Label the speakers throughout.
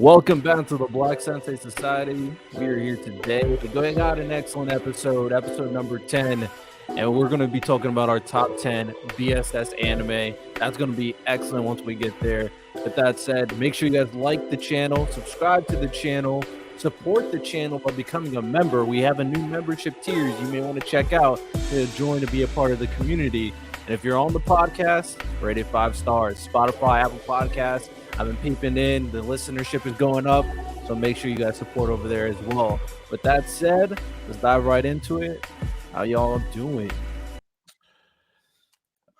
Speaker 1: Welcome back to the Black Sensei Society. We are here today. We got an excellent episode number 10, and we're going to be talking about our top 10 BSS anime. That's going to be excellent once we get there. With that said, make sure you guys like the channel, subscribe to the channel, support the channel by becoming a member. We have a new membership tiers you may want to check out to join to be a part of the community. And if you're on the podcast, rate it 5 stars. Spotify, Apple Podcasts. I've been peeping in. The listenership is going up. So make sure you guys support over there as well. With that said, let's dive right into it. How y'all doing?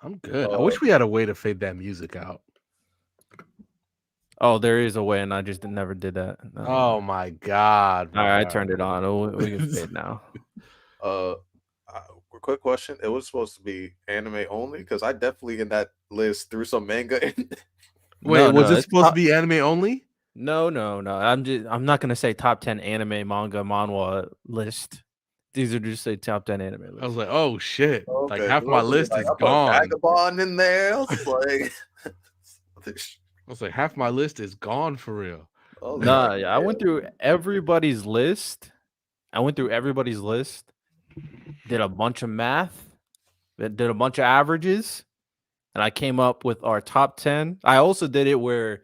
Speaker 2: I'm good. I wish we had a way to fade that music out.
Speaker 1: Oh, there is a way, and I just never did that. No.
Speaker 2: Oh my god!
Speaker 1: All right, I turned it on. We can fade now.
Speaker 3: Quick question: it was supposed to be anime only because I definitely in that list threw some manga in.
Speaker 2: Wait, was it supposed to be anime only?
Speaker 1: No. I'm not gonna say top 10 anime, manga, manhwa list. These are just say top 10 anime lists.
Speaker 2: I was like, oh shit!
Speaker 3: Okay,
Speaker 2: like half my list is gone.
Speaker 3: Vagabond in there. I was like,
Speaker 2: half my list is gone for real.
Speaker 1: I went through everybody's list. Did a bunch of math, did a bunch of averages, and I came up with our top 10. I also did it where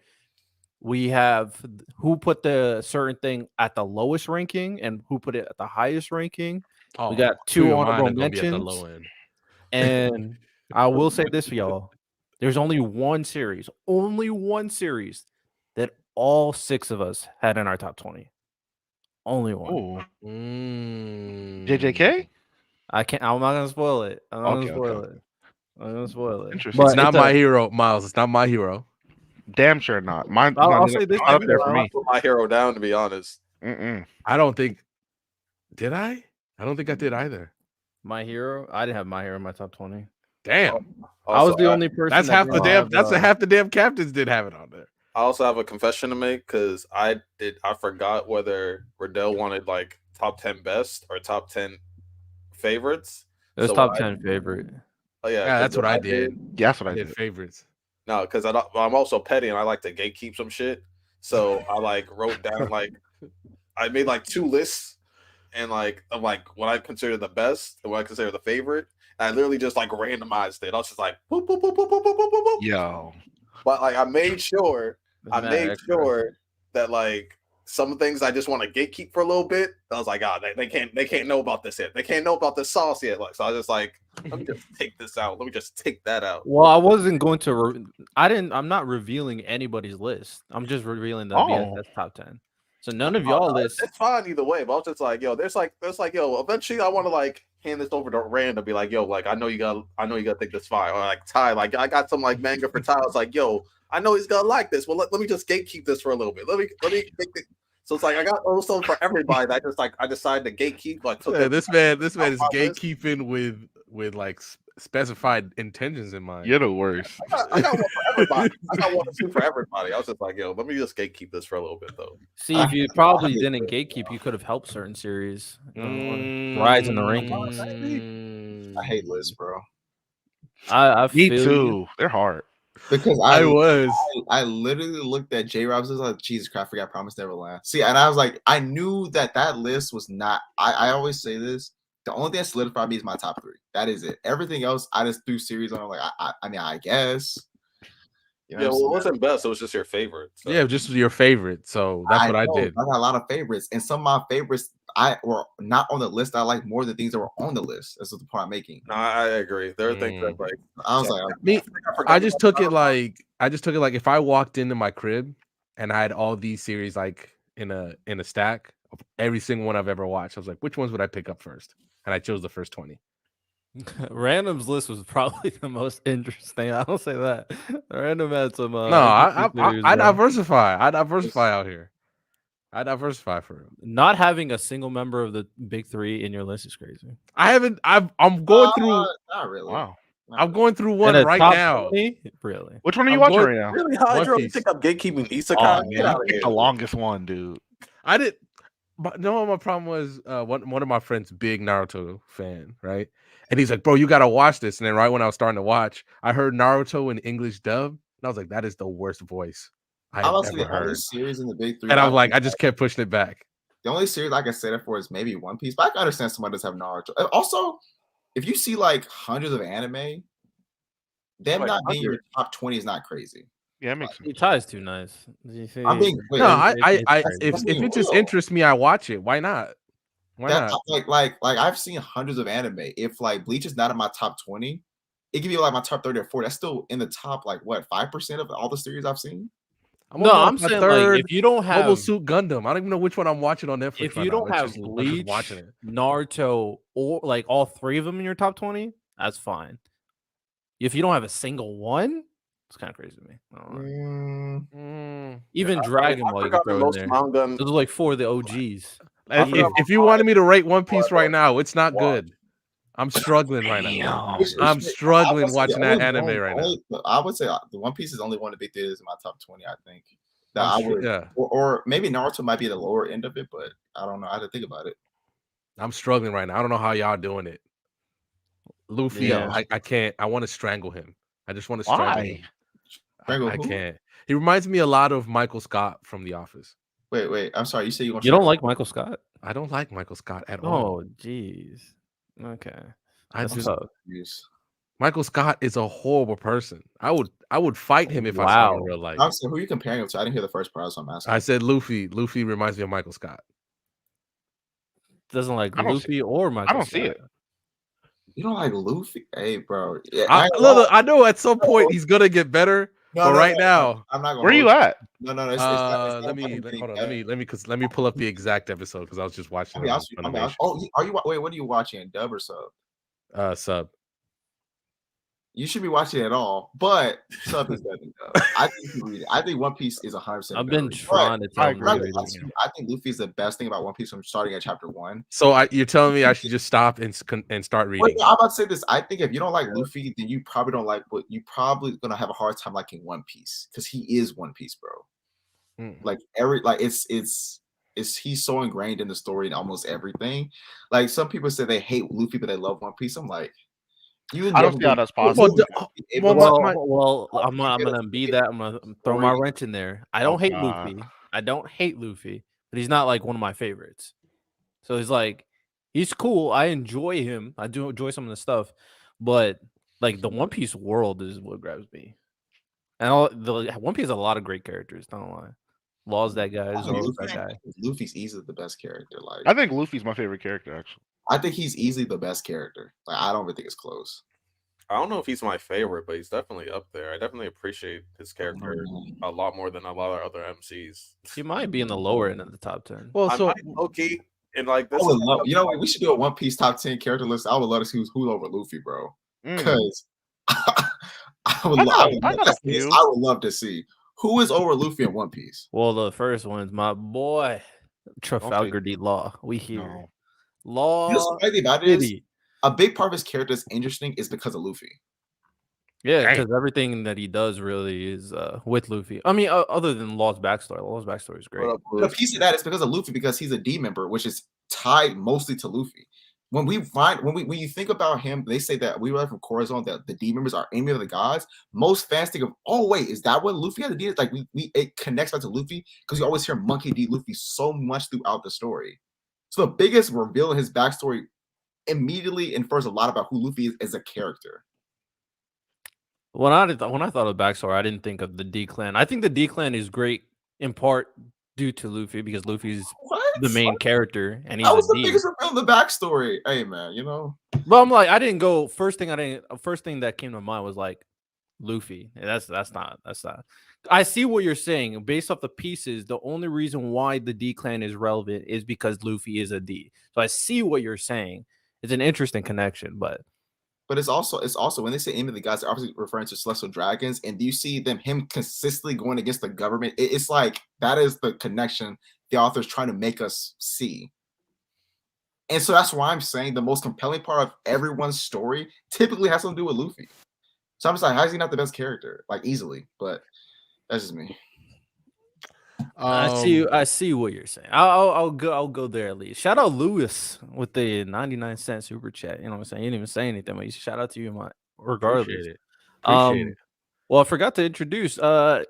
Speaker 1: we have who put the certain thing at the lowest ranking and who put it at the highest ranking. We got 2 honorable mentions. And I will say this for y'all. There's only one series that all 6 of us had in our top 20. Only one.
Speaker 4: JJK?
Speaker 1: I'm not gonna spoil it. I'm gonna spoil it.
Speaker 4: Interesting.
Speaker 2: It's not my hero, Miles. It's not my hero.
Speaker 4: Damn sure not. Mine.
Speaker 1: I'll say this
Speaker 4: up there for me.
Speaker 3: I put my hero down, to be honest.
Speaker 2: I don't think. Did I? I don't think I did either.
Speaker 1: My hero. I didn't have my hero in my top 20.
Speaker 2: Damn.
Speaker 1: I was the only person.
Speaker 2: That's half the damn. That's half the damn captains did have it on there.
Speaker 3: I also have a confession to make because I forgot whether Riddell wanted like top 10 best or top 10 favorites.
Speaker 1: It was top 10 favorite.
Speaker 3: Oh yeah,
Speaker 2: that's what I did.
Speaker 4: Yeah, that's what I did.
Speaker 2: Favorites.
Speaker 3: No, because I'm also petty and I like to gatekeep some shit. So I like wrote down I made like 2 lists and of what I consider the best and what I consider the favorite. And I literally just like randomized it. I was just like, boop, boop, boop, boop, boop, boop, boop, boop.
Speaker 4: Yo.
Speaker 3: But I made sure that like some things I just want to gatekeep for a little bit. I was like, they can't know about this yet. They can't know about this sauce yet. So I was just like, let me just take this out. Let me just take that out.
Speaker 1: Well, I wasn't going to. I'm not revealing anybody's list. I'm just revealing the BSS top 10. So none of y'all lists.
Speaker 3: It's fine either way. But I was just like, yo, there's eventually I want to hand this over to Rand and be like, yo, I know you gotta think this fine. Or like Ty, I got some manga for Ty. I was like, yo, I know he's gonna like this. Well, let me just gatekeep this for a little bit. Let me make it. So it's I got also for everybody. I decided to gatekeep.
Speaker 2: This man is gatekeeping with specified intentions in mind.
Speaker 4: You're the worst.
Speaker 3: I got one for everybody. I got 1 or 2 for everybody. I was just like, yo, let me just gatekeep this for a little bit though.
Speaker 1: See, if you probably didn't gatekeep, you could have helped certain series rise in the rankings.
Speaker 5: I hate lists, bro.
Speaker 4: Me too. They're hard.
Speaker 5: Because I literally looked at J-Rob's list like, Jesus Christ, I forgot Promise Neverland. See, and I was like, I knew that list was not. I always say this. The only thing that solidified me is my top 3. That is it. Everything else, I just threw series on. I guess.
Speaker 3: You know it wasn't best. It was just your favorite. So.
Speaker 2: Yeah, just your favorite. So that's what I did.
Speaker 5: I got a lot of favorites, and some of my favorites were not on the list. I like more than things that were on the list. That's the point I'm making.
Speaker 3: No, I agree. There are things that
Speaker 5: I was
Speaker 2: I just took it like if I walked into my crib and I had all these series in a stack of every single one I've ever watched, I was like, which ones would I pick up first? And I chose the first 20.
Speaker 1: Random's list was probably the most interesting. I don't say that. Random had some.
Speaker 2: I diversify. I diversify out here. I diversify for him.
Speaker 1: Not having a single member of the big 3 in your list is crazy.
Speaker 2: I'm going through.
Speaker 5: Not really.
Speaker 4: Wow.
Speaker 2: I'm going through one right now.
Speaker 1: 20? Really?
Speaker 4: Which one are you watching right now?
Speaker 3: Really? How did you pick up gatekeeping Isekai?
Speaker 4: The longest one, dude.
Speaker 2: I did. But no, my problem was one of my friends, big Naruto fan, right? And he's like, bro, you gotta watch this. And then right when I was starting to watch, I heard Naruto in English dub, and I was like, that is the worst voice I have
Speaker 5: Honestly,
Speaker 2: ever
Speaker 5: the only
Speaker 2: heard.
Speaker 5: series in the big three,
Speaker 2: And I'm like, I just kept pushing it back.
Speaker 5: the only series I can say that for is maybe One Piece, but I can understand somebody does have Naruto. Also, if you see like hundreds of anime, them
Speaker 3: Like
Speaker 5: not being your
Speaker 3: 100.
Speaker 5: top 20 is not crazy.
Speaker 4: Yeah, it makes
Speaker 1: He
Speaker 4: sense.
Speaker 1: ties too nice. You see,
Speaker 5: I'm being wait,
Speaker 2: No,
Speaker 1: it's
Speaker 2: if
Speaker 5: being
Speaker 2: it just
Speaker 5: real.
Speaker 2: interests me, I watch it. Why not? Why
Speaker 5: that
Speaker 2: not?
Speaker 5: like I've seen hundreds of anime. If like Bleach is not in my top 20, it could be like my top 30 or 40. That's still in the top like what 5% of all the series I've seen.
Speaker 1: No,
Speaker 2: on
Speaker 1: I'm
Speaker 2: my
Speaker 1: saying
Speaker 2: third
Speaker 1: like if you don't
Speaker 2: Mobile
Speaker 1: have
Speaker 2: Suit Gundam. I don't even know which one I'm watching on Netflix
Speaker 1: if
Speaker 2: right
Speaker 1: you
Speaker 2: now.
Speaker 1: don't have
Speaker 2: I'm just
Speaker 1: Bleach,
Speaker 2: watching it.
Speaker 1: Naruto, or like all three of them in your top 20, that's fine. If you don't have a single one, it's kind of crazy to me. I don't know. Even Dragon Ball, you can
Speaker 3: forgot
Speaker 1: throw in
Speaker 3: most
Speaker 1: there.
Speaker 3: manga.
Speaker 1: Those are like 4 of the OGs.
Speaker 2: If you wanted me to rate One Piece right now, it's not good. I'm struggling right now. I'm struggling watching that anime right now.
Speaker 5: I would say the One Piece is only one of the big theaters in my top 20. I think that
Speaker 2: Yeah.
Speaker 5: or maybe Naruto might be the lower end of it, but I don't know. I had to think about it.
Speaker 2: I'm struggling right now. I don't know how y'all doing it. Luffy,
Speaker 1: Yeah.
Speaker 2: I can't. I want to strangle him. I just want to strangle him.
Speaker 5: Strangle
Speaker 2: I
Speaker 5: who?
Speaker 2: can't. He reminds me a lot of Michael Scott from The Office.
Speaker 5: Wait. I'm sorry. You say you
Speaker 1: don't like Michael Scott?
Speaker 2: I don't like Michael Scott at all.
Speaker 1: Oh, jeez. Okay.
Speaker 2: I
Speaker 1: That's
Speaker 2: just
Speaker 1: tough.
Speaker 2: Michael Scott is a horrible person. I would fight him if I saw him in real life.
Speaker 5: I'm saying, who are you comparing him to? I didn't hear the first part, so I'm asking.
Speaker 2: I said Luffy. Luffy reminds me of Michael Scott.
Speaker 1: Doesn't like
Speaker 4: I don't
Speaker 1: Luffy or Michael
Speaker 4: I don't
Speaker 1: Scott.
Speaker 4: see it.
Speaker 5: You don't like Luffy? Hey, bro. Yeah,
Speaker 2: I know at some point he's gonna get better, but right now,
Speaker 5: I'm not gonna.
Speaker 4: Where you at?
Speaker 5: No. It's not
Speaker 2: let me pull up the exact episode because I was just watching it on Funimation.
Speaker 5: Are you? Wait, what are you watching? Dub or sub?
Speaker 2: Sub.
Speaker 5: You should be watching it all, but sub is better than dub. I think you read it. I think One Piece is 100%.
Speaker 1: I've been trying to tell him to read it.
Speaker 5: I think Luffy is the best thing about One Piece from starting at chapter 1.
Speaker 2: So you're telling me I should just stop and start reading?
Speaker 5: Wait, I'm about to say this. I think if you don't like Luffy, then you probably don't like. But you probably gonna have a hard time liking One Piece because he is One Piece, bro. Like it's he's so ingrained in the story and almost everything. Like some people say they hate Luffy, but they love One Piece. I'm like,
Speaker 4: I don't see how that's possible.
Speaker 1: Well, I'm gonna be that. I'm gonna throw my wrench in there. I don't hate Luffy. I don't hate Luffy, but he's not like one of my favorites. So he's cool. I enjoy him. I do enjoy some of the stuff, but like the One Piece world is what grabs me. And the One Piece has a lot of great characters. Don't lie. Law's that guy. Zoro's that guy.
Speaker 5: Luffy's easily the best character. Like
Speaker 4: I think Luffy's my favorite character, actually.
Speaker 5: I think he's easily the best character. Like I don't really think it's close.
Speaker 3: I don't know if he's my favorite, but he's definitely up there. I definitely appreciate his character a lot more than a lot of other MCs.
Speaker 1: He might be in the lower end of the top 10.
Speaker 2: Well, so
Speaker 3: okay, and like this,
Speaker 5: we should do a One Piece top 10 character list. I would love to see who's over Luffy, bro. Because I would love to see who is over Luffy in One Piece.
Speaker 1: Well, the first one's my boy Trafalgar D. Law. We here. Law.
Speaker 5: You know, the about it is, a big part of his character that's interesting is because of Luffy.
Speaker 1: Yeah, because everything that he does really is with Luffy. I mean, other than Law's backstory. Law's backstory is great.
Speaker 5: A piece of that is because of Luffy, because he's a D member, which is tied mostly to Luffy. When you think about him, they say that we read from Corazon that the D members are enemy of the gods. Most fans think of, oh wait, is that what Luffy had to do? Like it connects back to Luffy because you always hear Monkey D. Luffy so much throughout the story. So the biggest reveal in his backstory immediately infers a lot about who Luffy is as a character.
Speaker 1: When I thought of backstory, I didn't think of the D clan. I think the D clan is great in part due to Luffy because Luffy's the main character and he's
Speaker 5: the biggest reveal in the backstory. Hey man, you know.
Speaker 1: But I'm like, I didn't go first thing that came to mind was like Luffy. That's not. I see what you're saying. Based off the pieces, the only reason why the D clan is relevant is because Luffy is a D. So I see what you're saying. It's an interesting connection, but
Speaker 5: it's also when they say enemy of the gods, they're obviously referring to celestial dragons, and you see him consistently going against the government. It's like that is the connection the author's trying to make us see. And so that's why I'm saying the most compelling part of everyone's story typically has something to do with Luffy. So I'm just like, how is he not the best character? Like easily, but that's just me.
Speaker 1: I see what you're saying. I'll go there at least. Shout out Lewis with the 99-cent super chat. You know what I'm saying? You didn't even say anything, but shout out to you, regardless.
Speaker 2: Appreciate it.
Speaker 1: Well, I forgot to introduce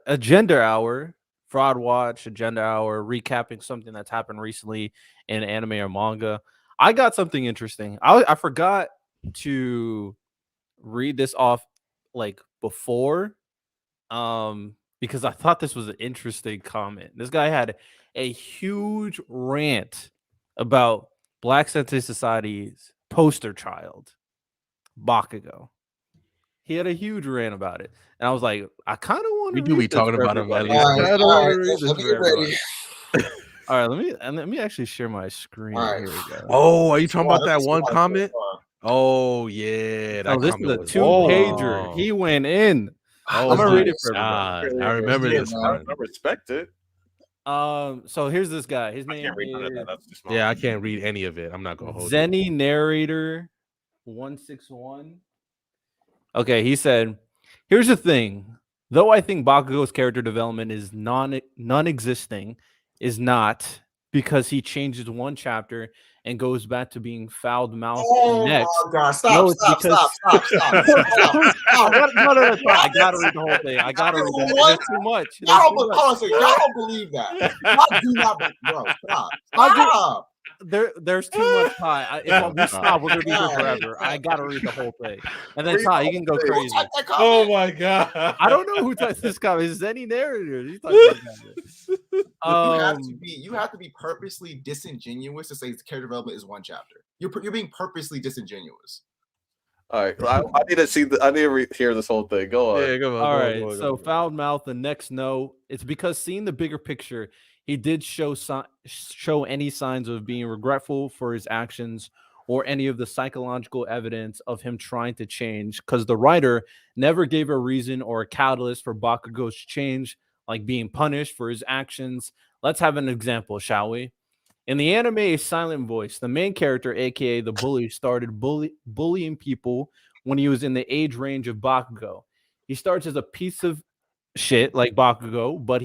Speaker 1: Agenda Hour Fraud Watch, Agenda Hour, recapping something that's happened recently in anime or manga. I got something interesting. I forgot to read this off like before, because I thought this was an interesting comment. This guy had a huge rant about Black Sensei Society's poster child, Bakugo. He had a huge rant about it, and I was like, I kind of want
Speaker 2: We
Speaker 1: to.
Speaker 2: do be talking about him at least.
Speaker 5: All right,
Speaker 2: I don't
Speaker 5: all
Speaker 2: want
Speaker 5: right,
Speaker 2: to read
Speaker 5: let
Speaker 2: this
Speaker 5: me
Speaker 2: for
Speaker 5: get ready.
Speaker 2: everyone.
Speaker 1: All right, let me actually share my screen.
Speaker 5: All right.
Speaker 1: Here we go.
Speaker 2: Oh, are you talking about that
Speaker 5: Let's
Speaker 2: one
Speaker 5: go on.
Speaker 2: comment? Oh yeah, that
Speaker 1: Oh, this is
Speaker 2: comment
Speaker 1: a
Speaker 2: was
Speaker 1: 2-pager.
Speaker 2: long.
Speaker 1: He went in.
Speaker 2: Oh
Speaker 1: I'm gonna
Speaker 2: my
Speaker 1: read it for everybody.
Speaker 2: God, I remember
Speaker 3: Yeah,
Speaker 2: this
Speaker 3: I
Speaker 2: one.
Speaker 3: respect it.
Speaker 1: So here's this guy. His
Speaker 3: I
Speaker 1: name
Speaker 3: can't read none of that.
Speaker 1: is
Speaker 3: That's too small.
Speaker 2: Yeah, I can't read any of it. I'm not gonna hold you.
Speaker 1: Zenny Narrator 161. Okay, he said, "Here's the thing. Though I think Bakugo's character development is non-existing, is not because he changes one chapter and goes back to being foul-mouthed
Speaker 5: Oh
Speaker 1: next.
Speaker 5: my God! Stop!
Speaker 1: No, it's
Speaker 5: Stop!
Speaker 1: because-
Speaker 5: Stop! Stop! Stop! Stop!
Speaker 1: No. I gotta read the whole thing. I gotta read that.
Speaker 5: What?
Speaker 1: There's too much.
Speaker 5: Y'all
Speaker 1: There's
Speaker 5: don't,
Speaker 1: too much.
Speaker 5: hold on a second. Y'all don't believe that. Y'all do not believe, bro. Stop. Stop.
Speaker 1: There's too much, Ty. If we stop, we're gonna be here
Speaker 5: God.
Speaker 1: forever. I gotta read the whole thing, and then Ty, you can go crazy.
Speaker 5: Type that
Speaker 2: Oh
Speaker 5: comment?
Speaker 2: my God!
Speaker 1: I don't know who typed this comment. It's any narrator. He typed this comment.
Speaker 5: You have to be purposely disingenuous to say character development is one chapter. You're being purposely disingenuous.
Speaker 3: All right, I need to see. I need to hear this whole thing. Go on.
Speaker 2: Yeah, come on.
Speaker 1: All
Speaker 2: go
Speaker 1: right.
Speaker 2: on,
Speaker 1: So
Speaker 2: go on.
Speaker 1: foul mouth. The next no. It's because seeing the bigger picture, he did show any signs of being regretful for his actions or any of the psychological evidence of him trying to change. Because the writer never gave a reason or a catalyst for Bakugo's change, like being punished for his actions. Let's have an example, shall we? In the anime A Silent Voice, the main character, aka the bully, started bullying people when he was in the age range of Bakugo. He starts as a piece of shit like Bakugo, but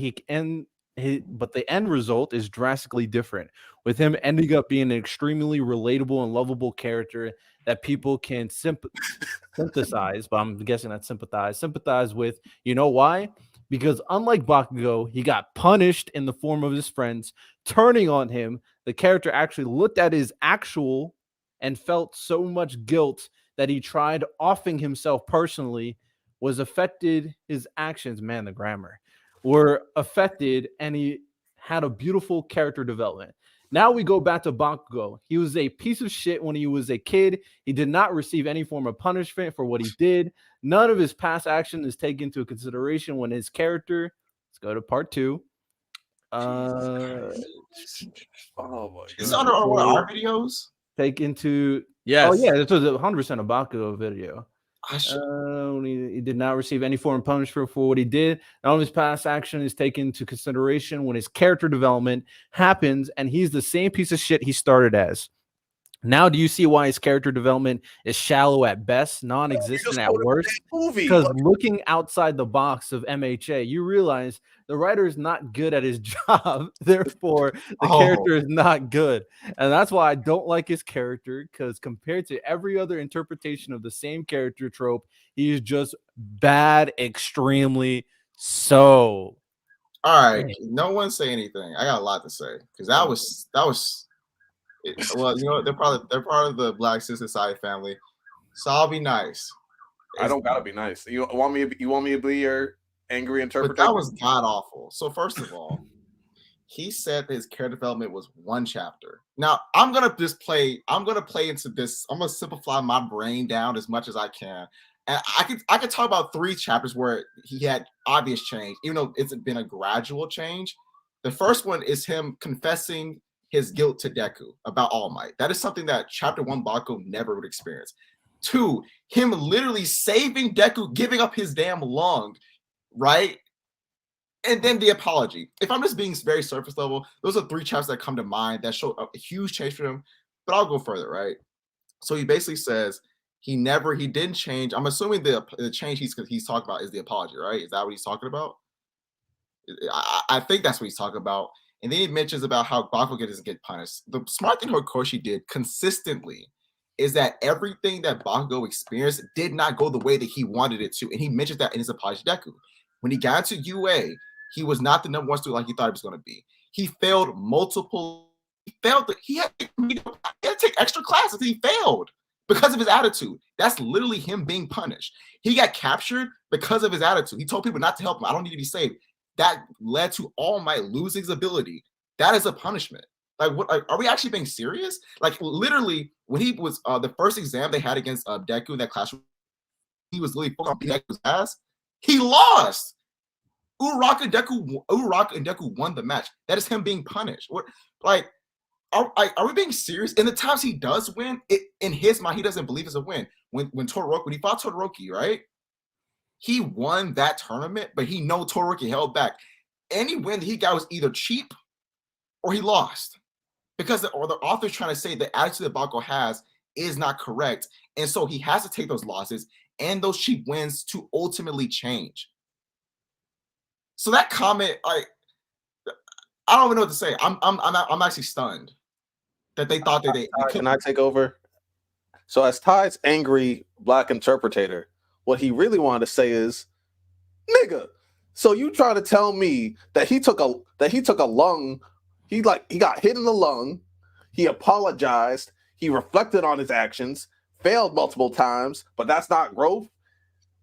Speaker 1: the end result is drastically different, with him ending up being an extremely relatable and lovable character that people can synthesize, but I'm guessing that's sympathize with. You know why? Because unlike Bakugo, he got punished in the form of his friends turning on him. The character actually looked at his actual and felt so much guilt that he tried offing himself personally, was affected, his actions, man, the grammar, were affected, and he had a beautiful character development. Now we go back to Bakugo. He was a piece of shit when he was a kid. He did not receive any form of punishment for what he did. None of his past action is taken into consideration when his character, let's go to part 2.
Speaker 3: Oh my
Speaker 5: It's
Speaker 3: God.
Speaker 5: on our videos.
Speaker 1: Take into
Speaker 2: Yes.
Speaker 1: Oh yeah, this was 100% a Bakugo video.
Speaker 5: I should.
Speaker 1: He did not receive any form of punishment for what he did. None of his past action is taken into consideration when his character development happens, and he's the same piece of shit he started as. Now, do you see why his character development is shallow at best, non-existent at worst? Because looking outside the box of MHA, you realize the writer is not good at his job. Therefore, the character is not good. And that's why I don't like his character, because compared to every other interpretation of the same character trope, he is just bad, extremely so.
Speaker 5: All right, no one say anything. I got a lot to say because that was. Well, you know, they're part of the Black Society family, so I'll be nice.
Speaker 3: I don't gotta be nice. You want me to be your angry interpreter?
Speaker 5: But that was god awful. So first of all, he said that his character development was one chapter. Now I'm gonna play into this. I'm gonna simplify my brain down as much as I can. And I could talk about 3 chapters where he had obvious change, even though it's been a gradual change. The first one is him confessing his guilt to Deku about All Might. That is something that chapter 1 Bakugo never would experience. 2, him literally saving Deku, giving up his damn lung, right? And then the apology. If I'm just being very surface level, those are 3 chapters that come to mind that show a huge change for him. But I'll go further, right? So he basically says he didn't change. I'm assuming the change he's talking about is the apology, right? Is that what he's talking about? I think that's what he's talking about. And then he mentions about how Bakugo doesn't get punished. The smart thing Horikoshi did consistently is that everything that Bakugo experienced did not go the way that he wanted it to. And he mentions that in his apology to Deku. When he got into UA, He was not the number one student like he thought he was going to be. He failed multiple. He had to take extra classes. He failed because of his attitude. That's literally him being punished. He got captured because of his attitude. He told people not to help him. I don't need to be saved. That led to All Might losing his ability. That is a punishment. Like, what? Like, are we actually being serious? Like, literally, when he was the first exam they had against Deku in that classroom, he was literally focused on Deku's ass. He lost. Uraraka and Deku won the match. That is him being punished. What? Like, are we being serious? In the times he does win, in his mind, he doesn't believe it's a win. When he fought Todoroki, right? He won that tournament, but he know Todoroki held back. Any win that he got was either cheap or he lost. Because the author's trying to say the attitude that Bakugo has is not correct. And so he has to take those losses and those cheap wins to ultimately change. So that comment, I don't even know what to say. I'm actually stunned that they thought that they
Speaker 3: Can I take over? So as Ty's angry black interpreter, what he really wanted to say is, nigga, so you trying to tell me that he took a lung, he got hit in the lung, he apologized, he reflected on his actions, failed multiple times, but that's not growth?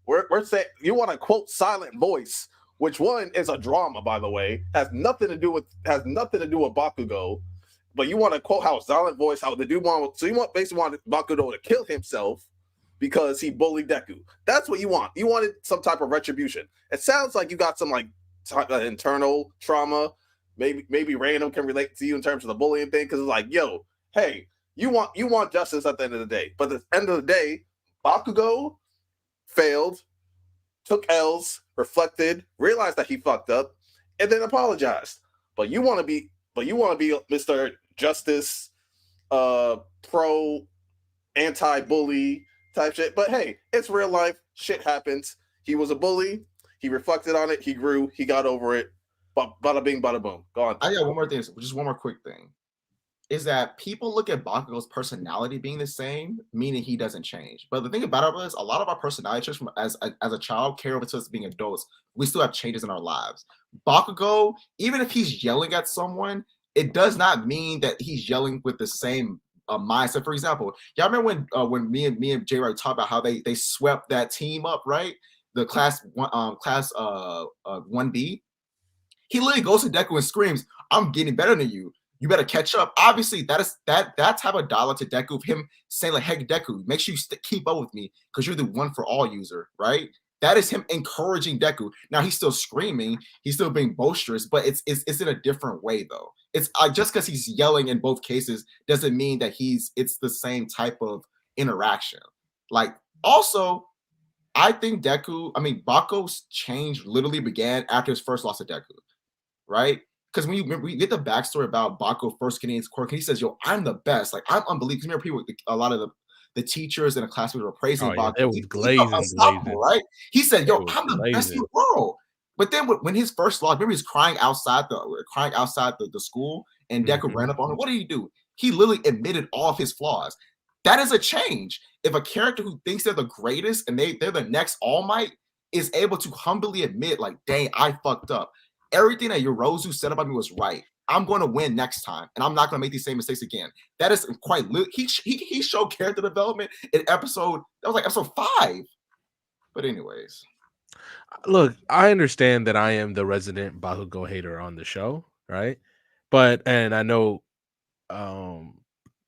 Speaker 3: We're saying you want to quote Silent Voice, which one is a drama, by the way, has nothing to do with Bakugo, but you want to quote how Silent Voice, how the dude basically wanted Bakugo to kill himself because he bullied Deku. That's what you want. You wanted some type of retribution. It sounds like you got some internal trauma. Maybe Random can relate to you in terms of the bullying thing, because it's like, yo, hey, you want justice at the end of the day. But at the end of the day, Bakugo failed, took L's, reflected, realized that he fucked up, and then apologized. But you want to be Mr. Justice, pro anti-bully type shit. But hey, it's real life. Shit happens. He was a bully. He reflected on it. He grew. He got over it. Bada bing, bada boom. Go on.
Speaker 5: I got one more thing. Just one more quick thing. Is that people look at Bakugo's personality being the same, meaning he doesn't change. But the thing about it is, a lot of our personality traits from as a child carry over to us being adults. We still have changes in our lives. Bakugo, even if he's yelling at someone, it does not mean that he's yelling with the same mindset. For example, y'all remember when me and J Roy talked about how they swept that team up, right? The class 1B. He literally goes to Deku and screams, "I'm getting better than you. You better catch up." Obviously, that type of dialogue to Deku of him saying like, "Hey Deku, make sure you keep up with me because you're the one for all user," right? That is him encouraging Deku. Now he's still screaming, he's still being boisterous, but it's in a different way though. It's just because he's yelling in both cases doesn't mean that it's the same type of interaction. Like also, I think Bakugo's change literally began after his first loss to Deku, right? Because when we get the backstory about Bakugo first getting his quirk, and he says, "Yo, I'm the best. Like I'm unbelievable." Remember, a lot of the teachers in the class were praising Bakugo.
Speaker 2: It was glazing,
Speaker 5: right? He said, "Yo, I'm the best in the world." But then when his first loss, remember, he's crying outside the school, and Deku ran up on him. What did he do? He literally admitted all of his flaws. That is a change. If a character who thinks they're the greatest and they're the next All Might is able to humbly admit, like, "Dang, I fucked up. Everything that Yorozu said about me was right. I'm going to win next time, and I'm not going to make these same mistakes again." That is quite. He showed character development in episode 5. But anyways,
Speaker 2: look, I understand that I am the resident Bakugo hater on the show, right? And I know,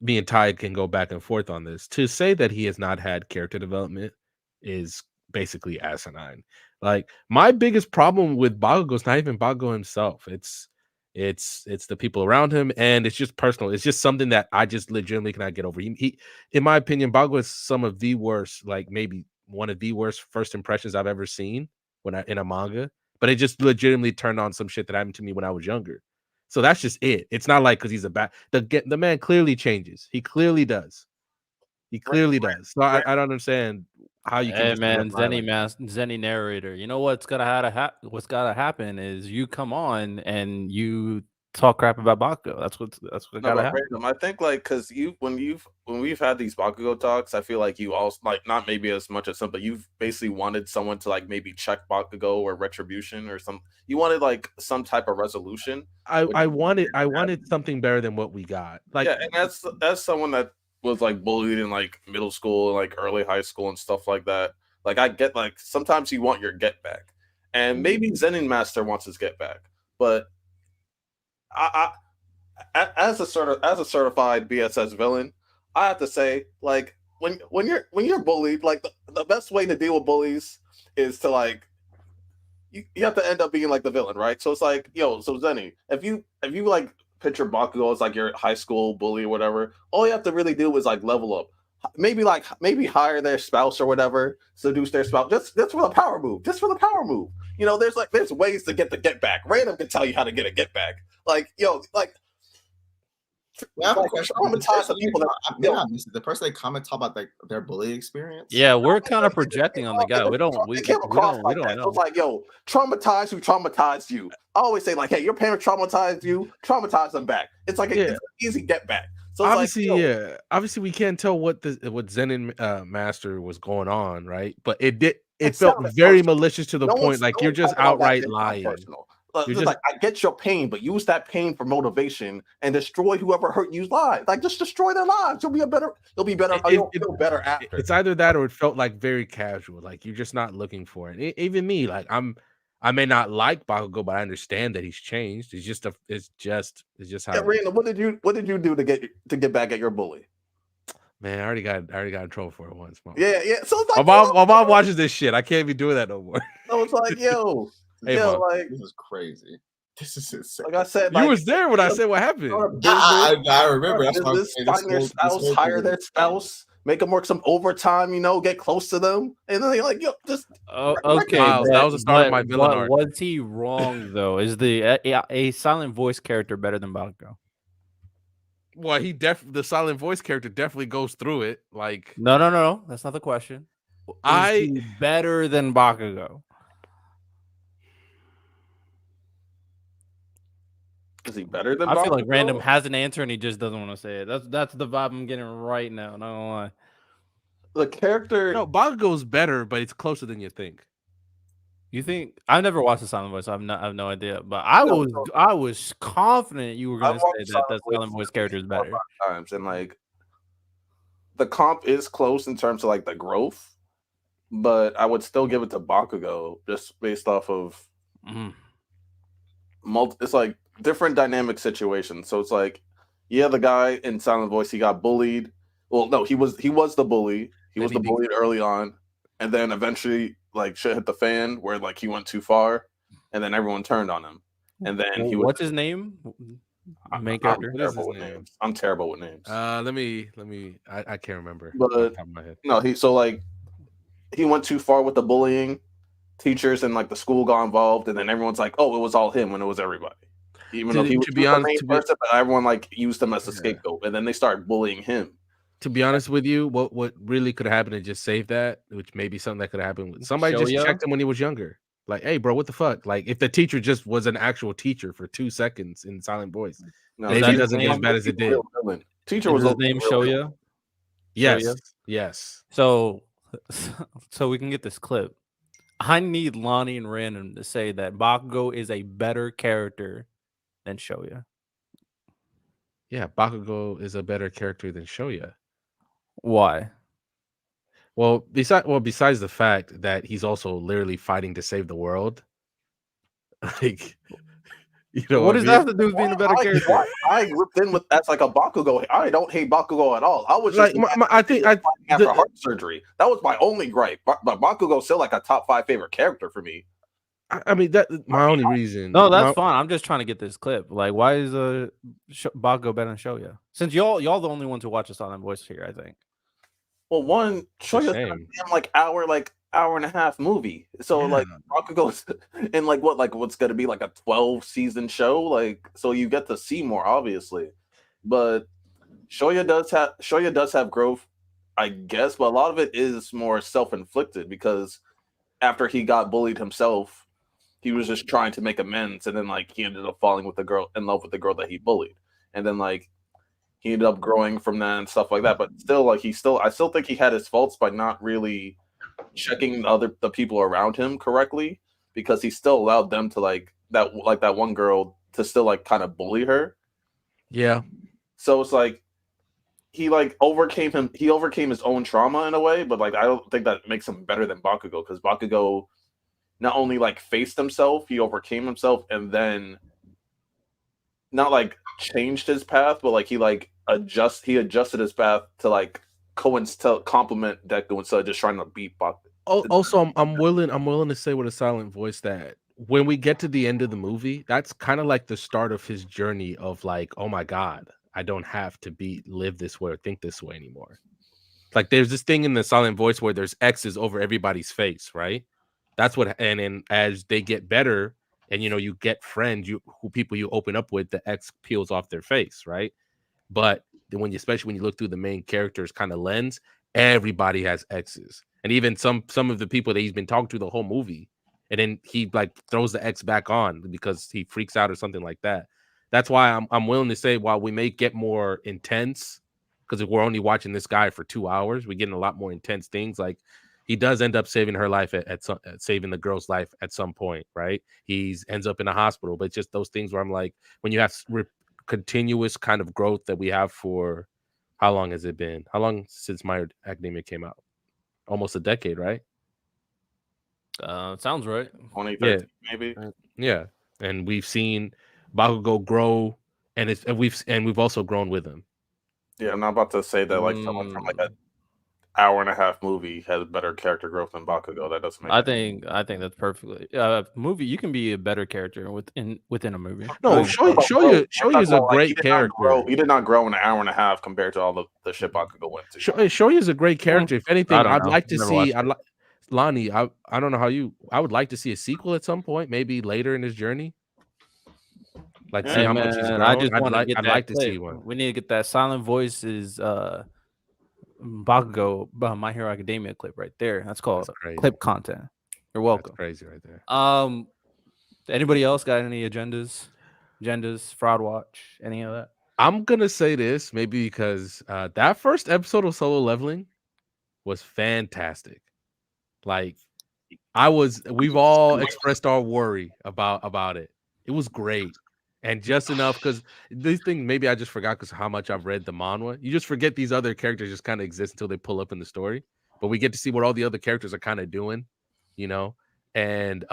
Speaker 2: me and Ty can go back and forth on this. To say that he has not had character development is basically asinine. Like, my biggest problem with Bakugo is not even Bakugo himself. It's the people around him, and it's just personal. It's just something that I just legitimately cannot get over. He in my opinion, Bakugo is some of the worst, like maybe one of the worst first impressions I've ever seen in a manga. But it just legitimately turned on some shit that happened to me when I was younger. So that's just it. It's not like because he's the man clearly changes. He clearly does. He clearly does. So I don't understand how you can.
Speaker 1: Hey man, Zenny narrator. You know what's gotta happen is you come on and you talk crap about Bakugo. That's what
Speaker 3: No,
Speaker 1: gotta
Speaker 3: but
Speaker 1: happen.
Speaker 3: random. I think like because when we've had these Bakugo talks, I feel like you also like not maybe as much as some, but you've basically wanted someone to like maybe check Bakugo or retribution or some. You wanted like some type of resolution. which
Speaker 2: I
Speaker 3: is
Speaker 2: wanted
Speaker 3: weird to have.
Speaker 2: something better than what we got. Like,
Speaker 3: Yeah, and that's someone that was like bullied in like middle school, like early high school and stuff like that. Like I get like sometimes you want your get back, and maybe Zenin Master wants his get back, but as a certified BSS villain, I have to say like when you're bullied, like the best way to deal with bullies is to like you have to end up being like the villain, right? So it's like, so Zenny, if you like picture Bakugo as like your high school bully or whatever, all you have to really do is like level up. Maybe hire their spouse or whatever, seduce their spouse, just for the power move. Just for the power move. There's ways to get the get back. Random can tell you how to get a get back. Like,
Speaker 5: I have a
Speaker 3: like
Speaker 5: question.
Speaker 3: traumatize the people that
Speaker 5: The person they comment talk about like their bullying experience.
Speaker 1: Yeah, we're kind of projecting on the guy. We don't
Speaker 3: that.
Speaker 1: know.
Speaker 3: So it's like, traumatize who traumatized you. I always say, like, hey, your parents traumatized you, traumatize them back. It's like it's an easy get back. So it's
Speaker 2: obviously, obviously we can't tell what Zenin Master was going on, right? But it felt very malicious to the point like you're just outright lying.
Speaker 3: Just like, I get your pain, but use that pain for motivation and destroy whoever hurt you's lives. Like, just destroy their lives. You'll be better. You'll feel better after.
Speaker 2: It's either that or it felt like very casual. Like you're just not looking for it. Even me, like I may not like Bakugo, but I understand that he's changed. It's just how.
Speaker 3: Yeah, Randall, what did you do to get back at your bully?
Speaker 2: Man, I already got in trouble for it once. Mom.
Speaker 3: Yeah. So it's like,
Speaker 2: my mom watches this shit. I can't be doing that no more.
Speaker 3: So it's like,
Speaker 2: hey, Mom,
Speaker 3: like
Speaker 5: this is crazy. This is insane.
Speaker 3: Like I said,
Speaker 2: you was there when I said what happened.
Speaker 5: I remember. That's why
Speaker 3: find their spouse, hire their spouse, make them work some overtime. Get close to them, and then they're like, just
Speaker 1: okay.
Speaker 2: Miles, that was the start of my villain arc.
Speaker 1: Was he wrong though? Is a silent voice character better than Bakugo?
Speaker 2: Well, the silent voice character definitely goes through it. Like,
Speaker 1: no, that's not the question. Is he better than Bakugo?
Speaker 3: Is he better than?
Speaker 1: I feel like Random has an answer and he just doesn't want to say it. That's the vibe I'm getting right now. Not gonna lie.
Speaker 3: The character,
Speaker 2: no, Bakugo's better, but it's closer than you think.
Speaker 1: You think? I've never watched the silent voice, so I have no idea. But I was confident you were going to say that the silent voice character is better.
Speaker 3: Times and like the comp is close in terms of like the growth, but I would still give it to Bakugo just based off of it's like different dynamic situations. So it's like, the guy in silent voice, he got bullied. Well, no, he was the bully. He was the bully early on, and then eventually like shit hit the fan where like he went too far, and then everyone turned on him. And then
Speaker 1: what's his name? Main character.
Speaker 3: I'm terrible with names.
Speaker 2: Let me. I can't remember.
Speaker 3: But
Speaker 2: off the top of my head.
Speaker 3: No, he went too far with the bullying. Teachers and like the school got involved, and then everyone's like, "Oh, it was all him," when it was everybody. Even though he was the main person, but everyone like used him as a scapegoat, and then they started bullying him.
Speaker 2: To be honest with you, what really could have happened to just save that, which may be something that could have happened. Somebody just checked him when he was younger. Like, hey, bro, what the fuck? Like, if the teacher just was an actual teacher for 2 seconds in silent voice, maybe it doesn't get as bad as it did.
Speaker 3: Teacher was
Speaker 1: his name Shoya.
Speaker 2: Yes.
Speaker 1: So we can get this clip. I need Lonnie and Random to say that Bakugo is a better character than Shoya.
Speaker 2: Yeah, Bakugo is a better character than Shoya.
Speaker 1: Why?
Speaker 2: Well, besides the fact that he's also literally fighting to save the world, like,
Speaker 1: what does that have to do with being a better character?
Speaker 3: I ripped in with that's like a Bakugo. I don't hate Bakugo at all. I was just
Speaker 2: like, I think
Speaker 3: after heart surgery. That was my only gripe. But Bakugo's still like a top 5 favorite character for me.
Speaker 2: I mean, that's my only reason.
Speaker 1: No, that's fine. I'm just trying to get this clip. Like, why is Bakugo better than Shoya? Since y'all the only ones who watch the silent voice here, I think.
Speaker 3: Well, one Shoya's like hour and a half movie. So like Bakugo's in what's gonna be like a 12-season show. Like, so you get to see more, obviously. But Shoya does have growth, I guess, but a lot of it is more self-inflicted because after he got bullied himself, he was just trying to make amends, and then like he ended up falling in love with the girl that he bullied, and then like he ended up growing from that and stuff like that. But still, like I still think he had his faults by not really checking the people around him correctly, because he still allowed them to like that one girl to still like kind of bully her.
Speaker 2: Yeah.
Speaker 3: So it's like he overcame his own trauma in a way, but like I don't think that makes him better than Bakugo, because Bakugo not only like faced himself, he overcame himself, and then not like changed his path, but like he adjusted his path to like complement Deku instead of just trying to beat Bakugo.
Speaker 2: Also, I'm willing to say with a silent voice that when we get to the end of the movie, that's kind of like the start of his journey of like, oh my god, I don't have to live this way or think this way anymore. Like there's this thing in the silent voice where there's X's over everybody's face, right? That's what, and then as they get better, and you get friends, people you open up with, the X peels off their face, right? But especially when you look through the main character's kind of lens, everybody has X's, and even some of the people that he's been talking to the whole movie, and then he like throws the X back on because he freaks out or something like that. That's why I'm willing to say, while we may get more intense, because if we're only watching this guy for 2 hours, we're getting a lot more intense things. Like he does end up saving her life saving the girl's life at some point, right? He ends up in a hospital, but it's just those things where I'm like, when you have continuous kind of growth that we have for, how long has it been? How long since My Hero Academia came out? Almost a decade, right?
Speaker 1: Sounds right.
Speaker 3: 2013, maybe.
Speaker 2: Yeah, and we've seen Bakugo grow, and we've also grown with him.
Speaker 3: Yeah, I'm not about to say that like someone from like an hour and a half movie has better character growth than Bakugo. That doesn't make sense.
Speaker 1: I think that's perfectly movie. You can be a better character within a movie.
Speaker 2: No, Shoyu is a great character.
Speaker 3: He did not grow in an hour and a half compared to all the shit Bakugo went to.
Speaker 2: Shoyu is a great character. If anything, I'd like to see. Lonnie, I don't know how I would like to see a sequel at some point, maybe later in his journey. Like, see how much he's grown.
Speaker 1: I just want to get
Speaker 2: I'd like to see one.
Speaker 1: We need to get that silent voices Bakugo My Hero Academia clip right there. That's called clip content. You're welcome.
Speaker 2: That's crazy right there.
Speaker 1: Anybody else got any agendas, fraud watch, any of that?
Speaker 2: I'm gonna say this maybe because that first episode of Solo Leveling was fantastic. Like we've all expressed our worry about it. It was great. And just enough, because these things, maybe I just forgot because how much I've read the manhwa. You just forget these other characters just kind of exist until they pull up in the story. But we get to see what all the other characters are kind of doing, And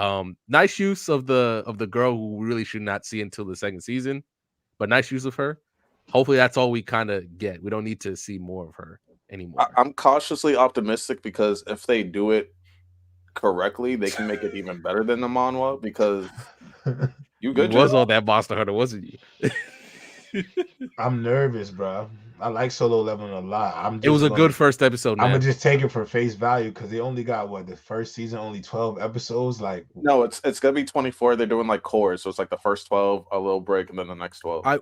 Speaker 2: nice use of the girl who we really should not see until the second season, but nice use of her. Hopefully that's all we kind of get. We don't need to see more of her anymore.
Speaker 3: I'm cautiously optimistic because if they do it correctly, they can make it even better than the manhwa, because you was
Speaker 2: all that Monster Hunter, wasn't you?
Speaker 6: I'm nervous, bro. I like Solo Leveling a lot.
Speaker 2: It was a good first episode.
Speaker 6: I'm gonna just take it for face value because they only got the first season, only 12 episodes. Like,
Speaker 3: no, it's gonna be 24. They're doing like cores, so it's like the first 12, a little break, and then the next 12.
Speaker 2: I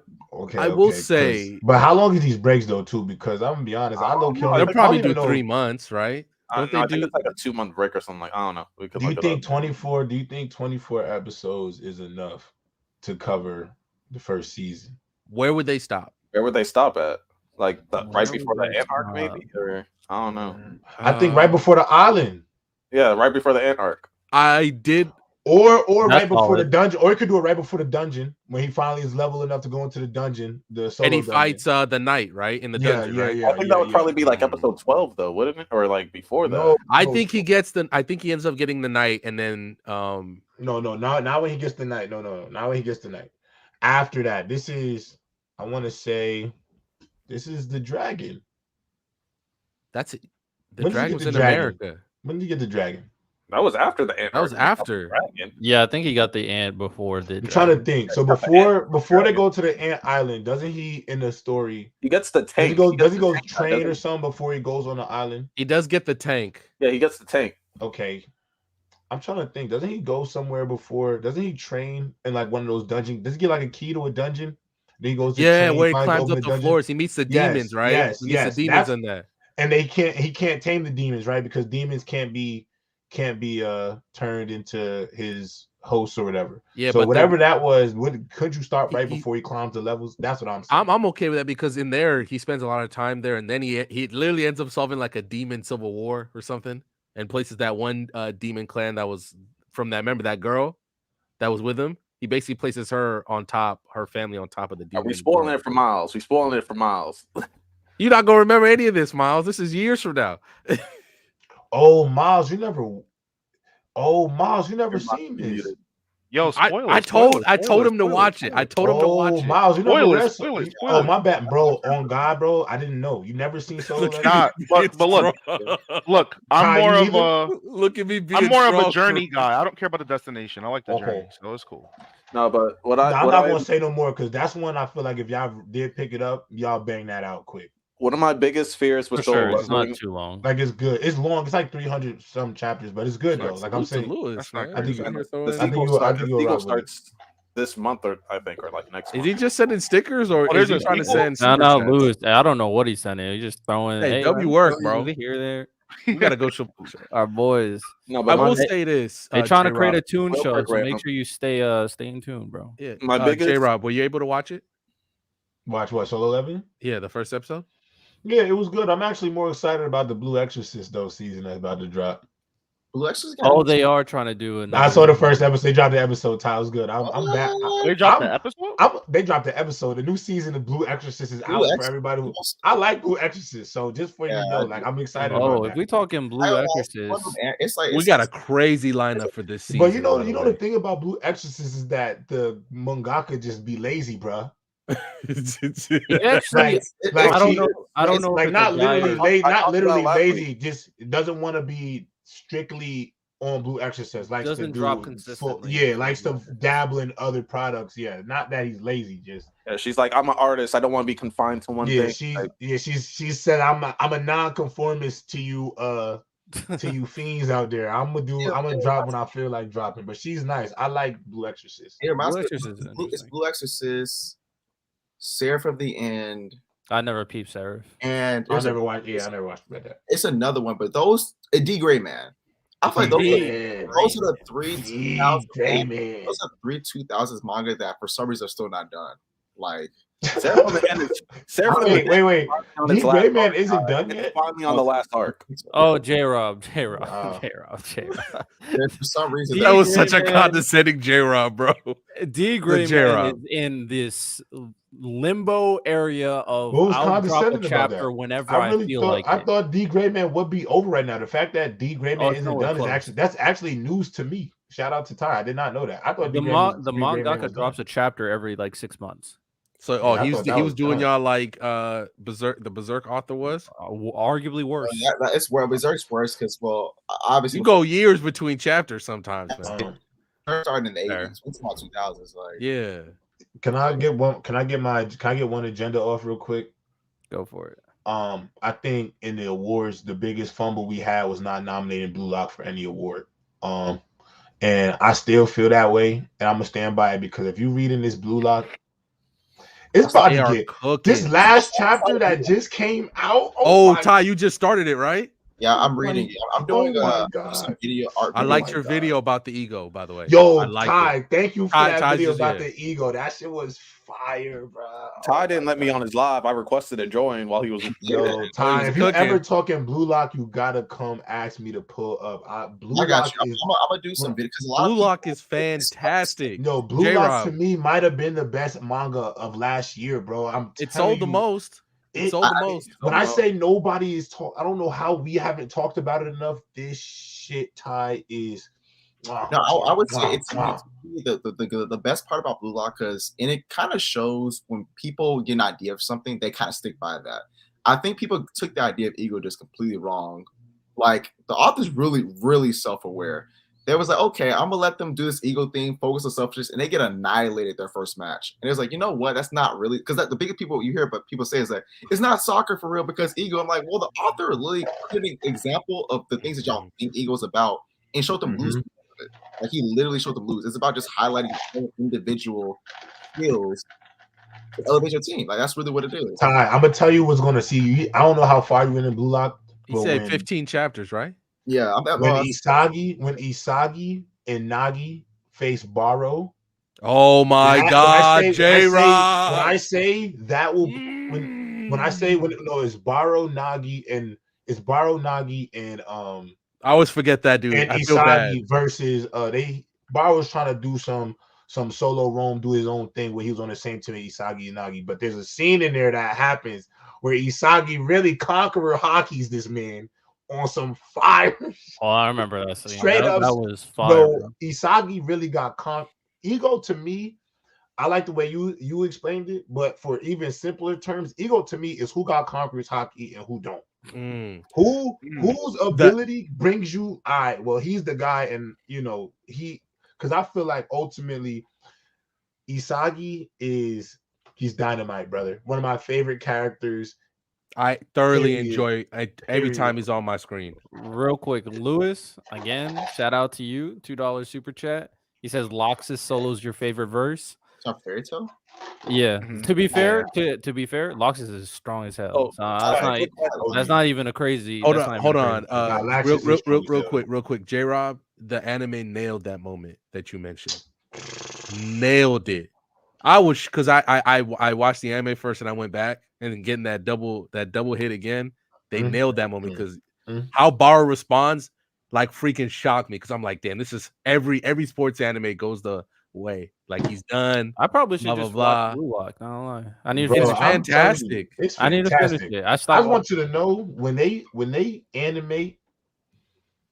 Speaker 2: will say,
Speaker 6: but how long is these breaks though? Too, because I'm gonna be honest,
Speaker 2: they'll probably do 3 months, right?
Speaker 3: I think it's like a 2-month break or something. Like, I don't know. We could.
Speaker 6: Do you think 24? Do you think 24 episodes is enough to cover the first season?
Speaker 2: Where would they stop?
Speaker 3: Where would they stop at? Like right before the ant arc, maybe? Or I don't know.
Speaker 6: I think right before the island.
Speaker 3: Yeah, right before the ant arc.
Speaker 2: I did.
Speaker 6: Or right before the dungeon, or he could do it right before the dungeon when he finally is level enough to go into the dungeon. And
Speaker 2: he fights the knight, right? In the dungeon, right?
Speaker 3: I think that would probably be like episode 12, though, wouldn't it? Or like before that?
Speaker 2: I think he ends up getting the knight, and then
Speaker 6: no, not when he gets the knight. No, not when he gets the knight. After that, this is, I want to say, this is the dragon.
Speaker 2: That's it. The dragon was in America.
Speaker 6: When did you get the dragon?
Speaker 3: That was after the ant.
Speaker 2: That was after.
Speaker 1: Yeah, I think he got the ant before the.
Speaker 6: I'm trying to think. So before they go to the ant island, doesn't he in the story?
Speaker 3: He gets the tank.
Speaker 6: Does he go train or something before he goes on the island?
Speaker 2: He does get the tank.
Speaker 3: Yeah, he gets the tank.
Speaker 6: Okay, I'm trying to think. Doesn't he go somewhere before? Doesn't he train in like one of those dungeons? Does he get like a key to a dungeon? Then he goes.
Speaker 2: Where he climbs up the floors. He meets the demons, right?
Speaker 6: Yes,
Speaker 2: he meets the demons in there.
Speaker 6: And he can't tame the demons, right? Because demons can't be turned into his hosts or whatever.
Speaker 2: Yeah,
Speaker 6: so
Speaker 2: but
Speaker 6: whatever that was, couldn't you start right
Speaker 2: he-
Speaker 6: before he climbs the levels? That's what I'm saying.
Speaker 2: I'm okay with that because in there he spends a lot of time there, and then he literally ends up solving like a demon civil war or something, and places that one demon clan that was from that. Remember that girl that was with him? He basically places her family on top of the demon.
Speaker 3: Are we spoiling it for Miles? We spoiling it for Miles.
Speaker 2: You're not gonna remember any of this, Miles. This is years from now.
Speaker 6: Oh, Miles, you never seen this.
Speaker 4: Yo, spoilers.
Speaker 2: I told him to watch it. I told him to watch it.
Speaker 6: Miles, you never read
Speaker 4: Spoilers.
Speaker 6: Oh, my bad, bro. On God, bro. I didn't know. You never seen Solo Leveling?
Speaker 4: Nah, but look, I'm more of a
Speaker 2: look at me.
Speaker 4: I'm more of a journey guy. I don't care about the destination. I like the journey, so it's cool.
Speaker 3: No, but
Speaker 6: I'm not gonna say no more because that's one I feel like if y'all did pick it up, y'all bang that out quick.
Speaker 3: One of my biggest fears was
Speaker 1: it's not too long.
Speaker 6: Like it's good. It's long. It's like 300 some chapters, but it's good though. Like I'm saying,
Speaker 4: That's not
Speaker 6: I think
Speaker 3: the sequel starts this month, or I think, or like next month.
Speaker 2: Is he just sending stickers, or is he trying to send?
Speaker 1: No, Lewis. I don't know what he's sending. He's just throwing.
Speaker 2: Hey, W work, bro.
Speaker 1: Here, there.
Speaker 2: We gotta go show
Speaker 1: Our boys.
Speaker 3: No, but
Speaker 2: I will say this:
Speaker 1: they're trying to create a tune
Speaker 3: Real
Speaker 1: show,
Speaker 3: quick,
Speaker 1: so
Speaker 3: Ray,
Speaker 1: make sure you stay in tune, bro.
Speaker 2: Yeah,
Speaker 3: my biggest
Speaker 2: J-Rob, were you able to watch it?
Speaker 6: Watch what, Solo Leveling?
Speaker 2: Yeah, the first episode.
Speaker 6: Yeah, it was good. I'm actually more excited about the Blue Exorcist though season that's about to drop.
Speaker 5: Blue Exorcist.
Speaker 1: Oh, they are trying to do it.
Speaker 6: I saw the first episode. They dropped the episode. Ty, it was good. I'm back.
Speaker 4: They dropped the episode.
Speaker 6: They dropped the episode. The new season of Blue Exorcist is out for everybody. I like Blue Exorcist, so just for you to know, like I'm excited.
Speaker 1: Oh,
Speaker 6: about
Speaker 1: if we talking Blue Exorcist,
Speaker 5: it's like
Speaker 2: we got a crazy lineup for this season.
Speaker 6: But you know the thing about Blue Exorcist is that the mangaka just be lazy, bro.
Speaker 1: actually, I don't know.
Speaker 6: Like not literally lazy. Just doesn't want to be strictly on Blue Exorcist. Like
Speaker 1: doesn't drop consistently.
Speaker 6: Likes to dabble in other products. Yeah, not that he's lazy. Just
Speaker 3: she's like, I'm an artist. I don't want to be confined to one thing.
Speaker 6: She said I'm a non-conformist to you. To you fiends out there, I'm gonna drop when I feel like dropping. But she's nice. I like Blue Exorcist.
Speaker 5: It's Blue Exorcist. Seraph of the End.
Speaker 1: I never peeped Seraph.
Speaker 5: And
Speaker 6: I never watched that.
Speaker 5: It's another one, but those D Gray Man. I feel like those are the three 2000s. Those are three 2000s manga that for some reason are still not done. Like
Speaker 3: Seraph of the End.
Speaker 6: Wait. D Gray Man isn't done yet.
Speaker 3: Finally on the last arc.
Speaker 1: Oh, J-Rob.
Speaker 5: For some reason,
Speaker 2: that was such a condescending J-Rob, bro.
Speaker 1: D Gray Man is in this limbo area of I'll drop a chapter whenever I feel like it.
Speaker 6: I thought D Gray Man would be over right now. The fact that D Gray Man isn't done is actually news to me. Shout out to Ty. I did not know that. I thought
Speaker 1: the mangaka drops a chapter every like 6 months.
Speaker 2: So he was doing y'all like Berserk. The Berserk author was
Speaker 1: arguably worse.
Speaker 5: It's where Berserk's worse because obviously
Speaker 2: you go years between chapters sometimes. Man.
Speaker 5: Starting in the 80s, it's about 2000s. Like
Speaker 2: yeah.
Speaker 6: Can I get one agenda off real quick?
Speaker 1: Go for it.
Speaker 6: I think in the awards, the biggest fumble we had was not nominating Blue Lock for any award. And I still feel that way, and I'm gonna stand by it because if you read in this Blue Lock, it's about to get cooking. This last chapter that just came out.
Speaker 2: Oh, Ty, you just started it, right?
Speaker 5: Yeah, I'm reading it. I'm doing some video art.
Speaker 2: I liked your video about the ego, by the way.
Speaker 6: Yo, Ty, thank you for that video about the ego. That shit was fire, bro.
Speaker 3: Ty didn't let me on his live. I requested to join while he was.
Speaker 6: Yo, Ty, if you ever talking Blue Lock, you gotta come ask me to pull up.
Speaker 5: I'm gonna do some videos because
Speaker 2: Blue Lock is fantastic.
Speaker 6: No, Blue Lock to me might have been the best manga of last year, bro.
Speaker 2: It sold the most. It sold the most.
Speaker 6: When I say nobody is I don't know how we haven't talked about it enough. This shit, Ty, is.
Speaker 5: I would say it's the best part about Blue Lock because it kind of shows when people get an idea of something, they kind of stick by that. I think people took the idea of ego just completely wrong. Like the author's really, really self-aware. They was like, okay, I'm gonna let them do this ego thing, focus on selfishness, and they get annihilated their first match. And it was like, you know what? That's not really because the biggest people you hear, but people say is that it's not soccer for real because ego. I'm like, well, the author literally put an example of the things that y'all think ego's about and showed them lose. Like he literally showed them lose. It's about just highlighting individual skills to elevate your team. Like that's really what it is.
Speaker 6: Ty, I'm gonna tell you what's gonna see you. I don't know how far you're in Blue Lock.
Speaker 2: He said 15 chapters, right?
Speaker 5: Yeah,
Speaker 6: when Isagi and Nagi face Barrow.
Speaker 2: Oh my God, J-Rob.
Speaker 6: When I say that will when I say it's Barrow, Nagi, and
Speaker 2: I always forget that dude.
Speaker 6: and
Speaker 2: I feel bad.
Speaker 6: Isagi versus Barrow's trying to do some solo roam, do his own thing where he was on the same team as Isagi and Nagi. But there's a scene in there that happens where Isagi really conqueror hockeys this man on some fire.
Speaker 1: Oh, I remember that scene.
Speaker 6: Straight up,
Speaker 1: that was fire.
Speaker 6: bro. Isagi really got Ego to me. I like the way you explained it, but for even simpler terms, ego to me is who got conquerors hockey and who don't. Whose ability brings you? Well, he's the guy, and because I feel like ultimately Isagi he's dynamite, brother. One of my favorite characters.
Speaker 2: I thoroughly enjoy every time he's on my screen.
Speaker 1: Real quick, Lewis, again, shout out to you, $2 super chat. He says Lox's solo's your favorite verse.
Speaker 5: It's Fairy Tail.
Speaker 1: Yeah. To be fair, Lox's is strong as hell. That's not even a crazy.
Speaker 2: Hold on. Real quick. J-Rob, the anime nailed that moment that you mentioned. Nailed it. I wish because I watched the anime first and I went back and then getting that double hit again. They nailed that moment because how Barrow responds like freaking shocked me because I'm like, damn, this is every sports anime goes the way. Like he's done.
Speaker 1: I probably should just watch Blue Lock. Not gonna lie. I need to finish.
Speaker 2: It's fantastic.
Speaker 6: It's fantastic.
Speaker 1: I need to finish it.
Speaker 6: I want you to know when they animate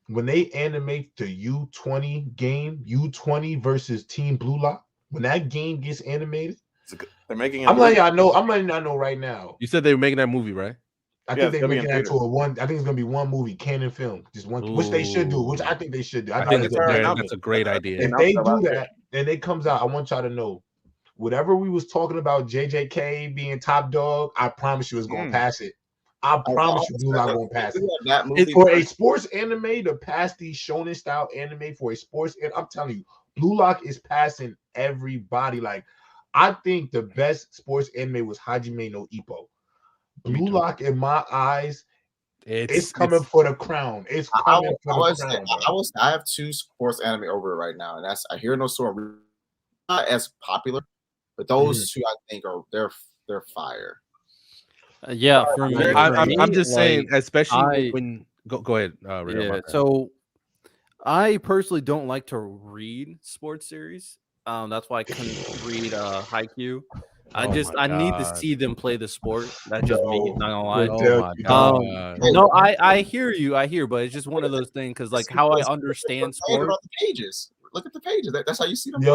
Speaker 6: the U20 game, U20 versus Team Blue Lock, when that game gets animated,
Speaker 3: they're making.
Speaker 6: I'm letting y'all know right now.
Speaker 2: You said they were making that movie, right?
Speaker 6: I think they're making that to I think it's gonna be one movie, canon film, just one, which they should do. Which I think they should do.
Speaker 2: I think that's a great idea.
Speaker 6: If they do that and it comes out, I want y'all to know, whatever we was talking about JJK being top dog, I promise you it's gonna pass it. I promise you, Blue Lock gonna pass it. For a sports anime to pass these shonen style anime for a sports, and I'm telling you, Blue Lock is passing everybody. Like, I think the best sports anime was Hajime no Ippo. Blue Lock, in my eyes, it's coming for the crown. It's coming for the crown.
Speaker 5: I have two sports anime over right now, and that's I Hear No Sword. Not as popular, but those two I think they're fire.
Speaker 1: Yeah, for me,
Speaker 2: I'm just saying, especially when go ahead.
Speaker 1: So I personally don't like to read sports series. That's why I couldn't read Haikyuu. I need to see them play the sport. That's just me, not gonna lie.
Speaker 2: Oh my God.
Speaker 1: No, I hear you, but it's just one of those things because like how I understand sport.
Speaker 5: Look at the pages. That's how you see them.
Speaker 6: I'm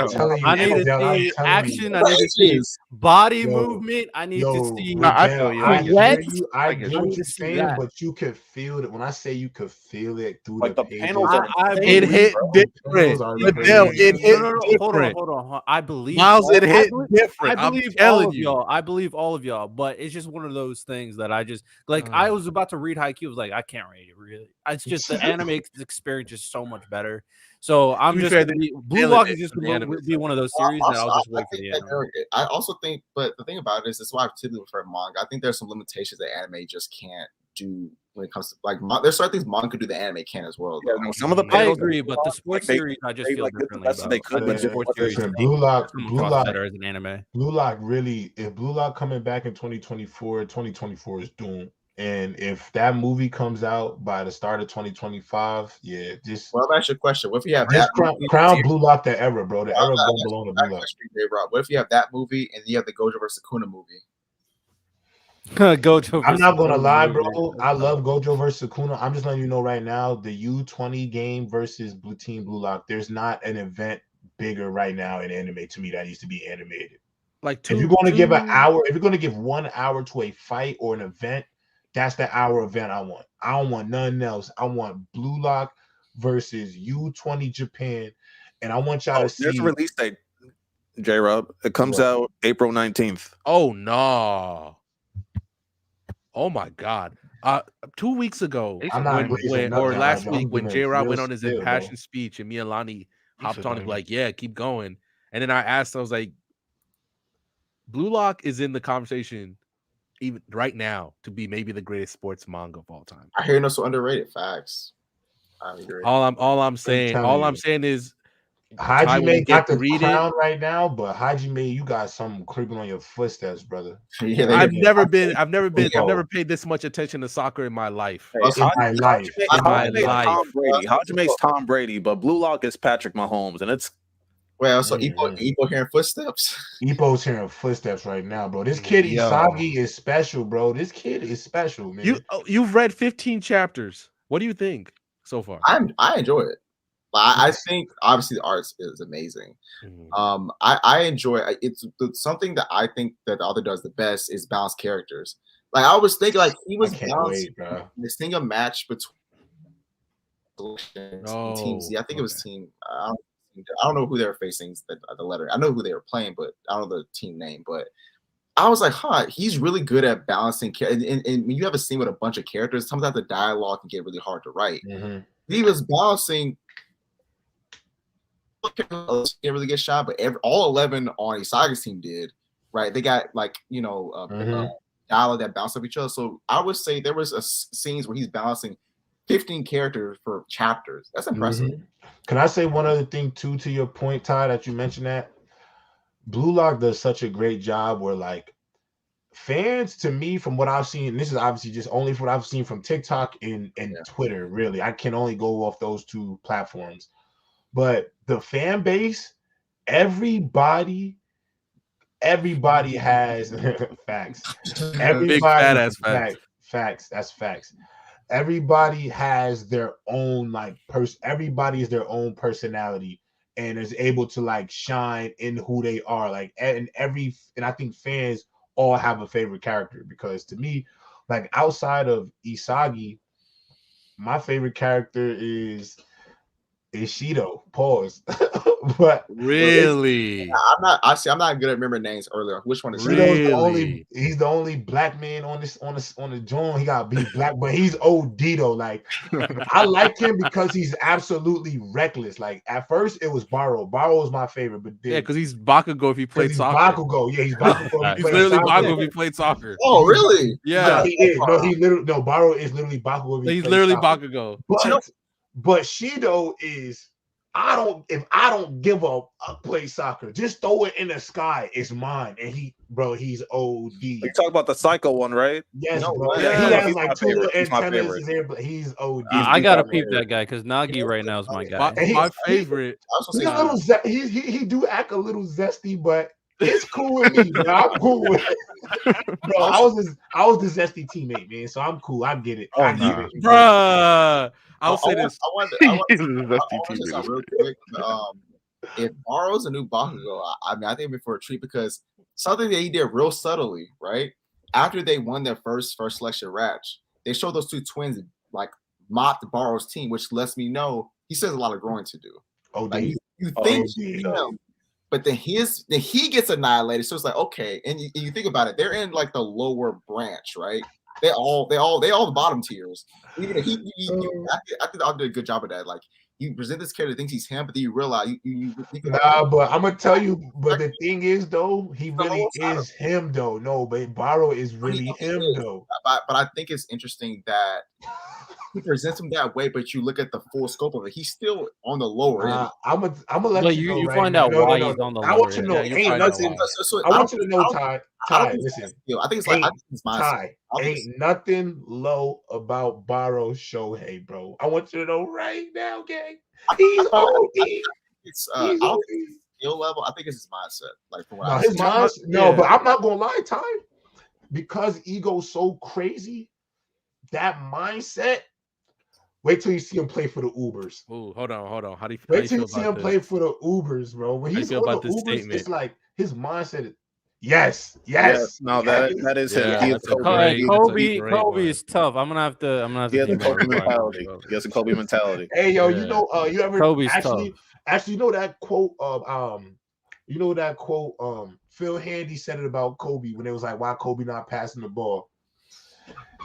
Speaker 6: telling you,
Speaker 1: I need to see action. I need to see body movement. I need to see.
Speaker 4: I feel you.
Speaker 6: I get what you're saying, but you could feel it. When I say you could feel it through
Speaker 3: like
Speaker 6: the
Speaker 3: panels.
Speaker 2: It hit different. It hit different.
Speaker 1: Hold on. I believe
Speaker 2: Miles. It hit different.
Speaker 1: I believe all of y'all. I believe all of y'all. But it's just one of those things that I just like. I was about to read Haikyuu. I was like, I can't read it really. It's just the anime experience is so much better. So I'm just Blue Lock is just going to be one of those series that I'll just wait for the anime.
Speaker 5: I also think, but the thing about it is, that's why I typically prefer manga. I think there's some limitations that anime just can't do when it comes to like there's certain things manga do the anime can as well.
Speaker 3: Yeah, no, some of the
Speaker 1: I agree, but the sports series I just feel differently about.
Speaker 3: They could, but
Speaker 1: sports series
Speaker 6: Blue Lock
Speaker 1: better as an anime.
Speaker 6: Blue Lock really, if Blue Lock coming back in 2024 is doomed. And if that movie comes out by the start of 2025, yeah, just.
Speaker 5: Well, I'll ask you a question. What if you have
Speaker 6: that crown Blue Lock the era, bro? The era don't belong to Blue Lock.
Speaker 5: What if you have that movie and you have the Gojo versus Sakuna movie?
Speaker 1: Gojo.
Speaker 6: I'm not gonna lie, bro. I love Gojo versus Sakuna. I'm just letting you know right now, the U20 game versus Team Blue Lock. There's not an event bigger right now in anime to me that needs to be animated.
Speaker 2: Like,
Speaker 6: if you're going to give an hour, if you're going to give 1 hour to a fight or an event, that's the hour event I want. I don't want nothing else. I want Blue Lock versus U20 Japan, and I want y'all to see.
Speaker 3: There's a release date, J-Rob. It comes out April 19th.
Speaker 2: Oh no! Oh my God! 2 weeks ago, last week, when J-Rob went on his impassioned speech, and me and Lonnie hopped on him like, "Yeah, keep going." And then I asked, I was like, "Blue Lock is in the conversation." Even right now, to be maybe the greatest sports manga of all time.
Speaker 5: I hear no so underrated. Facts. I agree.
Speaker 2: All I'm saying is
Speaker 6: Hajime got the crown right now, but Hajime, you got something creeping on your footsteps, brother.
Speaker 5: Yeah,
Speaker 2: I've never paid this much attention to soccer in my life.
Speaker 6: In my life.
Speaker 3: Tom Brady. Hajime's Tom Brady, but Blue Lock is Patrick Mahomes, and it's
Speaker 5: well, so Ippo hearing footsteps.
Speaker 6: Ippo's hearing footsteps right now, bro. This kid Isagi is special, bro. This kid is special, man.
Speaker 2: You've read 15 chapters. What do you think so far?
Speaker 5: I enjoy it. I think obviously the art is amazing. I enjoy it. It's something that I think that the author does the best is balance characters. Like I was thinking, like he was balancing this thing a match between teams. Yeah, I think it was team. I don't know who they were facing the letter. I know who they were playing, but I don't know the team name. But I was like, he's really good at balancing. And when you have a scene with a bunch of characters, sometimes the dialogue can get really hard to write. He was balancing. Can't really get shot, but all 11 on Isagi's team did, right? They got like dialogue that bounce off each other. So I would say there was scenes where he's balancing 15 characters for chapters. That's impressive.
Speaker 6: Can I say one other thing too to your point, Ty, that you mentioned that Blue Lock does such a great job where like fans, to me, from what I've seen, and this is obviously just only from what I've seen from TikTok and Twitter, really. I can only go off those two platforms. But the fan base, everybody has facts. Everybody facts. That's facts. Everybody has their own everybody is their own personality and is able to like shine in who they are. Like and I think fans all have a favorite character, because to me, like outside of Isagi, my favorite character is Shido. Pause. But
Speaker 2: really,
Speaker 5: I'm not good at remembering names earlier. Which one is
Speaker 2: really?
Speaker 6: He's the only black man on the joint. He got to be black, but he's OD though. Like I like him because he's absolutely reckless. Like at first it was Baro. Baro was my favorite, but then,
Speaker 2: because he's Bakugo if he played soccer.
Speaker 6: Bakugo, yeah, he's Bakugo.
Speaker 2: He's literally Bakugo if he played soccer.
Speaker 5: Oh, really?
Speaker 2: Yeah,
Speaker 6: he is. No, Baro is literally Bakugo.
Speaker 2: He's literally Bakugo.
Speaker 6: But Shido is. If I don't give up play soccer, just throw it in the sky. It's mine. And he's OD.
Speaker 3: You talk about the Psycho one, right?
Speaker 6: Yes, bro. Yeah, he has like two little antennas in but he's OD.
Speaker 1: I gotta peep that guy because Nagi right now is my guy.
Speaker 2: My favorite.
Speaker 6: He do act a little zesty, but it's cool with me, bro. I'm cool with it. Bro, I was the zesty teammate, man. So I'm cool. I get it. I get it.
Speaker 2: Bruh. I'll say this.
Speaker 5: I want to say real quick. If Baro's a new Bakugo, I mean, I think it'd be for a treat, because something that he did real subtly, right? After they won their first selection match, they showed those two twins like mocked Baro's team, which lets me know he still has a lot of growing to do. Like, you think him, but then he gets annihilated. So it's like, okay, and you think about it, they're in like the lower branch, right? They all the bottom tiers. Even if I think I'll do a good job of that. Like you present this character, thinks he's him, but then you realize you
Speaker 6: but I'm gonna tell you. But the thing is, though, he really is him, though. No, but Baro is really him, though.
Speaker 5: But I think it's interesting that he presents him that way, but you look at the full scope of it. He's still on the lower end.
Speaker 6: I'm gonna let you know.
Speaker 1: You find out why he's on the lower end.
Speaker 6: I want you to know. I want you to know, Ty. Listen,
Speaker 5: I think it's
Speaker 6: Ty. Ain't nothing low about Baro Shohei, bro. I want you to know right now, gang. He's OD.
Speaker 5: It's I don't think it's skill level. I think it's his mindset. Like from what
Speaker 6: his mindset. No, but I'm not gonna lie, Ty. Because ego's so crazy, that mindset. Wait till you see him play for the Ubers.
Speaker 2: Ooh, hold on. How do you
Speaker 6: wait till you see him play for the Ubers, bro? When he's on the Ubers, statement? It's like his mindset is yes.
Speaker 3: No, that is him.
Speaker 1: Kobe is tough. I'm gonna have to.
Speaker 3: He has a Kobe mentality. He has a Kobe mentality.
Speaker 6: Hey, yo, you know, you ever
Speaker 1: Kobe's
Speaker 6: actually you know that quote of Phil Handy said it about Kobe when it was like, why Kobe not passing the ball?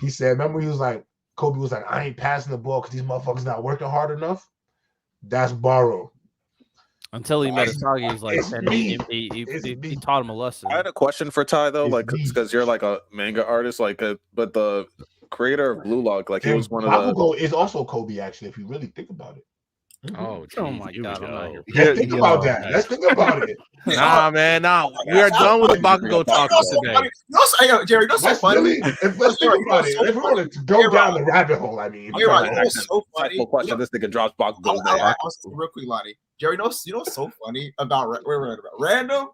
Speaker 6: He said, remember he was like, Kobe was like, I ain't passing the ball because these motherfuckers not working hard enough. That's Baro.
Speaker 1: Until he met Asagi, he's like, he taught him a lesson.
Speaker 3: I had a question for Ty though, like because you're like a manga artist, like, but the creator of Blue Lock, like he was one of the.
Speaker 6: Bakugo is also Kobe, actually, if you really think about it.
Speaker 2: Oh,
Speaker 1: Oh
Speaker 2: geez,
Speaker 1: my
Speaker 2: here we
Speaker 1: God, I'm not
Speaker 2: go.
Speaker 1: here.
Speaker 6: Let's think about that. Let's think about it.
Speaker 2: Nah, man, nah. We are done with the Bakugo talk for today.
Speaker 5: Jerry, that's so
Speaker 6: Let's
Speaker 5: funny.
Speaker 6: really, let's think about it. If we want to go down the rabbit hole, I mean,
Speaker 3: I'm
Speaker 5: You're
Speaker 3: trying
Speaker 5: right.
Speaker 3: to
Speaker 5: You know
Speaker 3: ask
Speaker 5: what's so funny?
Speaker 3: simple question. This nigga drops Bakugo's name.
Speaker 5: I'll say real quick, Lonnie. Jerry, you know what's so funny about random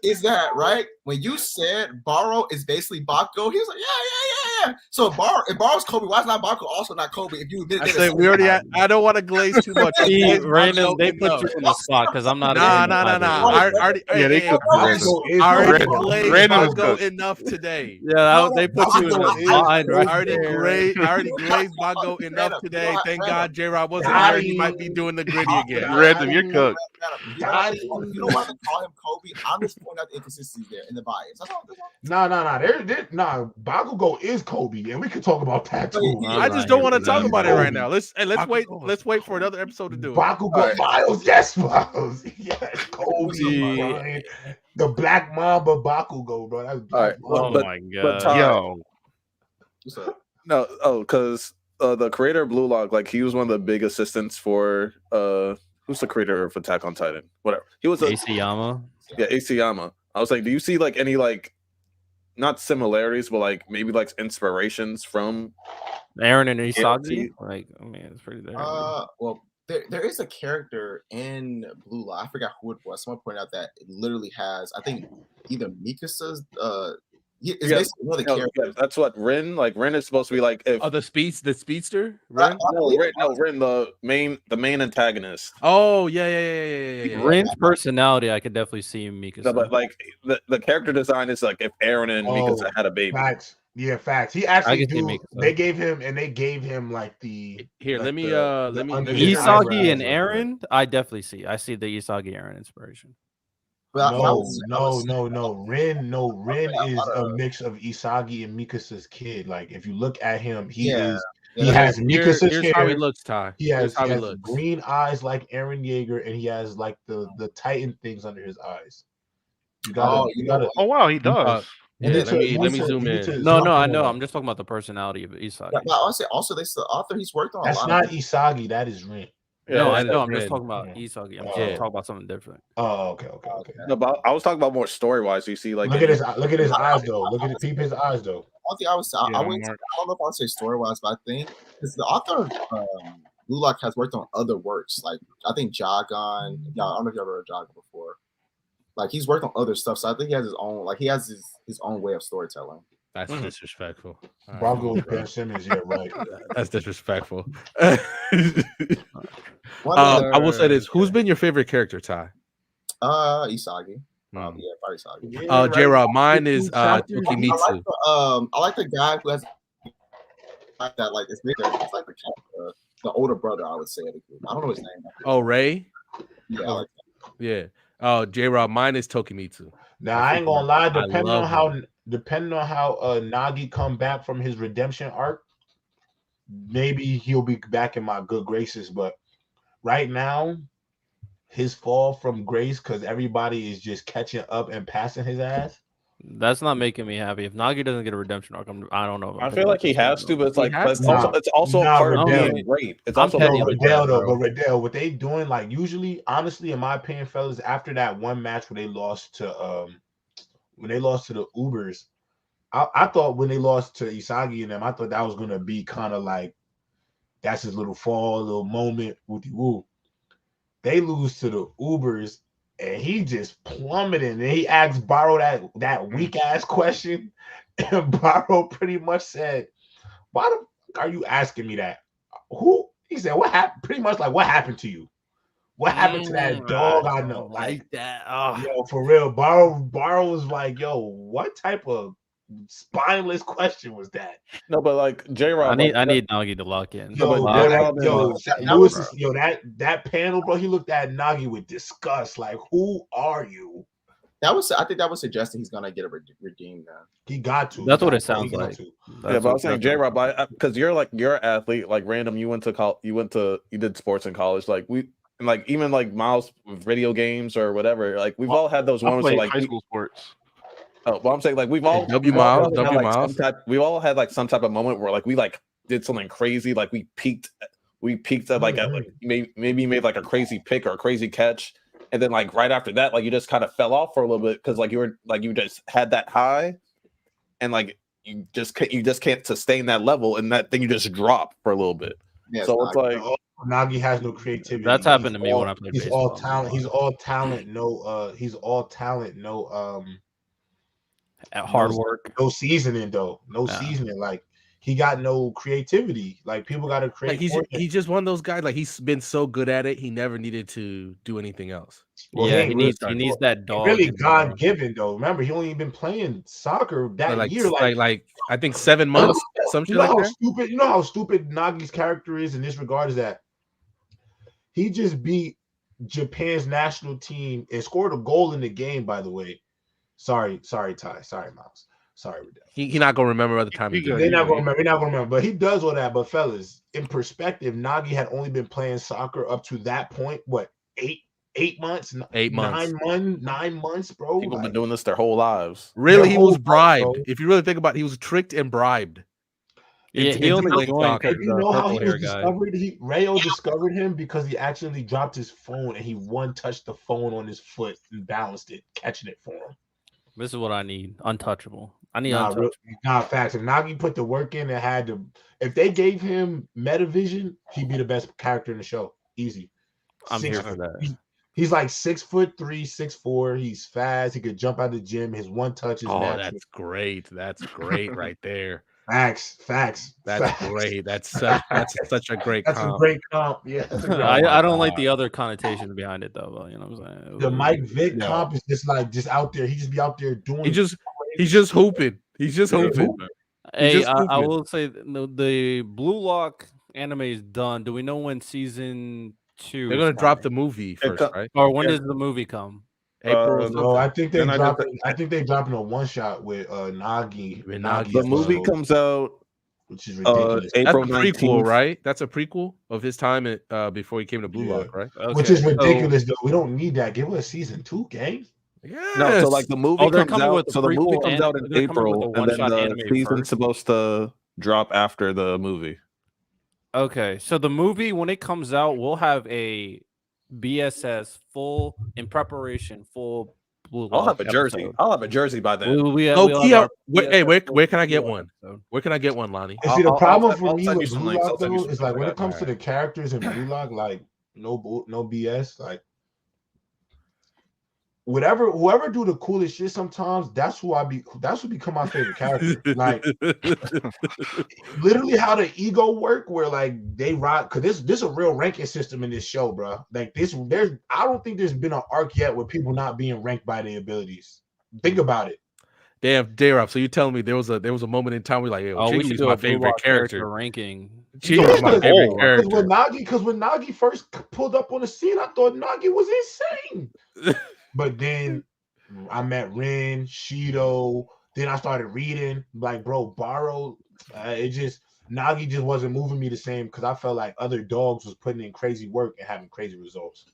Speaker 5: is that right when you said Baro is basically Bakugo, he was like, yeah. So if Baro's Kobe, why is not Bakugo also not Kobe? If you admit
Speaker 2: I said we already. I don't want to glaze too much.
Speaker 1: See, Random, they put you in the spot because I'm not.
Speaker 2: Nah. I already.
Speaker 4: Yeah, they cooked
Speaker 6: Bakugo is
Speaker 2: I already
Speaker 6: Kobe.
Speaker 2: glazed
Speaker 4: Random was
Speaker 2: Bakugo
Speaker 4: cooked.
Speaker 2: enough today.
Speaker 1: Yeah, they put you in
Speaker 6: Bakugo
Speaker 1: the
Speaker 6: is
Speaker 1: spot right
Speaker 2: I already
Speaker 1: there.
Speaker 2: glazed Bakugo enough today. Thank God J-Rob wasn't
Speaker 6: Got
Speaker 2: here. He
Speaker 6: him.
Speaker 2: might be doing the gritty again.
Speaker 4: Random, you're cooked.
Speaker 5: You don't want to call him Kobe. I'm just pointing out the inconsistencies there in the bias. That's all.
Speaker 6: Nah. Bakugo is Kobe, and we could talk about that too.
Speaker 2: I just don't want to talk about it right now. Let's wait for another episode to do it.
Speaker 6: Bakugo Miles, yes, Miles, yes, Kobe,
Speaker 1: See.
Speaker 6: Brian. The Black Mamba Bakugo, bro. That's
Speaker 3: All right,
Speaker 1: Oh
Speaker 3: but
Speaker 1: my God.
Speaker 3: Ty-
Speaker 4: Yo,
Speaker 3: no, because the creator of Blue Lock, like he was one of the big assistants for who's the creator of Attack on Titan? Whatever. He was
Speaker 1: Isayama.
Speaker 3: Isayama. I was like, do you see like any like not similarities, but like maybe like inspirations from
Speaker 1: Aaron and Isagi.
Speaker 3: Guarantee.
Speaker 1: Like, I mean, it's pretty there.
Speaker 5: Well, there is a character in Blue Lock. I forgot who it was. Someone pointed out that it literally has, I think, either Mikasa's. It's basically one of the characters.
Speaker 3: That's what Rin. Like Rin is supposed to be like if
Speaker 2: Oh, the speedster. Rin?
Speaker 3: Rin, the main antagonist.
Speaker 2: Oh yeah.
Speaker 1: Rin's personality, I could definitely see Mika.
Speaker 3: No, but like the character design is like if Aaron and Mikasa had a baby.
Speaker 6: Facts. Yeah, facts. He
Speaker 1: I
Speaker 6: actually
Speaker 1: can see
Speaker 6: do.
Speaker 1: Mikasa.
Speaker 6: They gave him like the
Speaker 2: Here,
Speaker 6: like
Speaker 2: let me
Speaker 6: the
Speaker 2: let me
Speaker 6: under
Speaker 2: let
Speaker 6: his
Speaker 2: me-
Speaker 1: Isagi
Speaker 6: eyebrows
Speaker 1: and
Speaker 6: or
Speaker 1: Aaron, I definitely see. I see the Isagi Aaron inspiration.
Speaker 5: Well,
Speaker 6: No. Rin is a mix of Isagi and Mikasa's kid. Like if you look at him, he has Mikasa's
Speaker 2: here's
Speaker 6: hair.
Speaker 2: how he looks, Ty.
Speaker 6: He has
Speaker 2: Here's how he looks.
Speaker 6: green eyes like Eren Yeager, and he has like the Titan things under his eyes. You gotta.
Speaker 4: oh wow, he does.
Speaker 2: Yeah, let me zoom in.
Speaker 1: No, I know. I'm just talking about the personality of Isagi.
Speaker 5: But also that's the author he's worked on.
Speaker 6: That's
Speaker 5: a lot
Speaker 6: not Isagi. That is Rin.
Speaker 1: No, I
Speaker 2: that's
Speaker 1: know. I'm just
Speaker 2: Rin.
Speaker 1: talking about Isagi. I'm
Speaker 6: Yeah.
Speaker 1: talking about something different.
Speaker 6: Oh, okay.
Speaker 3: No, but I was talking about more story wise. You see, like
Speaker 6: Look at his eyes though. Peep his eyes though.
Speaker 5: One thing I don't know if I'll say story wise, but I think because the author of Blue Lock has worked on other works. Like I think Jagan. Yeah, I don't know if you ever heard Jagan before. Like he's worked on other stuff, so I think he has his own. Like he has his own way of storytelling.
Speaker 2: That's disrespectful.
Speaker 6: Broncos, Ben Simmons, yeah, right.
Speaker 2: That's disrespectful. I will say this: who's been your favorite character, Ty?
Speaker 5: Isagi. Yeah, probably Isagi.
Speaker 6: Yeah,
Speaker 2: J-Rob, mine is
Speaker 5: I
Speaker 2: Tokimitsu.
Speaker 5: like the guy who has that. Like it's like the older brother. I would say of the group. I don't know his name.
Speaker 2: Oh, Ray.
Speaker 5: Yeah. I like
Speaker 2: Yeah. Oh, J-Rob, mine is Tokimitsu.
Speaker 6: Now I ain't gonna lie, depending on how Nagi come back from his redemption arc, maybe he'll be back in my good graces. But right now, his fall from grace because everybody is just catching up and passing his ass.
Speaker 1: That's not making me happy. If Nagi doesn't get a redemption arc, I don't know.
Speaker 3: I feel like he has to, but it's like it's also
Speaker 6: Nah,
Speaker 3: part of
Speaker 6: Riddell.
Speaker 3: being great. It's
Speaker 1: I'm
Speaker 3: also
Speaker 1: petty
Speaker 3: part of
Speaker 1: like
Speaker 3: being
Speaker 1: that,
Speaker 6: Riddell, but Riddell, what they doing, like usually, honestly, in my opinion, fellas, after that one match where they lost to the Ubers, I thought when they lost to Isagi and them, I thought that was gonna be kind of like that's his little fall, little moment, woody woo. They lose to the Ubers, and he just plummeted. And he asked Baro that weak ass question, and Baro pretty much said, "Why the fuck are you asking me that? Who?" He said, "What happened?" Pretty much like, "What happened to you? What happened to that dog I know?"
Speaker 1: Like that. Oh.
Speaker 6: Yo, for real, Baro was like, "Yo, what type of spineless question was that?"
Speaker 3: No, but like J-Rob,
Speaker 1: I need Nagi to lock in.
Speaker 6: That panel, bro. He looked at Nagi with disgust. Like, who are you?
Speaker 5: I think that was suggesting he's gonna get a redeem now.
Speaker 6: He got to.
Speaker 1: That's what it sounds like.
Speaker 3: Yeah, but I was saying J-Rob, because you're an athlete, like random. You did sports in college, like even like Miles video games or whatever. Like we've all had those moments where like
Speaker 4: high school sports.
Speaker 3: Oh, well, I'm saying like we've all
Speaker 2: Miles.
Speaker 3: we've all had like some type of moment where like we like did something crazy, like we peaked we peaked at like maybe you made like a crazy pick or a crazy catch, and then like right after that, like you just kind of fell off for a little bit because like you just had that high, and like you just can't sustain that level, and that thing you just drop for a little bit.
Speaker 5: Yeah,
Speaker 3: So it's like
Speaker 6: Nagi has no creativity.
Speaker 1: That's happened to me when I played
Speaker 6: He's
Speaker 1: baseball.
Speaker 6: all talent. He's all talent. No
Speaker 1: hard work.
Speaker 6: No seasoning though. No seasoning. Like he got no creativity. Like people got to create.
Speaker 2: Like he's just one of those guys. Like he's been so good at it, he never needed to do anything else.
Speaker 6: Well,
Speaker 1: he needs that dog.
Speaker 6: Really God given though. Remember, he only been playing soccer that year.
Speaker 2: Like I think 7 months. Some shit like that.
Speaker 6: Stupid. You know how stupid Nagi's character is in this regard is that he just beat Japan's national team and scored a goal in the game. By the way, sorry, Ty. Sorry, Miles. Sorry,
Speaker 2: He not gonna remember other time.
Speaker 6: They're not gonna remember. They're not gonna remember. But he does all that. But fellas, in perspective, Nagi had only been playing soccer up to that point. What 8 months?
Speaker 2: 8 months.
Speaker 6: 9 months, bro.
Speaker 3: People been doing this their whole lives.
Speaker 2: Really, he was bribed. If you really think about it, he was tricked and bribed.
Speaker 1: Yeah, he only joined because
Speaker 6: you know how he was discovered. Rayo discovered him because he accidentally dropped his phone and he touched the phone on his foot and balanced it, catching it for him.
Speaker 1: This is what I need. Untouchable. I need untouchable.
Speaker 6: Facts. If Nagi put the work in and had to, if they gave him metavision, he'd be the best character in the show. Easy.
Speaker 1: I'm here for that.
Speaker 6: He's like 6'3", 6'4". He's fast. He could jump out of the gym. His one touch is natural.
Speaker 2: That's great. That's great right there.
Speaker 6: Facts.
Speaker 2: That's great. That's such a great comp.
Speaker 6: That's a great comp. Yeah.
Speaker 1: I don't like the other connotation behind it though. You know what I'm saying?
Speaker 6: The Mike Vick comp is just out there. He just be out there doing.
Speaker 2: He's just hooping. He's just hooping.
Speaker 1: Hey, I will say the Blue Lock anime is done. Do we know when season 2?
Speaker 2: They're gonna drop the movie first, right?
Speaker 1: Or when does the movie come?
Speaker 2: April.
Speaker 6: No, I think they dropping a one shot with Nagi.
Speaker 3: The movie comes out,
Speaker 6: which is ridiculous.
Speaker 3: April
Speaker 2: That's a prequel, right? That's a prequel of his time before he came to Blue Lock, right?
Speaker 1: Okay.
Speaker 6: Which is ridiculous, though. We don't need that. Give us season 2, gang.
Speaker 2: Yeah.
Speaker 3: No, so like the movie comes out.
Speaker 1: So the movie comes out
Speaker 3: in April, and then the season's supposed to drop after the movie.
Speaker 1: Okay, so the movie when it comes out, we'll have a BSS full in preparation, full Blue Lock.
Speaker 3: I'll have a jersey.
Speaker 1: Episode.
Speaker 3: I'll have a jersey by then.
Speaker 2: Where can I get one? Where can I get one, Lonnie?
Speaker 6: See, the problem for me with Blue Lock though is like when it comes to the characters in Blue Lock, like no BS, like whoever do the coolest shit sometimes, that's who become my favorite character. Like literally how the ego work where like they rock, because this a real ranking system in this show, bro. Like I don't think there's been an arc yet with people not being ranked by their abilities. Think about it.
Speaker 2: Damn, J-Rob, so you telling me there was a moment in time where like,
Speaker 1: we should do
Speaker 2: my
Speaker 1: a
Speaker 2: favorite character
Speaker 1: ranking.
Speaker 2: She was my favorite character.
Speaker 6: Because when Nagi first pulled up on the scene, I thought Nagi was insane. But then I met Rin, Shido. Then I started reading. Like, bro, Borrow. Nagi just wasn't moving me the same because I felt like other dogs was putting in crazy work and having crazy results.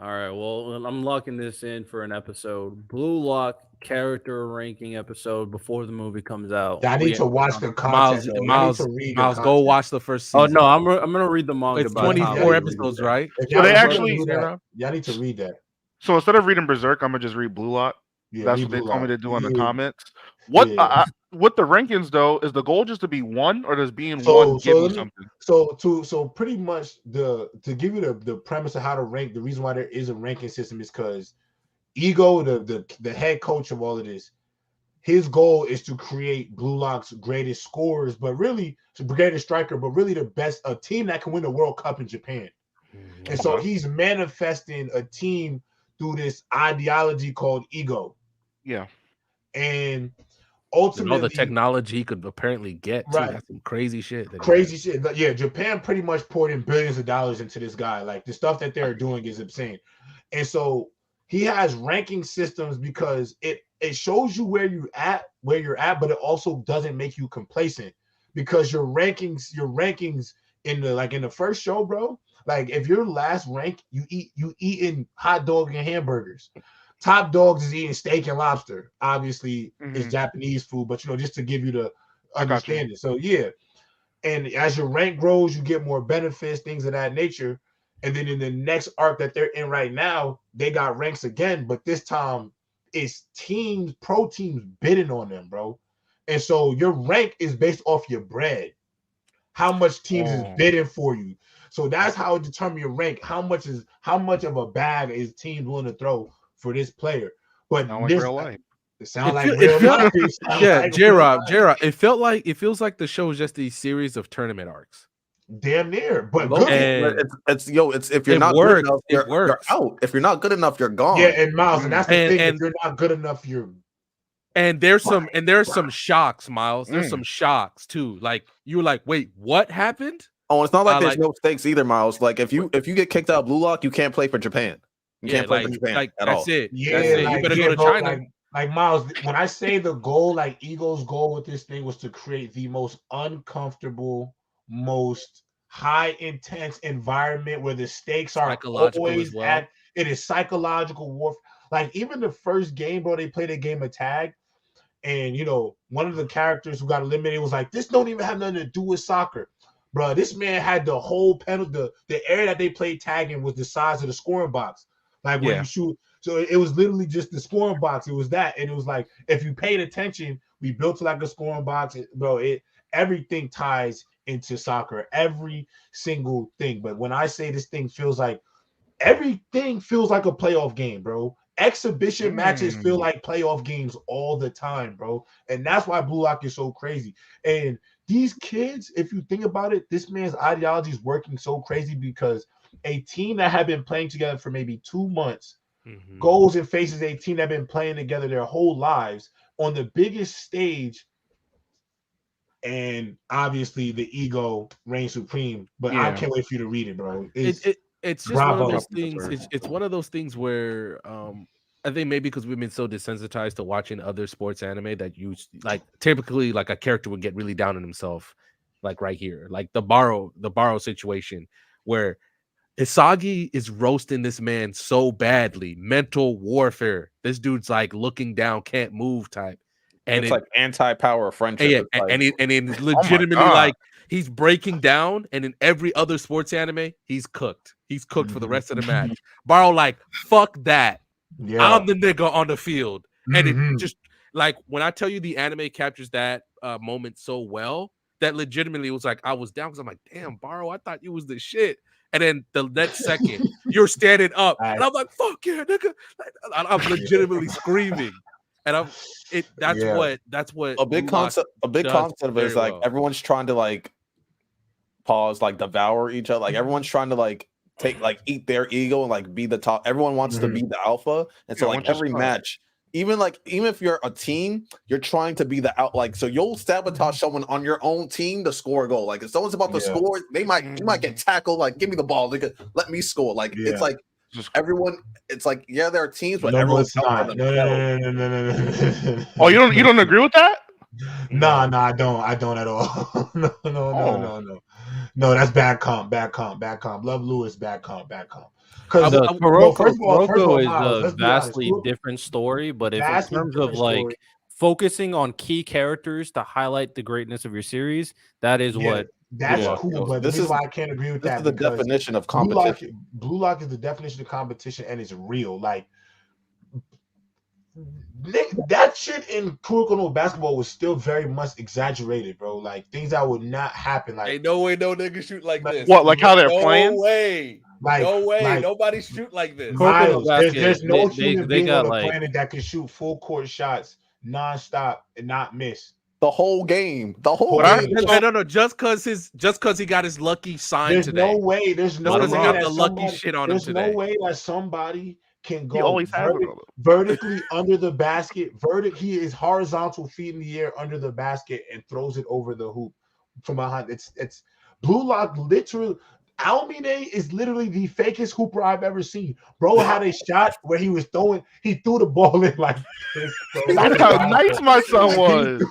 Speaker 1: All right. Well, I'm locking this in for an episode. Blue Lock character ranking episode before the movie comes out.
Speaker 6: I need to watch the content.
Speaker 2: Miles, go watch the first season.
Speaker 1: Oh no, I'm gonna read the manga.
Speaker 2: It's 24 episodes, right?
Speaker 4: So they actually.
Speaker 6: Y'all need to read that.
Speaker 4: So instead of reading Berserk, I'm gonna just read Blue Lock.
Speaker 6: Yeah,
Speaker 4: that's what they told me to do in the comics. What with the rankings though, is the goal just to be one, or does being one give you something?
Speaker 6: So pretty much to give you the premise of how to rank, the reason why there is a ranking system is because Ego, the head coach of all of this, his goal is to create Blue Lock's greatest scorers, but really the greatest striker, but really a team that can win the World Cup in Japan. And so he's manifesting a team through this ideology called Ego.
Speaker 4: Yeah.
Speaker 6: And ultimately,
Speaker 2: all the technology he could apparently get too. That's some crazy shit.
Speaker 6: Yeah, Japan pretty much poured in billions of dollars into this guy. Like the stuff that they're doing is insane. And so he has ranking systems because it shows you where you're at, but it also doesn't make you complacent because your rankings in the first show, bro. Like if your last rank, you eating hot dog and hamburgers. Top dogs is eating steak and lobster. Obviously, it's Japanese food, but just to give you the understanding. So yeah, And as your rank grows, you get more benefits, things of that nature. And then in the next arc that they're in right now, they got ranks again, but this time it's pro teams bidding on them, bro. And so your rank is based off your bread, how much teams is bidding for you. So that's how it determines your rank. How much of a bag is teams willing to throw for this player? But
Speaker 4: Sound like
Speaker 6: this,
Speaker 4: real life.
Speaker 6: it sounds like real life.
Speaker 2: Yeah, J-Rob, it feels like the show is just a series of tournament arcs.
Speaker 6: Damn near, but
Speaker 3: good.
Speaker 6: good.
Speaker 3: It's if you're not good enough, you're out. If you're not good enough, you're gone.
Speaker 6: Yeah, and Miles, and that's the thing. If you're not good enough, you're.
Speaker 2: And there's some shocks, Miles. There's some shocks too. Like you were like, wait, what happened?
Speaker 3: Oh, it's not like there's no stakes either, Miles. Like if you get kicked out of Blue Lock, you can't play for Japan. You can't play for Japan at all.
Speaker 2: That's it.
Speaker 6: Yeah,
Speaker 2: that's it. You better go to China.
Speaker 6: Like Miles, when I say the goal, like Eagle's goal with this thing was to create the most uncomfortable, most high intense environment where the stakes are always at. It is psychological warfare. Like even the first game, bro, they played a game of tag, and one of the characters who got eliminated was like, "This don't even have nothing to do with soccer, bro." This man had the whole penalty. The area that they played tag in was the size of the scoring box. Like when you shoot. So it was literally just the scoring box. It was that. And it was like, if you paid attention, we built like a scoring box. Bro, everything ties into soccer. Every single thing. But when I say this thing feels like, everything feels like a playoff game, bro. Exhibition matches feel like playoff games all the time, bro. And that's why Blue Lock is so crazy. And these kids, if you think about it, this man's ideology is working so crazy because a team that had been playing together for maybe 2 months goes and faces a team that have been playing together their whole lives on the biggest stage, and obviously the ego reigns supreme. But I can't wait for you to read it, bro.
Speaker 2: It's just one of those things. It's one of those things where I think maybe because we've been so desensitized to watching other sports anime that you like typically like a character would get really down on himself, like right here, like the borrow situation where Isagi is roasting this man so badly, mental warfare. This dude's like looking down, can't move type. And
Speaker 3: it's like anti-power friendship.
Speaker 2: And he's legitimately like he's breaking down. And in every other sports anime, he's cooked. He's cooked for the rest of the match. Baro like, fuck that. Yeah. I'm the nigga on the field. And it just like when I tell you the anime captures that moment so well, that legitimately was like I was down because I'm like, damn, Baro, I thought you was the shit. And then the next second, you're standing up, and I'm like, "Fuck yeah, nigga!" I'm legitimately screaming, and that's what
Speaker 3: a big concept. A big concept is like everyone's trying to like pause, like devour each other. Like everyone's trying to like take like eat their ego and like be the top. Everyone wants to be the alpha, and so like every match. Even if you're a team, you're trying to be the out. Like so, you'll sabotage someone on your own team to score a goal. Like if someone's about to score, you might get tackled. Like give me the ball, let me score. Like it's like everyone. It's like there are teams, but everyone's not.
Speaker 6: No.
Speaker 4: Oh, you don't agree with that?
Speaker 6: No, I don't at all. No, that's bad comp. Love Lewis, bad comp.
Speaker 1: Because Kuroko is a vastly different story, but if in terms of like focusing on key characters to highlight the greatness of your series, that is what
Speaker 6: that's cool. But this is why I can't agree with that.
Speaker 3: This is the definition of competition.
Speaker 6: Blue Lock is the definition of competition, and it's real. Like that shit in Kuroko no Basketball was still very much exaggerated, bro. Like things that would not happen. Like
Speaker 2: ain't no way no nigga shoot like this.
Speaker 4: What? Like how they're playing?
Speaker 2: No way. No way. Nobody shoot like this.
Speaker 6: Miles, there's no human being on the planet that can shoot full court shots nonstop and not miss.
Speaker 3: The whole game.
Speaker 2: No. Just because he got his lucky sign
Speaker 6: there's
Speaker 2: today.
Speaker 6: No way. There's no way.
Speaker 2: He got the lucky shit on him today.
Speaker 6: There's no way that somebody can go vertically under the basket. He is horizontal feet in the air under the basket and throws it over the hoop from behind. It's Blue Lock literally. Almine is literally the fakest hooper I've ever seen. Bro had a shot where he threw the ball in like this.
Speaker 4: That's how nice my son was.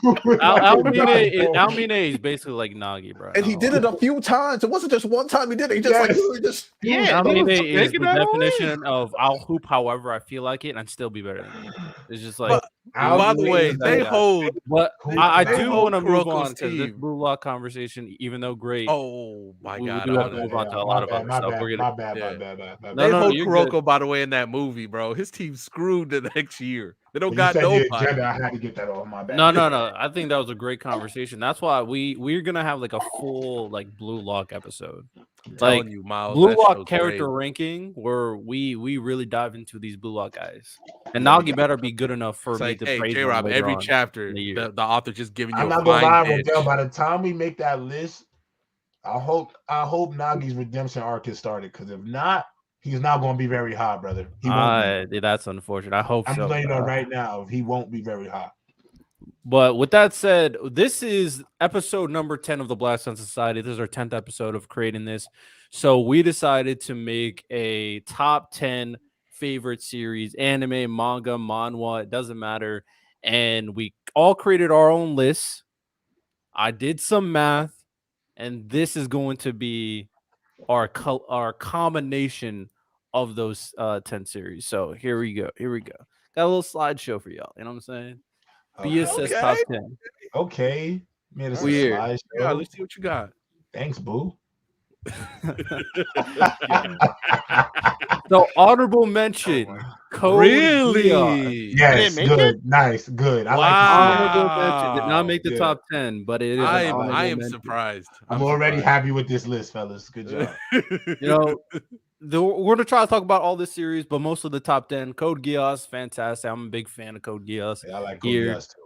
Speaker 1: Almine is basically like Nagi, bro.
Speaker 3: And he did it a few times. It wasn't just one time he did it. He just
Speaker 1: Almine is the definition of I'll hoop however I feel like it and I'd still be better than you. It's just like
Speaker 2: By the way, they hold.
Speaker 1: But I do want to move
Speaker 2: Kuroko's
Speaker 1: on because this
Speaker 2: team.
Speaker 1: Blue Lock conversation, even though great,
Speaker 2: Oh my
Speaker 1: we
Speaker 2: god!
Speaker 1: do have to move on to a lot of other stuff. We're gonna.
Speaker 6: My bad.
Speaker 2: They hold
Speaker 1: you're
Speaker 2: Kuroko,
Speaker 1: good.
Speaker 2: by the way, in that movie, bro. His team's screwed the next year. They don't
Speaker 6: When
Speaker 2: got
Speaker 6: you said your
Speaker 2: nobody.
Speaker 6: agenda, I had to get that off my back.
Speaker 1: No. I think that was a great conversation. That's why we're gonna have like a full like Blue Lock episode.
Speaker 2: I'm
Speaker 1: Like
Speaker 2: telling you, Miles,
Speaker 1: Blue
Speaker 2: that
Speaker 1: Lock
Speaker 2: show's
Speaker 1: character
Speaker 2: great.
Speaker 1: ranking where we really dive into these Blue Lock guys. And Nagi better be good enough for
Speaker 2: It's
Speaker 1: me
Speaker 2: like,
Speaker 1: to
Speaker 2: hey,
Speaker 1: praise them
Speaker 2: J-Rob,
Speaker 1: later
Speaker 2: every
Speaker 1: on
Speaker 2: chapter,
Speaker 1: in the year.
Speaker 2: the author just giving you
Speaker 6: I'm
Speaker 2: a
Speaker 6: not gonna lie,
Speaker 2: fine
Speaker 6: Rodell.
Speaker 2: pitch.
Speaker 6: By the time we make that list, I hope Nagi's redemption arc is started. Because if not, he's not going to be very high, brother. He won't be.
Speaker 1: That's unfortunate. I hope
Speaker 6: I'm
Speaker 1: so.
Speaker 6: just letting you know right now, he won't be very high.
Speaker 1: But with that said, this is episode number 10 of the Black Sun Society. This is our 10th episode of creating this. So we decided to make a top 10 favorite series, anime, manga, manhwa, it doesn't matter. And we all created our own lists. I did some math, and this is going to be our combination of those 10 series. So here we go. Got a little slideshow for y'all. You know what I'm saying? BSS top 10.
Speaker 6: Okay. Man, it's
Speaker 1: Weird.
Speaker 6: a slideshow.
Speaker 2: Yeah, let's see what you got.
Speaker 6: Thanks, boo.
Speaker 1: So honorable mention. Code
Speaker 2: Really?
Speaker 1: Geass.
Speaker 6: Yes,
Speaker 4: make
Speaker 6: good. Nice, good. I
Speaker 1: Honorable
Speaker 6: like
Speaker 1: mention. Did not make the
Speaker 6: Yeah.
Speaker 1: top 10, but it is.
Speaker 2: I
Speaker 1: an
Speaker 2: am
Speaker 1: honorable mention.
Speaker 2: surprised.
Speaker 6: I'm already happy with this list, fellas. Good job.
Speaker 1: You know, we're gonna try to talk about all this series, but most of the top 10. Code Geass, fantastic. I'm a big fan of Code Geass.
Speaker 6: Yeah, I like
Speaker 1: Here.
Speaker 6: Geass too.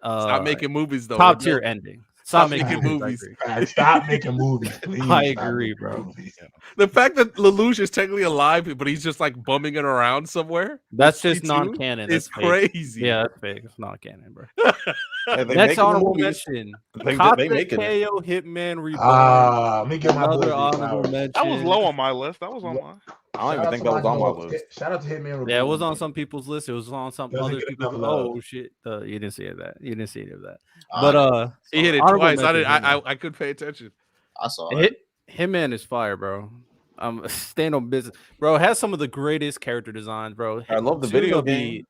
Speaker 2: Stop making movies though.
Speaker 1: Top
Speaker 2: Rodell.
Speaker 1: tier ending.
Speaker 2: Stop
Speaker 1: Stop
Speaker 2: making movies.
Speaker 6: Stop making movies, please.
Speaker 1: I
Speaker 6: Stop
Speaker 1: agree,
Speaker 6: making
Speaker 1: bro.
Speaker 6: movies.
Speaker 2: The fact that Lelouch is technically alive, but he's just like bumming it around somewhere.
Speaker 1: That's just
Speaker 2: 62?
Speaker 1: non-canon.
Speaker 2: It's
Speaker 1: That's fake.
Speaker 2: crazy.
Speaker 1: Yeah, that's fake. It's not canon, bro.
Speaker 3: Hey, they
Speaker 1: Next
Speaker 3: making the
Speaker 1: honorable
Speaker 3: movies.
Speaker 1: mention.
Speaker 3: They
Speaker 1: Kate
Speaker 3: making it.
Speaker 1: KO Hitman Reborn.
Speaker 6: Let me get my
Speaker 1: Another
Speaker 6: boy
Speaker 1: honorable
Speaker 6: flowers.
Speaker 1: mention.
Speaker 4: That was low on my list. That was on mine.
Speaker 3: I don't even think that was on my list.
Speaker 6: Shout out to Hitman.
Speaker 1: Yeah, it was on some people's list. It was on some
Speaker 6: Doesn't
Speaker 1: other
Speaker 6: get
Speaker 1: people's.
Speaker 6: enough love.
Speaker 1: Oh shit! You didn't see that. You didn't see any of that. But
Speaker 2: He hit it
Speaker 1: honorable
Speaker 2: twice. I
Speaker 1: mention,
Speaker 2: didn't.
Speaker 1: Hitman.
Speaker 2: I couldn't pay attention.
Speaker 5: I saw it.
Speaker 1: Hitman is fire, bro. Stand on business, bro. It has some of the greatest character designs, bro.
Speaker 3: I love the video game.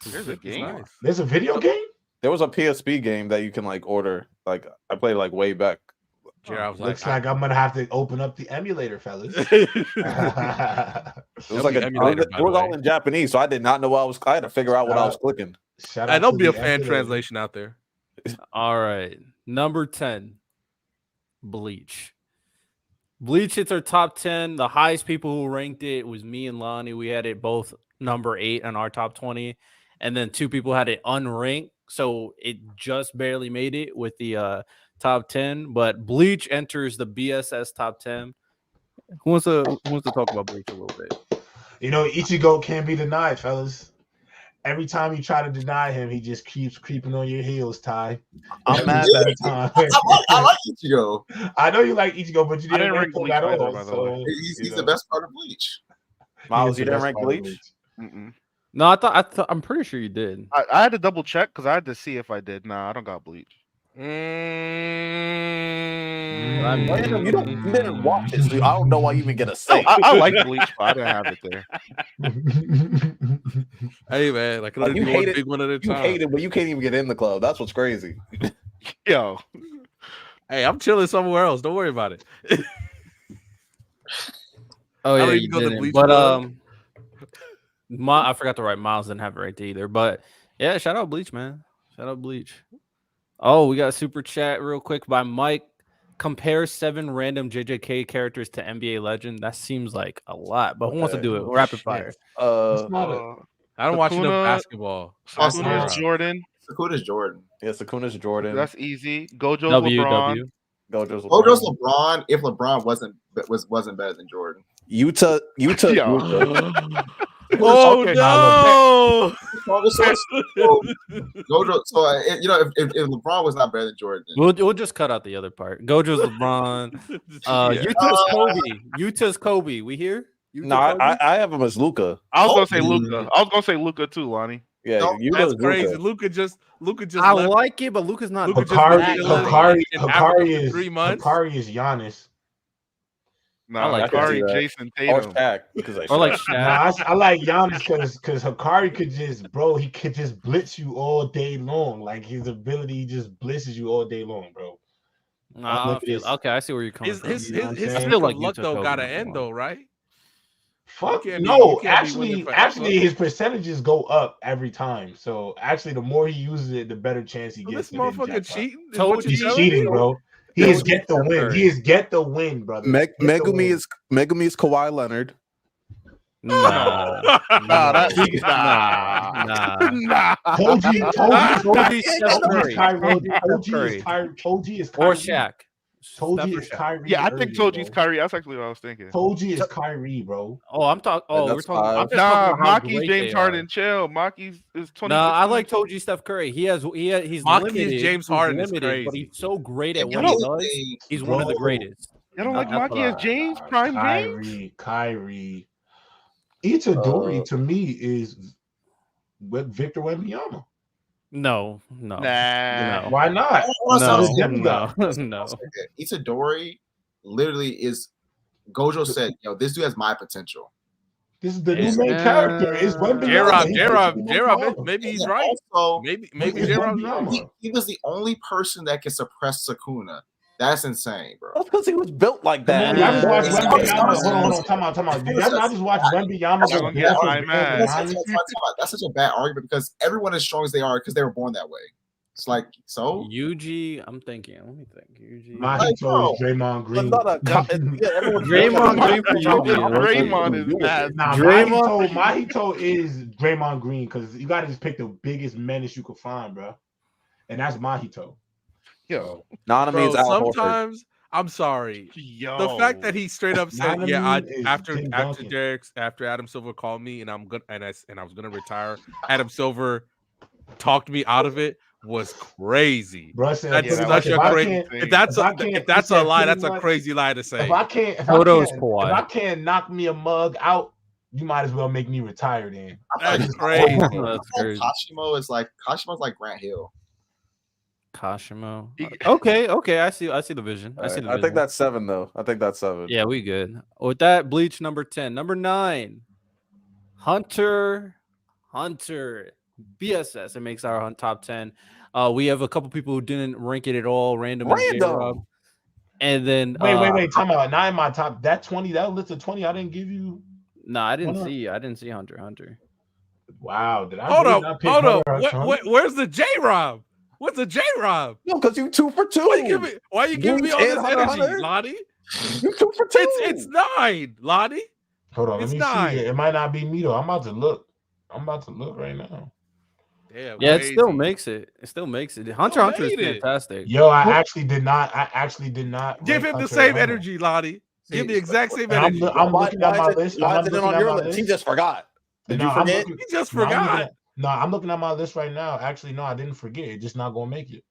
Speaker 4: There's a game.
Speaker 2: Nice.
Speaker 6: There's a video game?
Speaker 3: There was a PSP game that you can like order. Like I played like way back.
Speaker 2: Yeah, I was
Speaker 6: Looks
Speaker 2: like,
Speaker 6: like I'm gonna have to open up the emulator, fellas.
Speaker 3: It was like
Speaker 2: be emulated, by
Speaker 3: it was
Speaker 2: the
Speaker 3: all
Speaker 2: way.
Speaker 3: in Japanese, so I did not know what I was. I had to figure out what I was clicking.
Speaker 6: Shout
Speaker 2: I
Speaker 6: out
Speaker 2: don't
Speaker 6: to
Speaker 2: be a
Speaker 6: the
Speaker 2: fan
Speaker 6: emulator.
Speaker 2: translation out there.
Speaker 1: All right, number 10, Bleach. Bleach hits our top 10. The highest people who ranked it was me and Lonnie. We had it both number 8 on our top 20, and then 2 people had it unranked, so it just barely made it with the top 10. But Bleach enters the BSS top 10. Who wants to talk about Bleach a little bit?
Speaker 6: You know, Ichigo can't be denied, fellas. Every time you try to deny him, he just keeps creeping on your heels, Ty.
Speaker 3: I'm mad
Speaker 6: Every
Speaker 3: that
Speaker 6: time.
Speaker 5: I like Ichigo.
Speaker 6: I know you like Ichigo, but you
Speaker 4: I
Speaker 6: didn't
Speaker 4: didn't
Speaker 6: rank
Speaker 4: rank
Speaker 6: him
Speaker 4: Bleach
Speaker 6: at
Speaker 4: either,
Speaker 6: all.
Speaker 4: by the
Speaker 6: So,
Speaker 4: way.
Speaker 5: He's the best part of Bleach.
Speaker 3: Miles,
Speaker 6: he
Speaker 3: you
Speaker 6: is the
Speaker 3: didn't
Speaker 6: best
Speaker 3: rank
Speaker 6: part of
Speaker 3: Bleach.
Speaker 4: Mm-mm.
Speaker 1: No, I'm pretty sure you did.
Speaker 4: I had to double check because I had to see if I did. Nah, I don't got Bleach.
Speaker 3: You didn't watch it, so I don't know why you even get a say.
Speaker 4: I like Bleach, but I didn't have it there.
Speaker 2: Hey man, like,
Speaker 3: Like,
Speaker 2: you
Speaker 3: you
Speaker 2: one
Speaker 3: hate it-
Speaker 2: big one at a
Speaker 3: You
Speaker 2: time.
Speaker 3: hate it, but you can't even get in the club. That's what's crazy.
Speaker 4: Yo,
Speaker 2: Hey, I'm chilling somewhere else. Don't worry about it.
Speaker 1: Oh
Speaker 2: I
Speaker 1: yeah,
Speaker 2: don't
Speaker 1: you
Speaker 2: even go to
Speaker 1: didn't.
Speaker 2: Bleach
Speaker 1: But
Speaker 2: Club.
Speaker 1: I forgot to write. Miles didn't have it right there either. But yeah, shout out Bleach, man. Shout out Bleach. Oh, we got a super chat real quick by Mike. Compare 7 random JJK characters to NBA Legend. That seems like a lot, but who wants to do it? Rapid fire.
Speaker 6: It's not a-
Speaker 2: I don't watch enough
Speaker 4: Sakuna-
Speaker 2: basketball.
Speaker 5: Sakuna-
Speaker 4: Sakuna's Jordan.
Speaker 5: Sakuna's Jordan.
Speaker 3: Yeah, Sakuna's Jordan.
Speaker 4: That's easy. Gojo's
Speaker 1: W
Speaker 4: LeBron.
Speaker 1: W.
Speaker 3: Gojo's
Speaker 5: Gojo's
Speaker 3: LeBron.
Speaker 5: LeBron if LeBron wasn't better than Jordan.
Speaker 3: Utah.
Speaker 4: Yo.
Speaker 2: Oh
Speaker 4: Okay,
Speaker 2: no!
Speaker 5: Gojo. So if LeBron was not better than Jordan,
Speaker 1: We'll just cut out the other part. Gojo's LeBron. Utah's Kobe. Utah's Kobe. We here? Utah
Speaker 3: No,
Speaker 1: Kobe?
Speaker 3: I have him as Luca.
Speaker 4: I was gonna say Luca. I was gonna say Luca too, Lonnie.
Speaker 3: Yeah,
Speaker 5: No,
Speaker 3: Utah's
Speaker 2: That's crazy.
Speaker 3: Luka.
Speaker 2: Luca just
Speaker 1: I
Speaker 2: left.
Speaker 1: like it, but Luca's not.
Speaker 2: Luka just
Speaker 6: Hikari,
Speaker 2: left
Speaker 1: that
Speaker 2: Italy
Speaker 1: good.
Speaker 6: Hikari,
Speaker 2: in
Speaker 6: Hikari
Speaker 2: Africa for
Speaker 6: is
Speaker 2: 3 months.
Speaker 6: Hikari is Giannis.
Speaker 4: Nah,
Speaker 1: like
Speaker 3: that.
Speaker 4: Hikari, Jason
Speaker 3: Or
Speaker 4: Tatum.
Speaker 3: Shaq because
Speaker 1: Or like
Speaker 6: Nah,
Speaker 1: Shaq.
Speaker 6: I like Giannis because Hikari could just, bro, he could just blitz you all day long. Like his ability just blitzes you all day long, bro.
Speaker 1: Nah, okay, I see where you're coming from.
Speaker 2: His
Speaker 6: You know what I'm
Speaker 2: his
Speaker 6: saying?
Speaker 2: streak of
Speaker 1: like
Speaker 2: luck
Speaker 1: Yuta
Speaker 2: though
Speaker 1: Kobe
Speaker 2: gotta
Speaker 1: number
Speaker 2: end
Speaker 1: one.
Speaker 2: though, right?
Speaker 6: Fuck
Speaker 2: can't be-
Speaker 6: no,
Speaker 2: you can't be winning
Speaker 6: actually,
Speaker 2: forever.
Speaker 6: his percentages go up every time. So actually, the more he uses it, the better chance he
Speaker 2: So
Speaker 6: gets.
Speaker 2: this motherfucker cheating. Is
Speaker 1: Told
Speaker 2: what
Speaker 6: He's
Speaker 2: you're telling
Speaker 6: cheating,
Speaker 2: me?
Speaker 6: bro. He is get the win. He is get the win, brother. Get the
Speaker 3: Megumi
Speaker 6: win.
Speaker 3: is Kawhi Leonard.
Speaker 1: Nah,
Speaker 4: Nah, that
Speaker 1: nah.
Speaker 6: Toji is
Speaker 1: Steph Curry.
Speaker 6: Toji is
Speaker 1: Or
Speaker 6: Kyrie.
Speaker 1: Shaq.
Speaker 6: Toji
Speaker 1: Steph or
Speaker 6: is
Speaker 1: Shaq.
Speaker 6: Kyrie.
Speaker 4: Yeah, I think
Speaker 6: Irving,
Speaker 4: Toji's
Speaker 6: bro.
Speaker 4: Kyrie. That's actually what I was thinking.
Speaker 6: Toji is Kyrie, bro.
Speaker 1: Oh, I'm talking. Oh,
Speaker 3: That's
Speaker 1: we're talking. I'm
Speaker 3: five.
Speaker 1: just talking about how
Speaker 4: Maki's
Speaker 1: great
Speaker 4: James
Speaker 1: they
Speaker 4: Harden.
Speaker 1: are.
Speaker 4: Chill. Maki's is 20.
Speaker 1: Nah, I like Toji Steph Curry. He's
Speaker 2: Maki's
Speaker 1: limited.
Speaker 2: James
Speaker 1: He's
Speaker 2: Harden is
Speaker 1: limited, but
Speaker 2: crazy.
Speaker 1: he's so great at
Speaker 5: If
Speaker 1: what he
Speaker 5: anything,
Speaker 1: does. He's one of the
Speaker 6: bro,
Speaker 1: greatest.
Speaker 4: Y'all don't like
Speaker 1: That's
Speaker 4: Maki
Speaker 1: what
Speaker 4: as James? Prime James?
Speaker 6: Kyrie. Itadori to me is Victor Wembanyama.
Speaker 1: No.
Speaker 4: Nah.
Speaker 6: Why not?
Speaker 1: No.
Speaker 5: Itadori literally is. Gojo said, "Yo, this dude has my potential."
Speaker 6: This is the new main character. Is Wembanyama.
Speaker 2: J-Rob, maybe he's right.
Speaker 5: Also,
Speaker 2: Maybe J-Rob's right.
Speaker 5: he was the only person that can suppress Sukuna. That's insane, bro.
Speaker 3: That's because he was built like that.
Speaker 6: Y'all just watch
Speaker 5: It's
Speaker 6: Wembanyama.
Speaker 5: not-
Speaker 6: Hold on. Time out. Did y'all not just watch Wembanyama go
Speaker 4: Don't get
Speaker 6: barefoot
Speaker 4: my man.
Speaker 5: That's such a bad argument because everyone is strong as they are because they were born that way. It's like so.
Speaker 1: Yuji, I'm thinking. Let me think. Yuji.
Speaker 6: Mahito is Draymond Green.
Speaker 1: Draymond Green for Yuji.
Speaker 4: Draymond is mad.
Speaker 6: Nah,
Speaker 1: Draymond-
Speaker 6: Mahito is Draymond Green because you got to just pick the biggest menace you could find, bro. And that's Mahito.
Speaker 4: Yo.
Speaker 3: Nana
Speaker 2: Bro,
Speaker 3: means Al Horford.
Speaker 2: sometimes I'm sorry.
Speaker 4: Yo.
Speaker 2: The fact that he straight up said,
Speaker 6: Nana
Speaker 2: "Yeah,
Speaker 6: is
Speaker 2: after
Speaker 6: Tim Duncan.
Speaker 2: after Adam Silver called me and I'm good and I was gonna retire, Adam Silver talked me out of it," was crazy.
Speaker 6: Bro,
Speaker 2: That's such a crazy. If that's a lie, that's a crazy lie to say.
Speaker 6: If I can't knock me a mug out, you might as well make me retire then.
Speaker 2: That's crazy.
Speaker 1: That's crazy.
Speaker 5: Kashima's like Grant Hill.
Speaker 1: Kashimo. Okay. I see the vision. I
Speaker 3: think that's 7 though. I think that's 7.
Speaker 1: Yeah, we good. With that, Bleach number 10. Number 9, Hunter. BSS. It makes our top 10. We have a couple people who didn't rank it at all. Random. And then
Speaker 6: wait. Time out. Not in my top. That 20. That list of 20. I didn't give you.
Speaker 1: No, I didn't see Hunter.
Speaker 6: Wow. Did I?
Speaker 2: Hold up. Where's the J-Rob? What's a J-Rob?
Speaker 3: No, because you 2 for 2.
Speaker 2: Why you giving me all this energy, Lottie?
Speaker 3: You 2 for 2.
Speaker 2: It's 9, Lottie.
Speaker 6: Hold on,
Speaker 2: It's
Speaker 6: let me
Speaker 2: 9.
Speaker 6: see. It might not be me though. I'm about to look right now.
Speaker 2: Damn,
Speaker 1: Yeah,
Speaker 2: crazy.
Speaker 1: it still makes it. Hunter is fantastic.
Speaker 6: Yo, I actually did not.
Speaker 2: Give him the
Speaker 6: Hunter
Speaker 2: same
Speaker 6: Hunter.
Speaker 2: energy, Lottie. Give the exact same
Speaker 6: And
Speaker 2: energy.
Speaker 6: I'm looking at my list.
Speaker 3: Why is it on your list? He just forgot. Did you forget?
Speaker 2: He just forgot.
Speaker 6: No, I'm looking at my list right now. Actually, no, I didn't forget. It's just not gonna make it.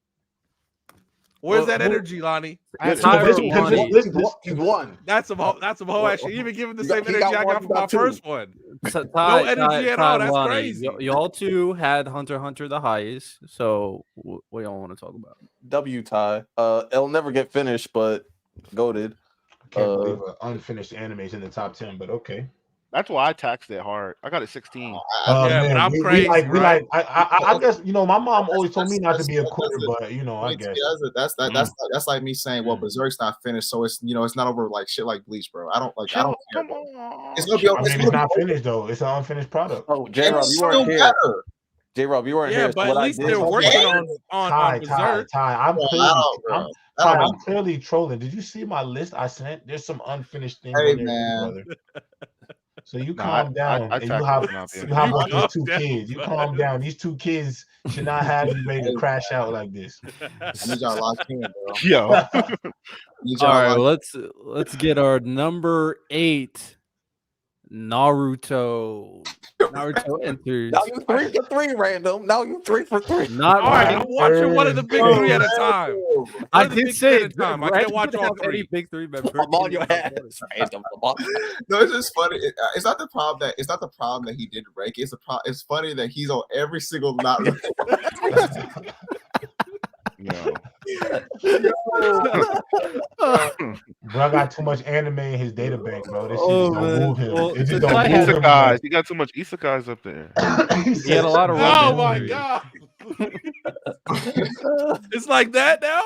Speaker 2: Where's that energy, Lonnie?
Speaker 3: He's one.
Speaker 2: That's some whole action. You even giving the same energy I got from my first one.
Speaker 1: No
Speaker 2: energy at all. That's crazy.
Speaker 1: Y'all two had Hunter the highest. So what y'all want to talk about?
Speaker 3: W tie. It'll never get finished, but goated.
Speaker 6: I can't believe unfinished anime is in the top 10, but okay.
Speaker 4: That's why I taxed it hard. I got it 16.
Speaker 2: But I'm crazy.
Speaker 6: I guess my mom always told me not to be a quitter, but I guess
Speaker 5: that's like me saying, well, Berserk's not finished, so it's it's not over like shit like Bleach, bro. I don't care.
Speaker 4: Come on.
Speaker 5: It's gonna be.
Speaker 6: It's not finished though. It's an unfinished product.
Speaker 3: Oh, J-Rob, you weren't here. J-Rob, you weren't here.
Speaker 2: Yeah, but at least they're working on Berserk.
Speaker 6: I'm clearly trolling. Did you see my list I sent? There's some unfinished things on there, brother. So you calm down. And you have like these 2 kids. You calm down. These 2 kids should not have you ready to crash out like this.
Speaker 5: I need y'all locked in, bro.
Speaker 4: Yo.
Speaker 1: All right, let's get our number 8. Naruto enters.
Speaker 3: Now you 3 for 3, random. Now you 3 for 3.
Speaker 1: Not
Speaker 2: all right. I'm watching one of the big 3 at a time.
Speaker 1: I did say
Speaker 2: I can't watch all 3.
Speaker 1: Big 3 members.
Speaker 3: I'm on your ass.
Speaker 5: No, it's just funny. It's not the problem that he didn't rank. It's funny that he's on every single not.
Speaker 4: Yo.
Speaker 6: Bro got too much anime in his data bank, bro. This shit
Speaker 1: Oh,
Speaker 6: just don't
Speaker 1: man.
Speaker 6: move him.
Speaker 1: Well,
Speaker 6: It just
Speaker 1: since
Speaker 6: don't
Speaker 1: I
Speaker 6: move
Speaker 1: had
Speaker 6: him.
Speaker 4: Isekais. You got too much isekais up there.
Speaker 1: He had a lot of
Speaker 2: Oh
Speaker 1: Robin
Speaker 2: my
Speaker 1: series.
Speaker 2: god! It's like that now,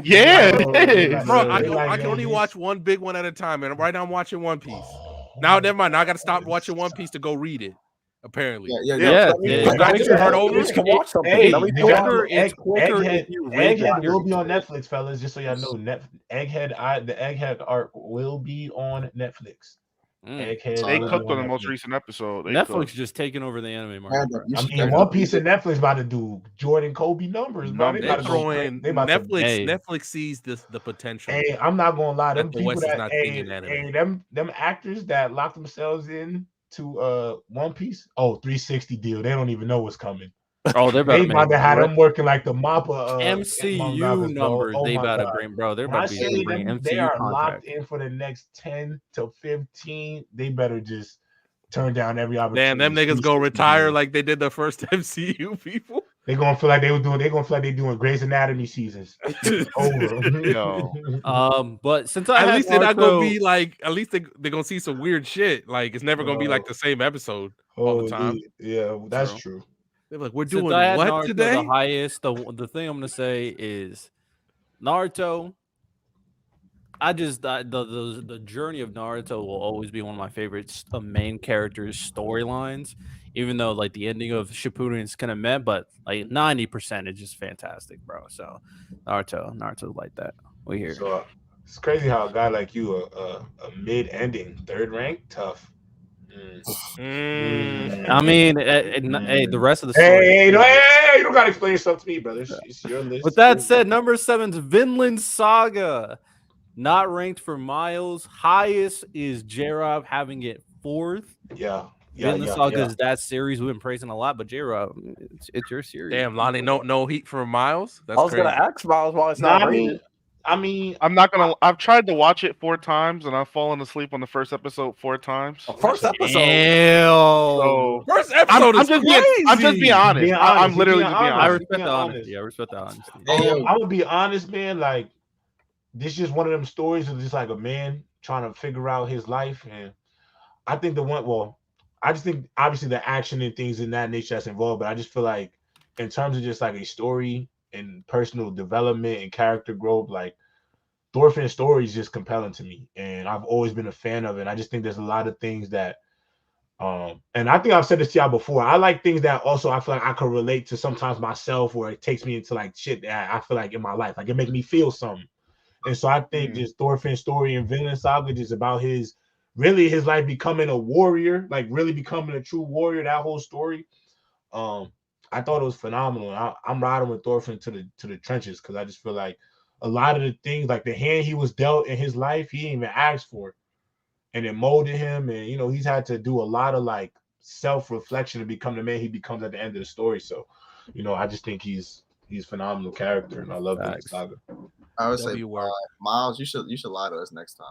Speaker 4: Yeah,
Speaker 6: Bro,
Speaker 4: it is.
Speaker 2: bro.
Speaker 6: They like,
Speaker 2: I can
Speaker 6: yo,
Speaker 2: only
Speaker 6: this-
Speaker 2: watch one big one at a time, and right now I'm watching One Piece. Now, never mind. Now I got to stop watching One Piece to go read it. Apparently,
Speaker 1: Yeah,
Speaker 2: I need to start over.
Speaker 7: You can watch something.
Speaker 6: Hey,
Speaker 7: Let me
Speaker 6: they
Speaker 7: talk
Speaker 6: got
Speaker 7: about
Speaker 6: the
Speaker 7: it.
Speaker 1: it's quicker if
Speaker 6: Egghead.
Speaker 1: you read the
Speaker 6: Egghead will be
Speaker 1: series.
Speaker 6: on Netflix, fellas. Just so y'all know, Egghead. The Egghead arc will be on Netflix. Egghead.
Speaker 4: They
Speaker 6: will be
Speaker 4: cooked on the most
Speaker 6: Netflix.
Speaker 4: recent episode. They
Speaker 1: Netflix
Speaker 4: cooked.
Speaker 1: just taking over the anime market. Bro.
Speaker 6: I mean, One Piece and Netflix about to do Jordan Kobe numbers, bro. They
Speaker 2: They're
Speaker 6: about to go crazy.
Speaker 2: throwing
Speaker 6: They about to.
Speaker 2: Netflix.
Speaker 1: Hey.
Speaker 2: Netflix sees the potential.
Speaker 6: Hey, I'm not gonna lie. Them
Speaker 2: That the
Speaker 6: people
Speaker 2: West is
Speaker 6: that
Speaker 2: not seeing in anime.
Speaker 6: them actors that lock themselves in to One Piece. Oh, 360 deal. They don't even know what's coming.
Speaker 1: Oh, they're
Speaker 6: They
Speaker 1: about
Speaker 6: about
Speaker 1: to
Speaker 6: to have
Speaker 1: make
Speaker 6: them working like the Mappa
Speaker 1: MCU
Speaker 6: mangakas, bro.
Speaker 1: numbers.
Speaker 6: Oh
Speaker 1: They
Speaker 6: my
Speaker 1: about to
Speaker 6: God.
Speaker 1: bring, bro. They're
Speaker 6: When I
Speaker 1: about to
Speaker 6: say
Speaker 1: be bringing
Speaker 6: them, they
Speaker 1: MCU
Speaker 6: are
Speaker 1: contracts.
Speaker 6: locked in for the next 10 to 15. They better just turn down every opportunity.
Speaker 2: Damn, them niggas go retire like they did the first MCU people.
Speaker 6: They're gonna feel like they were doing. They're gonna feel like they're doing Grey's Anatomy seasons over.
Speaker 4: Yo.
Speaker 1: But since I
Speaker 2: At
Speaker 1: had
Speaker 2: least they're not
Speaker 1: Naruto,
Speaker 2: gonna be like. At least they're gonna see some weird shit. Like it's never gonna be like
Speaker 6: Oh.
Speaker 2: the same episode all the time.
Speaker 6: Yeah, that's true.
Speaker 2: They're like, we're
Speaker 1: since
Speaker 2: doing
Speaker 1: I had
Speaker 2: what
Speaker 1: Naruto
Speaker 2: today?
Speaker 1: the highest, the thing I'm gonna say is Naruto. The journey of Naruto will always be one of my favorites. The main characters' storylines, even though like the ending of Shippuden is kind of meh, but like 90% is just fantastic, bro. So Naruto's like that. We here.
Speaker 6: So it's crazy how a guy like you, a mid-ending third rank, tough.
Speaker 1: I mean, hey, the rest of the story.
Speaker 6: Hey, you don't gotta explain yourself to me, brother. It's your list.
Speaker 1: With that said, number 7's Vinland Saga. Not ranked for Miles. Highest is J-Rob, having it 4th. Vinland Saga is that series we've been praising a lot, but J-Rob, it's your series.
Speaker 2: Damn, Lonnie, no heat for Miles. That's
Speaker 7: I was
Speaker 2: crazy.
Speaker 7: gonna ask Miles why it's not rated.
Speaker 6: I mean,
Speaker 4: I'm not gonna. I've tried to watch it 4 times, and I've fallen asleep on the first episode 4 times.
Speaker 7: First episode.
Speaker 4: So
Speaker 2: First episode is crazy.
Speaker 4: I'm just being honest. I'm literally just being
Speaker 1: I
Speaker 4: honest.
Speaker 1: respect the honesty. I respect the honesty.
Speaker 6: I'm gonna be honest, man. Like, this is just one of them stories of just like a man trying to figure out his life, and I think I just think obviously the action and things in that nature that's involved, but I just feel like in terms of just like a story and personal development and character growth, like Thorfinn's story is just compelling to me, and I've always been a fan of it. And I just think there's a lot of things that, and I think I've said this to y'all before. I like things that also I feel like I could relate to sometimes myself, where it takes me into like shit that I feel like in my life, like it makes me feel something. And so I think just Thorfinn's story and Vinland Saga is about his life becoming a warrior, like really becoming a true warrior. That whole story, I thought it was phenomenal. I'm riding with Thorfinn to the trenches because I just feel like a lot of the things, like the hand he was dealt in his life, he didn't even ask for, and it molded him. And he's had to do a lot of like self-reflection to become the man he becomes at the end of the story. So, I just think he's a phenomenal character, and I love Vinland Saga.
Speaker 5: I would say, Miles, you should lie to us next time.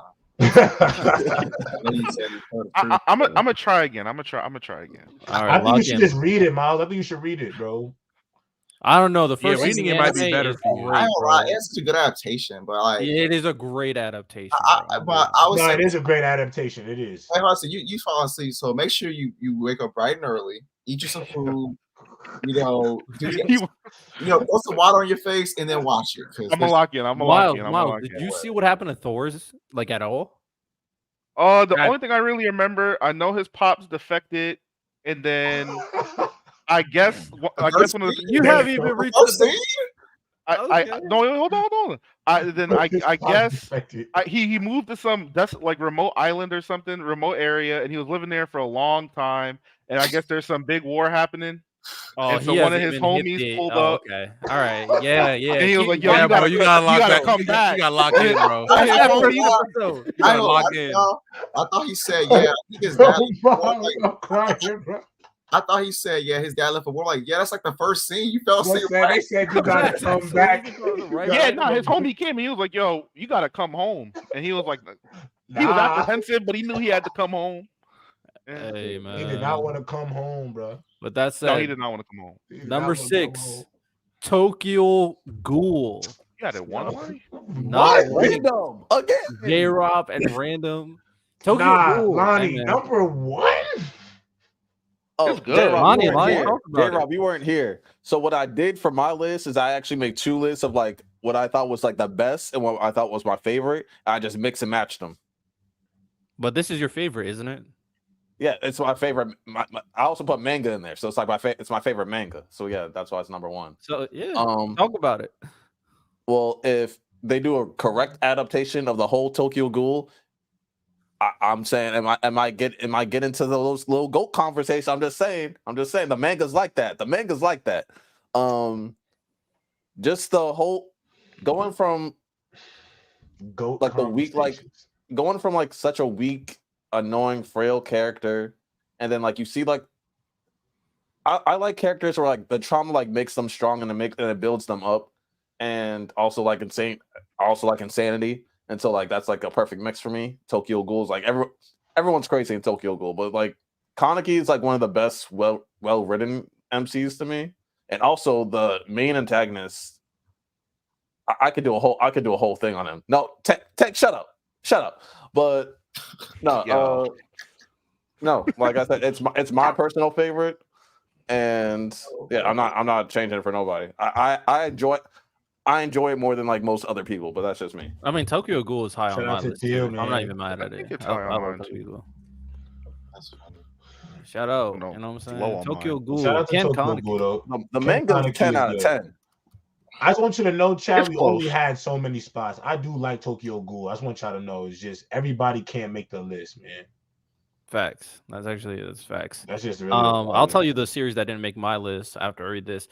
Speaker 4: I'm gonna try again. I'm gonna try again.
Speaker 1: All right,
Speaker 6: I think you should just read it, Miles. I think you should read it, bro.
Speaker 1: I don't know. The first
Speaker 2: reading it might be better for you.
Speaker 5: I don't lie. It's a good adaptation, but like
Speaker 1: it is a great adaptation.
Speaker 5: But I would say
Speaker 6: it is a great adaptation. It is.
Speaker 5: Like I said, you fall asleep, so make sure you wake up bright and early, eat you some food, throw some water on your face, and then watch it.
Speaker 4: I'm gonna lock in.
Speaker 1: Miles, did you see what happened to Thor's like at all?
Speaker 4: The only thing I really remember, I know his pops defected, and then I guess one of the
Speaker 1: you haven't even reached the
Speaker 4: hold on. I guess he moved to some like remote island or something, remote area, and he was living there for a long time. And I guess there's some big war happening.
Speaker 1: Oh,
Speaker 4: and so one of his homies pulled up.
Speaker 1: Okay, all right, yeah.
Speaker 4: And he was like, "Yo,
Speaker 2: bro, you gotta
Speaker 4: come back.
Speaker 2: You gotta lock in, bro. You gotta lock in."
Speaker 5: I thought he said, "Yeah." His dad
Speaker 6: I'm crying, bro.
Speaker 5: I thought he said, "Yeah, his dad left for war." Like, yeah, that's like the first scene. You fell asleep.
Speaker 6: They said you gotta come back.
Speaker 4: His homie came and he was like, "Yo, you gotta come home." And he was like, he was apprehensive, but he knew he had to come home.
Speaker 1: Hey, man.
Speaker 6: He did not want to come home, bro.
Speaker 1: But that's
Speaker 4: no, he did not want to come home.
Speaker 1: Number 6, Tokyo Ghoul.
Speaker 4: You got it one, Lonnie?
Speaker 1: Not
Speaker 3: Random again.
Speaker 1: J-Rob and random. Tokyo
Speaker 6: Nah,
Speaker 1: Ghoul.
Speaker 6: Lonnie,
Speaker 1: Hey, man.
Speaker 6: number one.
Speaker 3: Oh,
Speaker 4: It's good.
Speaker 3: J-Rob,
Speaker 1: Lonnie,
Speaker 3: you weren't
Speaker 1: Lonnie,
Speaker 3: here.
Speaker 1: talk about it.
Speaker 3: J-Rob, you weren't here. So what I did for my list is I actually made 2 lists of like what I thought was like the best and what I thought was my favorite. I just mix and match them.
Speaker 1: But this is your favorite, isn't it?
Speaker 3: Yeah, it's my favorite. I also put manga in there, so it's like it's my favorite manga. So yeah, that's why it's number 1.
Speaker 1: So yeah,
Speaker 3: Um,
Speaker 1: talk about it.
Speaker 3: well, if they do a correct adaptation of the whole Tokyo Ghoul, I'm saying, am I get into those little goat conversations? I'm just saying, the manga's like that. The manga's like that. Just the whole going from
Speaker 6: Goat
Speaker 3: like the weak, like
Speaker 6: conversations.
Speaker 3: going from like such a weak, annoying, frail character, and then like you see like I like characters where like the trauma like makes them strong and it builds them up, and also like insanity. And so like that's like a perfect mix for me. Tokyo Ghoul is like everyone's crazy in Tokyo Ghoul, but like Kaneki is like one of the best well written MCs to me. And also the main antagonist, I could do a whole thing on him. No, Tech, shut up. But no, no, like I said, it's my personal favorite, and yeah, I'm not changing it for nobody. I enjoy it more than like most other people, but that's just me.
Speaker 1: I mean, Tokyo Ghoul is high
Speaker 6: Shout
Speaker 1: on
Speaker 6: out
Speaker 1: my
Speaker 6: to
Speaker 1: list.
Speaker 6: Theo,
Speaker 1: I'm not
Speaker 6: man.
Speaker 1: even mad at
Speaker 4: I think
Speaker 1: it.
Speaker 4: it's high on
Speaker 1: love
Speaker 4: mine,
Speaker 1: Tokyo
Speaker 4: too.
Speaker 1: Ghoul.
Speaker 5: That's funny.
Speaker 1: Shout out.
Speaker 4: No,
Speaker 1: You know what I'm
Speaker 4: it's
Speaker 1: saying?
Speaker 4: low on
Speaker 1: Tokyo
Speaker 4: mine.
Speaker 1: Ghoul.
Speaker 6: Shout out to
Speaker 1: Ken
Speaker 6: Tokyo
Speaker 1: Kaneki.
Speaker 6: Ghoul, though.
Speaker 3: The
Speaker 6: Ken
Speaker 3: manga's
Speaker 6: Kaneki
Speaker 3: 10
Speaker 6: is
Speaker 3: out of
Speaker 6: good.
Speaker 3: 10.
Speaker 6: I just want you to know, Chad,
Speaker 4: It's
Speaker 6: we
Speaker 4: close.
Speaker 6: only had so many spots. I do like Tokyo Ghoul. I just want y'all to know it's just everybody can't make the list, man.
Speaker 1: Facts. That's facts.
Speaker 6: That's just really.
Speaker 1: I'll tell you the series that didn't make my list after I read this.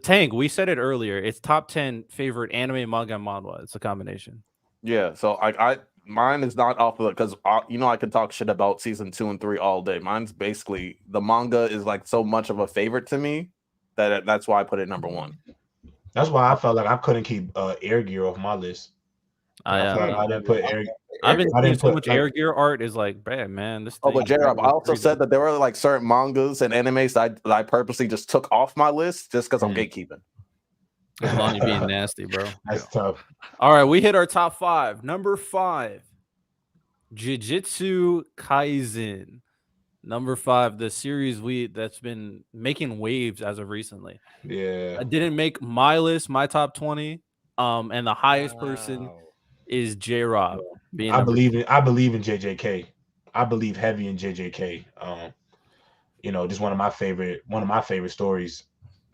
Speaker 1: Tank, we said it earlier. It's top 10 favorite anime, manga, and manhwa. It's a combination.
Speaker 3: Yeah, so I mine is not off of it because I could talk shit about season 2 and 3 all day. Mine's basically the manga is like so much of a favorite to me that's why I put it number 1.
Speaker 6: That's why I felt like I couldn't keep Air Gear off my list. I didn't put Air.
Speaker 1: I've been
Speaker 6: I
Speaker 1: seeing
Speaker 6: didn't
Speaker 1: so
Speaker 6: put,
Speaker 1: much
Speaker 6: like-
Speaker 1: Air Gear art is like, man, this
Speaker 3: Oh,
Speaker 1: thing.
Speaker 3: but J-Rob, I also said that there were like certain mangas and animes that I purposely just took off my list just because I'm gatekeeping.
Speaker 1: Lonnie being nasty, bro.
Speaker 6: That's tough.
Speaker 1: All right, we hit our top 5. Number 5, Jujutsu Kaisen. Number 5, the series that's been making waves as of recently.
Speaker 6: Yeah.
Speaker 1: I didn't make my list, my top 20. And the highest person is J-Rob.
Speaker 6: I believe in JJK. I believe heavy in JJK. Just one of my favorite stories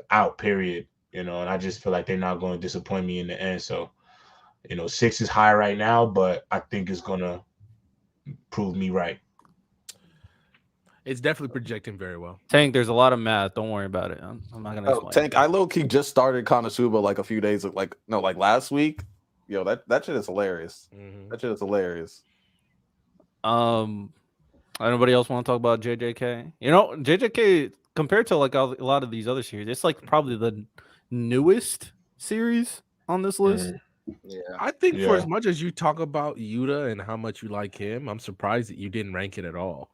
Speaker 6: out, period. And I just feel like they're not going to disappoint me in the end. So, 6 is high right now, but I think it's gonna prove me right.
Speaker 2: It's definitely projecting very well.
Speaker 1: Tank, there's a lot of math. Don't worry about it. I'm not gonna explain.
Speaker 3: Tank, I low-key just started Konosuba like a few days like last week. Yo, that shit is hilarious.
Speaker 2: Mm-hmm.
Speaker 3: That shit is hilarious.
Speaker 1: Anybody else want to talk about JJK? JJK compared to like a lot of these other series, it's like probably the newest series on this list.
Speaker 5: Yeah.
Speaker 2: I think for as much as you talk about Yuta and how much you like him, I'm surprised that you didn't rank it at all.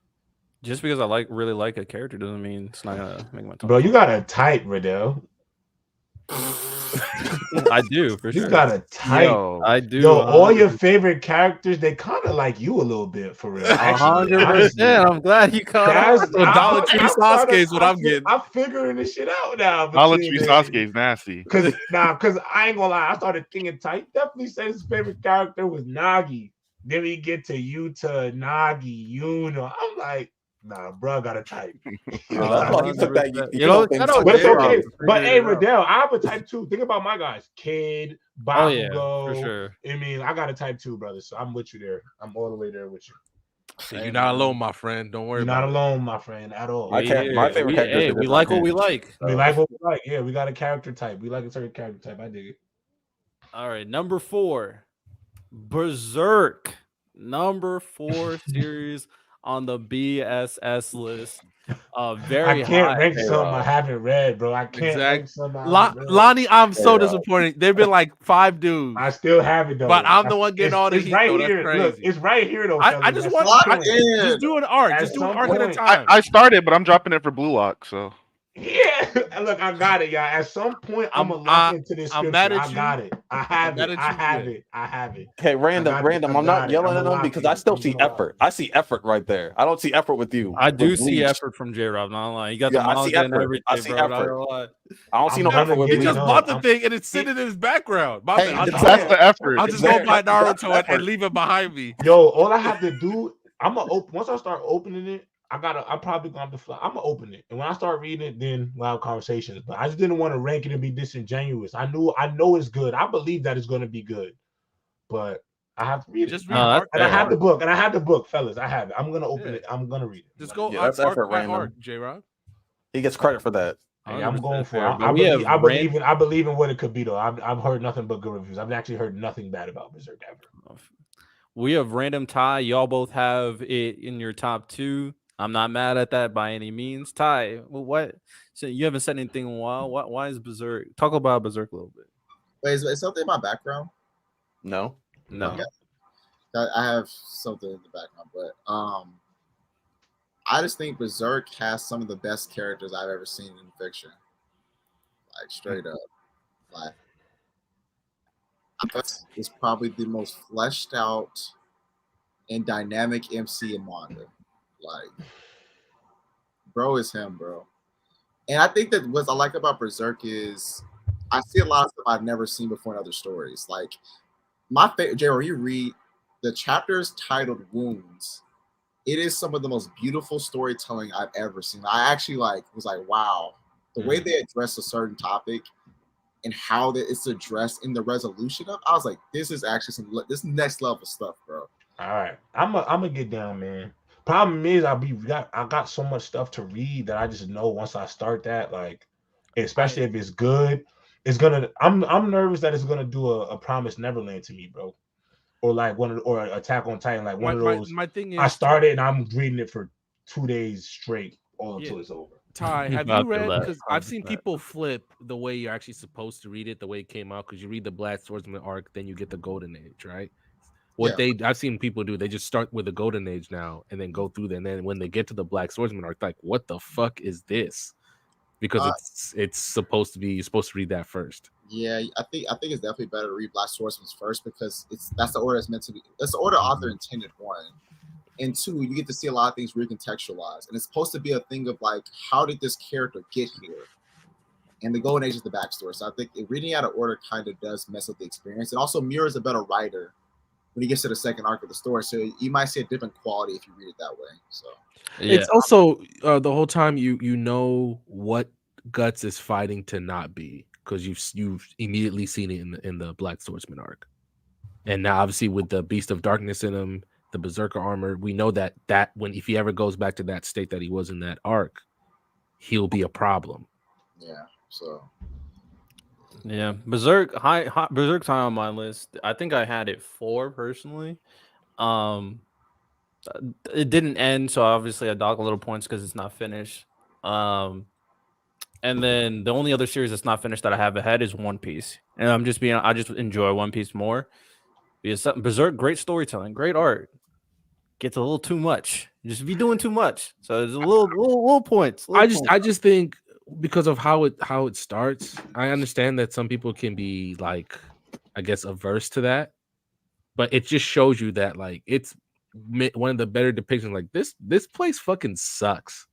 Speaker 1: Just because I really like a character doesn't mean it's not gonna make my top.
Speaker 6: Bro, you got a type, Riddell.
Speaker 1: I do for sure.
Speaker 6: You got a type.
Speaker 1: I do.
Speaker 6: Yo, all your favorite characters, they kind of like you a little bit, for real.
Speaker 1: 100%. I'm glad you caught on.
Speaker 2: Dollar Tree Sasuke is what I'm getting.
Speaker 6: I'm figuring this shit out now.
Speaker 4: Dollar Tree Sasuke is nasty.
Speaker 6: Because I ain't gonna lie, I started thinking type. Definitely said his favorite character was Nagi. Then we get to Yuta, Nagi, Yuno. I'm like, nah, bro, got a type.
Speaker 3: But
Speaker 6: it's okay. But hey, Riddell, I have a type too. Think about my guys, Kid, Bakugo.
Speaker 1: Oh yeah, for sure.
Speaker 6: I mean, I got a type too, brother. So I'm with you there. I'm all the way there with you.
Speaker 2: So you're not alone, my friend. Don't worry.
Speaker 6: You're not alone, my friend, at all.
Speaker 3: My favorite character.
Speaker 1: Hey, we like what we like.
Speaker 6: We like what we like. Yeah, we got a character type. We like a certain character type. I dig it.
Speaker 1: All right, number 4, Berserk. Number 4 series on the BSS list. Very
Speaker 6: I can't
Speaker 1: high.
Speaker 6: rank some I haven't read, bro. I can't rank some I haven't read.
Speaker 2: Lonnie, I'm so disappointed. They've been like 5 dudes.
Speaker 6: I still have it though.
Speaker 2: But I'm the one getting all the
Speaker 6: heat.
Speaker 2: heat.
Speaker 6: Right
Speaker 2: though.
Speaker 6: here.
Speaker 2: That's crazy.
Speaker 6: Look, it's right here though.
Speaker 2: I just want just do an arc. Just do an arc at a time.
Speaker 4: I started, but I'm dropping it for Blue Lock. So
Speaker 6: yeah, look, I got it, y'all. At some point, I'm gonna look into this scripture. I got it. I have it.
Speaker 2: Meta
Speaker 6: I
Speaker 2: choose
Speaker 6: have
Speaker 2: it.
Speaker 6: it. I have it.
Speaker 7: Okay, random.
Speaker 6: I
Speaker 7: I'm
Speaker 6: got
Speaker 7: not
Speaker 6: it.
Speaker 7: yelling
Speaker 6: I'm
Speaker 7: at them
Speaker 6: allowed
Speaker 7: because
Speaker 6: to.
Speaker 7: I still
Speaker 6: I'm
Speaker 7: see
Speaker 6: gonna allow
Speaker 7: effort.
Speaker 6: it.
Speaker 7: I see effort right there. I don't see effort with you.
Speaker 1: I do
Speaker 7: with
Speaker 1: see
Speaker 7: Bleach.
Speaker 1: effort from J-Rob. Not lying. You got
Speaker 7: Yeah,
Speaker 1: the
Speaker 7: I see
Speaker 1: manga and
Speaker 7: effort. I
Speaker 1: everything,
Speaker 7: see
Speaker 1: bro. Not
Speaker 7: effort.
Speaker 1: gonna lie.
Speaker 7: I don't see no
Speaker 6: gonna
Speaker 7: effort with
Speaker 6: get
Speaker 2: He
Speaker 6: it.
Speaker 7: Bleach.
Speaker 2: just
Speaker 6: No,
Speaker 2: bought the
Speaker 6: I'm-
Speaker 2: thing and it's sitting in his background. My
Speaker 7: Hey,
Speaker 2: bad.
Speaker 4: That's the effort.
Speaker 2: I'll just go buy
Speaker 7: That's
Speaker 2: Naruto
Speaker 7: effort.
Speaker 2: and leave it behind me.
Speaker 6: Yo, all I have to do, I'm gonna open. Once I start opening it, I'm probably gonna have to fly. I'm gonna open it, and when I start reading it, then we'll have conversations. But I just didn't want to rank it and be disingenuous. I know it's good. I believe that it's gonna be good, but I have to read
Speaker 2: Just
Speaker 6: it.
Speaker 2: read arc
Speaker 6: And I
Speaker 2: by
Speaker 6: have the
Speaker 2: arc.
Speaker 6: book, fellas. I have it. I'm gonna open
Speaker 2: Yeah.
Speaker 6: it. I'm gonna read it.
Speaker 2: Just go
Speaker 7: Yeah, that's
Speaker 2: arc
Speaker 7: effort,
Speaker 2: by
Speaker 7: random.
Speaker 2: arc, J-Rob.
Speaker 7: He gets credit for that.
Speaker 6: Hey, I'm
Speaker 1: 100%
Speaker 6: going for
Speaker 1: fair,
Speaker 6: it.
Speaker 1: but we have
Speaker 6: I believe in what it could be though. I've heard nothing but good reviews. I've actually heard nothing bad about Berserk ever.
Speaker 1: We have random Ty. Y'all both have it in your top 2. I'm not mad at that by any means. Ty, what? So you haven't said anything in a while. Why is Berserk? Talk about Berserk a little bit.
Speaker 5: Wait, is something in my background?
Speaker 7: No.
Speaker 1: No.
Speaker 5: Okay. I have something in the background, but I just think Berserk has some of the best characters I've ever seen in fiction. Like straight up, like it's probably the most fleshed out and dynamic MC in manga. Like, bro is him, bro. And I think that what I like about Berserk is I see a lot of stuff I've never seen before in other stories. Like my favorite, J.R., you read the chapters titled Wounds. It is some of the most beautiful storytelling I've ever seen. I actually was like, wow, the way they address a certain topic and how that it's addressed in the resolution of. I was like, this is actually this next level stuff, bro.
Speaker 6: All right, I'm gonna get down, man. Problem is, I got so much stuff to read that I just know once I start that, like, especially if it's good, it's gonna. I'm nervous that it's gonna do a Promised Neverland to me, bro, or like or Attack on Titan, like one of those.
Speaker 2: My thing is,
Speaker 6: I started and I'm reading it for 2 days straight, all until it's over.
Speaker 2: Ty, have
Speaker 1: I
Speaker 2: you
Speaker 1: feel
Speaker 2: read?
Speaker 1: that.
Speaker 2: Because I've seen people flip the way you're actually supposed to read it, the way it came out. Because you read the Black Swordsman arc, then you get the Golden Age, right? I've seen people do, they just start with the Golden Age now and then go through there. And then when they get to the Black Swordsman arc, like, what the fuck is this? Because it's supposed to be, you're supposed to read that first.
Speaker 5: Yeah, I think it's definitely better to read Black Swordsman first because that's the order it's meant to be. That's the order author intended, 1. And 2, you get to see a lot of things recontextualized. And it's supposed to be a thing of like, how did this character get here? And the Golden Age is the backstory. So I think reading out of order kind of does mess up the experience. And also Muir is a better writer when he gets to the second arc of the story. So you might see a different quality if you read it that way. So
Speaker 1: Yeah.
Speaker 2: It's also the whole time you know what Guts is fighting to not be, because you've immediately seen it in the Black Swordsman arc. And now obviously with the Beast of Darkness in him, the Berserker armor, we know that if he ever goes back to that state that he was in that arc, he'll be a problem.
Speaker 5: yeah. So
Speaker 1: Yeah, Berserk's high on my list. I think I had it 4 personally. It didn't end, so obviously I dock a little points because it's not finished. And then the only other series that's not finished that I have ahead is One Piece, and I just enjoy One Piece more. Because Berserk, great storytelling, great art, gets a little too much. Just be doing too much, so there's a little points.
Speaker 2: I just think because of how it starts, I understand that some people can be like, I guess, averse to that, but it just shows you that like it's one of the better depictions. Like this place fucking sucks.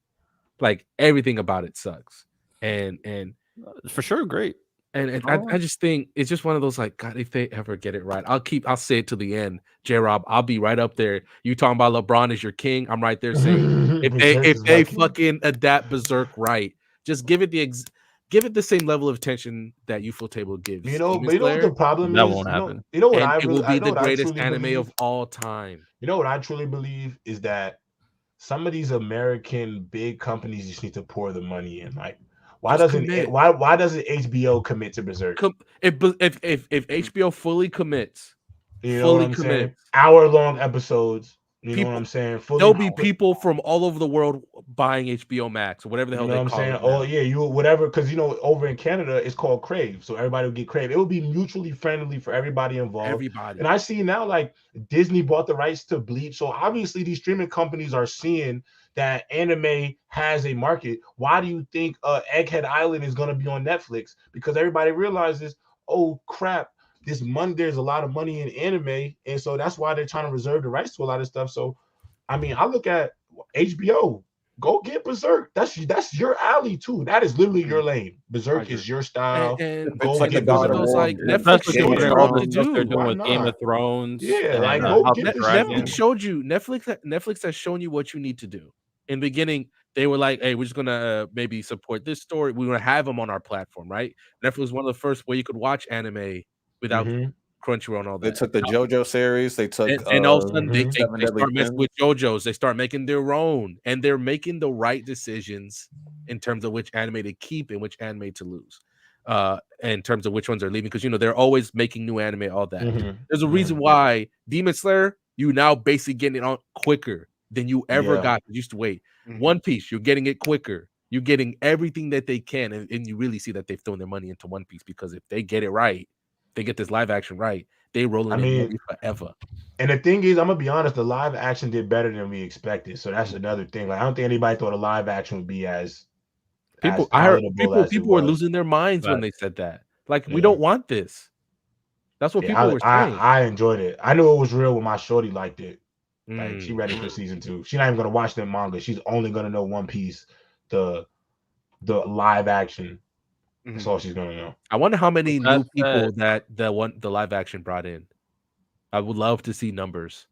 Speaker 2: Like everything about it sucks, and
Speaker 1: for sure great.
Speaker 2: And I just think it's just one of those like, God, if they ever get it right, I'll say it to the end. J-Rob, I'll be right up there. You talking about LeBron as your king? I'm right there saying if they fucking adapt Berserk right, just give it the same level of attention that Ufotable gives.
Speaker 6: You know what the problem
Speaker 1: that
Speaker 6: is?
Speaker 1: won't happen.
Speaker 6: You know what
Speaker 2: it will be the greatest anime of all time.
Speaker 6: You know what I truly believe is that some of these American big companies just need to pour the money in. Like, why doesn't HBO commit to Berserk?
Speaker 2: If HBO fully commits,
Speaker 6: saying? Hour-long episodes. You know what I'm saying?
Speaker 2: There'll be people from all over the world buying HBO Max or whatever the hell they call it.
Speaker 6: Oh yeah, whatever, because over in Canada it's called Crave, so everybody will get Crave. It will be mutually friendly for everybody involved. And I see now like Disney bought the rights to Bleach, so obviously these streaming companies are seeing that anime has a market. Why do you think Egghead Island is going to be on Netflix? Because everybody realizes, oh crap, there's a lot of money in anime, and so that's why they're trying to reserve the rights to a lot of stuff. So, I mean, I look at HBO. Go get Berserk. That's your alley too. That is literally your lane. Berserk is your style.
Speaker 2: And
Speaker 6: Go
Speaker 3: like
Speaker 6: get
Speaker 3: the God of
Speaker 6: Berserk.
Speaker 2: it's
Speaker 3: War.
Speaker 2: like
Speaker 3: Yeah,
Speaker 2: Netflix
Speaker 1: Especially
Speaker 2: showed
Speaker 1: considering
Speaker 2: you
Speaker 1: all
Speaker 2: what
Speaker 1: the
Speaker 2: to
Speaker 1: stuff they're
Speaker 2: do.
Speaker 1: doing
Speaker 6: Why
Speaker 1: with Game
Speaker 6: not?
Speaker 1: of Thrones.
Speaker 6: Yeah,
Speaker 1: and,
Speaker 6: like,
Speaker 1: uh,
Speaker 6: go
Speaker 1: House
Speaker 6: get
Speaker 1: of
Speaker 6: the
Speaker 1: Dragon.
Speaker 2: Netflix showed you. Netflix has shown you what you need to do. In the beginning, they were like, "Hey, we're just gonna maybe support this story. We're gonna have them on our platform, right?" Netflix was one of the first where you could watch anime without Crunchyroll and all
Speaker 3: They
Speaker 2: that.
Speaker 3: took the JoJo series. They took
Speaker 2: And all of a sudden they
Speaker 3: Seven Deadly
Speaker 2: start messing
Speaker 3: Sins.
Speaker 2: with JoJo's. They start making their own, and they're making the right decisions in terms of which anime to keep and which anime to lose. In terms of which ones are leaving, because they're always making new anime, all that. There's a reason why Demon Slayer, you now basically getting it on quicker than you ever got. You used to wait. One Piece, you're getting it quicker. You're getting everything that they can, and you really see that they've thrown their money into One Piece, because if they get it right, they get this live action right, they rolling in money forever.
Speaker 6: And the thing is, I'm gonna be honest, the live action did better than we expected. So that's another thing. Like, I don't think anybody thought a live action would be as
Speaker 2: People, I heard
Speaker 6: palatable
Speaker 2: people were losing their minds when they said that. Like, we
Speaker 6: Yeah.
Speaker 2: don't want this. That's what people were saying.
Speaker 6: I enjoyed it. I knew it was real when my shorty liked it. Like, she ready for season 2. She's not even gonna watch the manga. She's only gonna know One Piece, the live action. That's all she's gonna know.
Speaker 2: I wonder how many new people that the live action brought in. I would love to see numbers,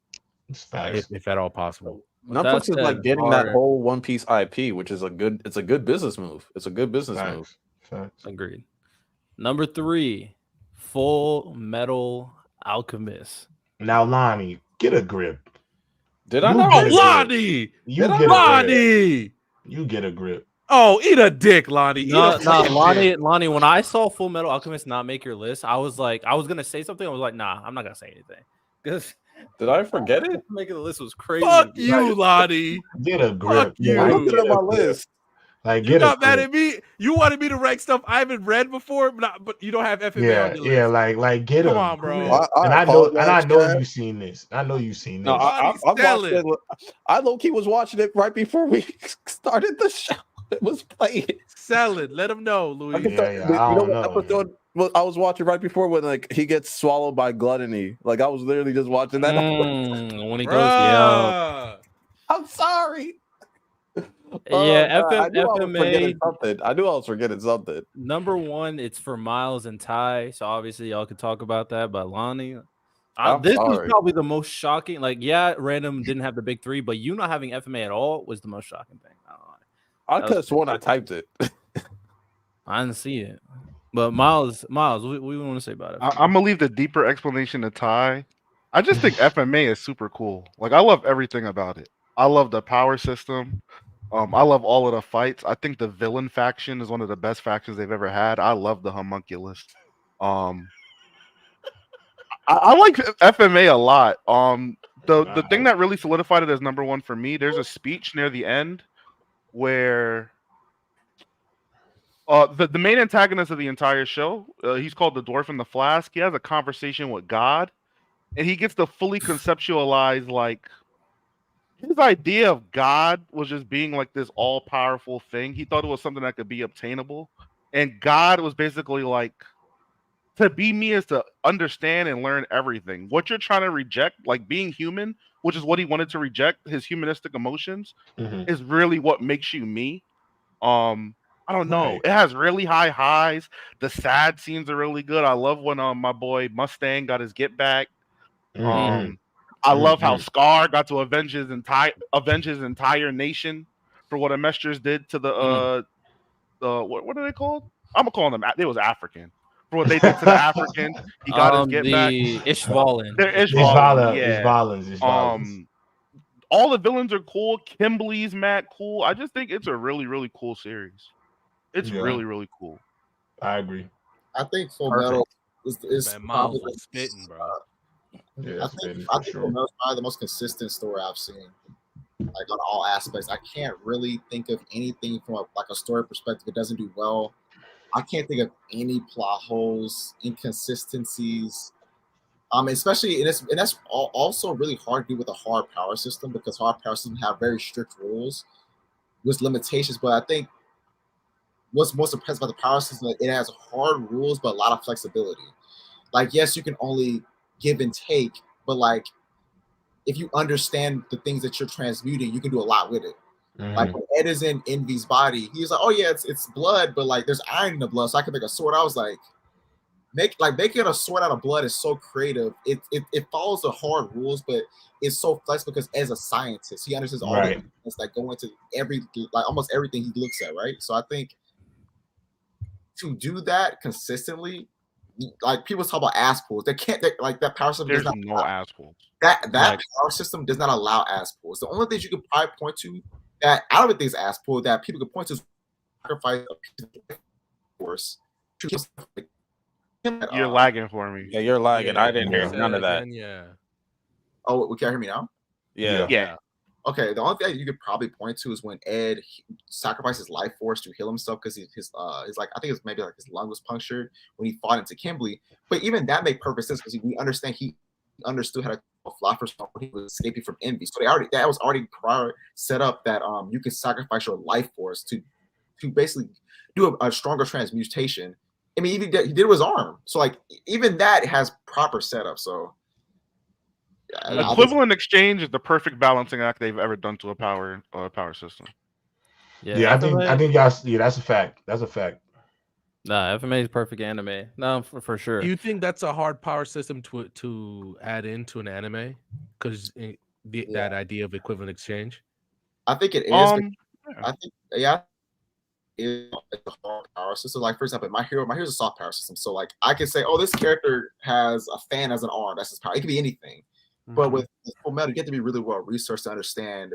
Speaker 2: if at all possible.
Speaker 3: Netflix is like getting that whole One Piece IP, which is a good business move. It's a good business move.
Speaker 6: Facts.
Speaker 1: Agreed. Number 3, Full Metal Alchemist.
Speaker 6: Now, Lonnie, get a grip.
Speaker 3: Did I
Speaker 2: Oh,
Speaker 3: not?
Speaker 2: Lonnie!
Speaker 6: You get
Speaker 2: Lonnie!
Speaker 6: You get a grip.
Speaker 2: Oh, eat a dick, Lonnie.
Speaker 1: No, Lonnie. When I saw Full Metal Alchemist not make your list, I was like, I was gonna say something. I was like, nah, I'm not gonna say anything. Because
Speaker 3: did I forget it?
Speaker 1: Making the list was crazy.
Speaker 2: Fuck you, Lonnie.
Speaker 6: Get a grip.
Speaker 2: Fuck you.
Speaker 3: I looked at my list.
Speaker 6: Like,
Speaker 2: You got mad at me. You wanted me to rank stuff I haven't read before, but you don't have FMA on your list.
Speaker 6: Yeah, like get
Speaker 2: Come
Speaker 6: a
Speaker 2: on, bro.
Speaker 6: grip. I know you've seen this. I know you've seen this.
Speaker 3: No, I watched it. I low-key was watching it right before we started the show. It was playing.
Speaker 2: Sell it. Let him know, Louis.
Speaker 3: You know what episode I was watching right before when like he gets swallowed by gluttony? Like I was literally just watching that.
Speaker 1: When he goes, yeah.
Speaker 3: I'm sorry.
Speaker 1: Yeah,
Speaker 3: FMA. I knew I was forgetting something.
Speaker 1: Number 1, it's for Miles and Ty. So obviously y'all could talk about that. But Lonnie, this was probably the most shocking. Like, yeah, Random didn't have the big 3, but you not having FMA at all was the most shocking thing.
Speaker 3: I could have sworn I typed it.
Speaker 1: I didn't see it. But Miles, what do you want to say about it?
Speaker 4: I'm gonna leave the deeper explanation to Ty. I just think FMA is super cool. Like, I love everything about it. I love the power system. I love all of the fights. I think the villain faction is one of the best factions they've ever had. I love the homunculus. I like FMA a lot. The thing that really solidified it as number 1 for me, there's a speech near the end where the main antagonist of the entire show, he's called the Dwarf in the Flask. He has a conversation with God, and he gets to fully conceptualize, like, his idea of God was just being like this all-powerful thing. He thought it was something that could be obtainable. And God was basically like, to be me is to understand and learn everything. What you're trying to reject, like being human, which is what he wanted to reject, his humanistic emotions, is really what makes you me. I don't know. Right. It has really high highs. The sad scenes are really good. I love when my boy Mustang got his get back. I love how Scar got to avenge his entire nation for what Amestris did to the what are they called? I'm gonna call them. They was African for what they did to the African. He got his get back.
Speaker 1: Ishvalan.
Speaker 4: They're Ishvalan. Yeah. All the villains are cool. Kimberly's mad cool. I just think it's a really, really cool series. It's really, really cool.
Speaker 6: I agree.
Speaker 5: I think Full Metal is
Speaker 2: Miles was spitting, bro.
Speaker 5: I think Full Metal is probably the most consistent story I've seen, like on all aspects. I can't really think of anything from a story perspective that doesn't do well. I can't think of any plot holes, inconsistencies. Especially and that's also really hard to do with a hard power system, because hard power systems have very strict rules with limitations. But I think what's most impressive about the power system is that it has hard rules but a lot of flexibility. Like, yes, you can only give and take, but like if you understand the things that you're transmuting, you can do a lot with it. Like when Ed is in Envy's body, he's like, oh yeah, it's blood, but like there's iron in the blood, so I can make a sword. I was like, making a sword out of blood is so creative. It follows the hard rules, but it's so flexible because as a scientist, he understands all the elements that go into almost everything he looks at, right? So I think to do that consistently, like people talk about ass pulls, like that power system.
Speaker 4: There's no ass pulls.
Speaker 5: That power system does not allow ass pulls. The only things you could probably point to that I don't think is ass pull that people could point to is sacrifice a force.
Speaker 4: You're lagging for me.
Speaker 7: Yeah, you're lagging.
Speaker 2: Yeah,
Speaker 7: I didn't hear none of that.
Speaker 2: Yeah.
Speaker 5: Oh, we can't hear me now?
Speaker 4: Yeah.
Speaker 5: Okay, the only thing you could probably point to is when Ed sacrificed his life force to heal himself because his like I think it's maybe like his lung was punctured when he fought into Kimberly. But even that made perfect sense because we understand he understood how to fly for someone when he was escaping from Envy. So that was already prior set up that you can sacrifice your life force to basically do a stronger transmutation. I mean, he did with his arm. So like even that has proper setup. So
Speaker 4: equivalent exchange is the perfect balancing act they've ever done to a power system.
Speaker 6: Yeah, I think that's a fact. That's a fact.
Speaker 1: Nah, FMA is perfect anime. No, for sure.
Speaker 2: Do you think that's a hard power system to add into an anime? Because that idea of equivalent exchange.
Speaker 5: I think it is. I think it's a hard power system. Like for example, my hero's a soft power system. So like I can say, oh, this character has a fan as an arm. That's his power. It could be anything. But with Full Metal, you get to be really well researched to understand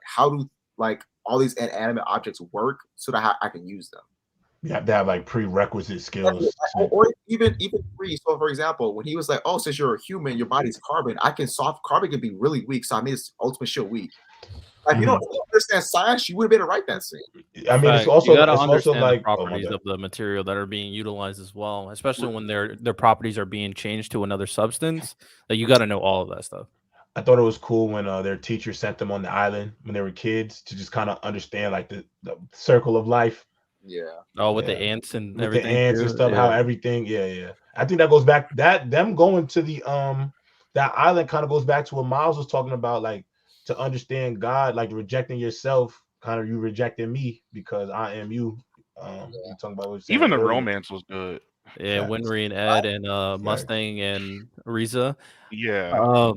Speaker 5: how do like all these inanimate objects work, so that I can use them.
Speaker 6: You have to have like prerequisite skills.
Speaker 5: Or even free. So for example, when he was like, oh, since you're a human, your body's carbon, carbon can be really weak. So I made this ultimate shield weak. Like you don't understand science, you wouldn't be able to write that scene.
Speaker 6: I mean, it's also
Speaker 1: like the properties of the material that are being utilized as well, especially when their properties are being changed to another substance. That you got to know all of that stuff.
Speaker 6: I thought it was cool when their teacher sent them on the island when they were kids to just kind of understand like the circle of life.
Speaker 5: Yeah.
Speaker 1: Oh, with the ants and
Speaker 6: with
Speaker 1: everything.
Speaker 6: The ants and stuff, how everything. Yeah. I think that goes back. Them going to the that island kind of goes back to what Miles was talking about, like to understand God, like rejecting yourself, kind of you rejecting me because I am you. You're talking about what
Speaker 4: even the romance was good.
Speaker 1: Yeah, Winry and Ed and Mustang and Riza.
Speaker 4: Yeah.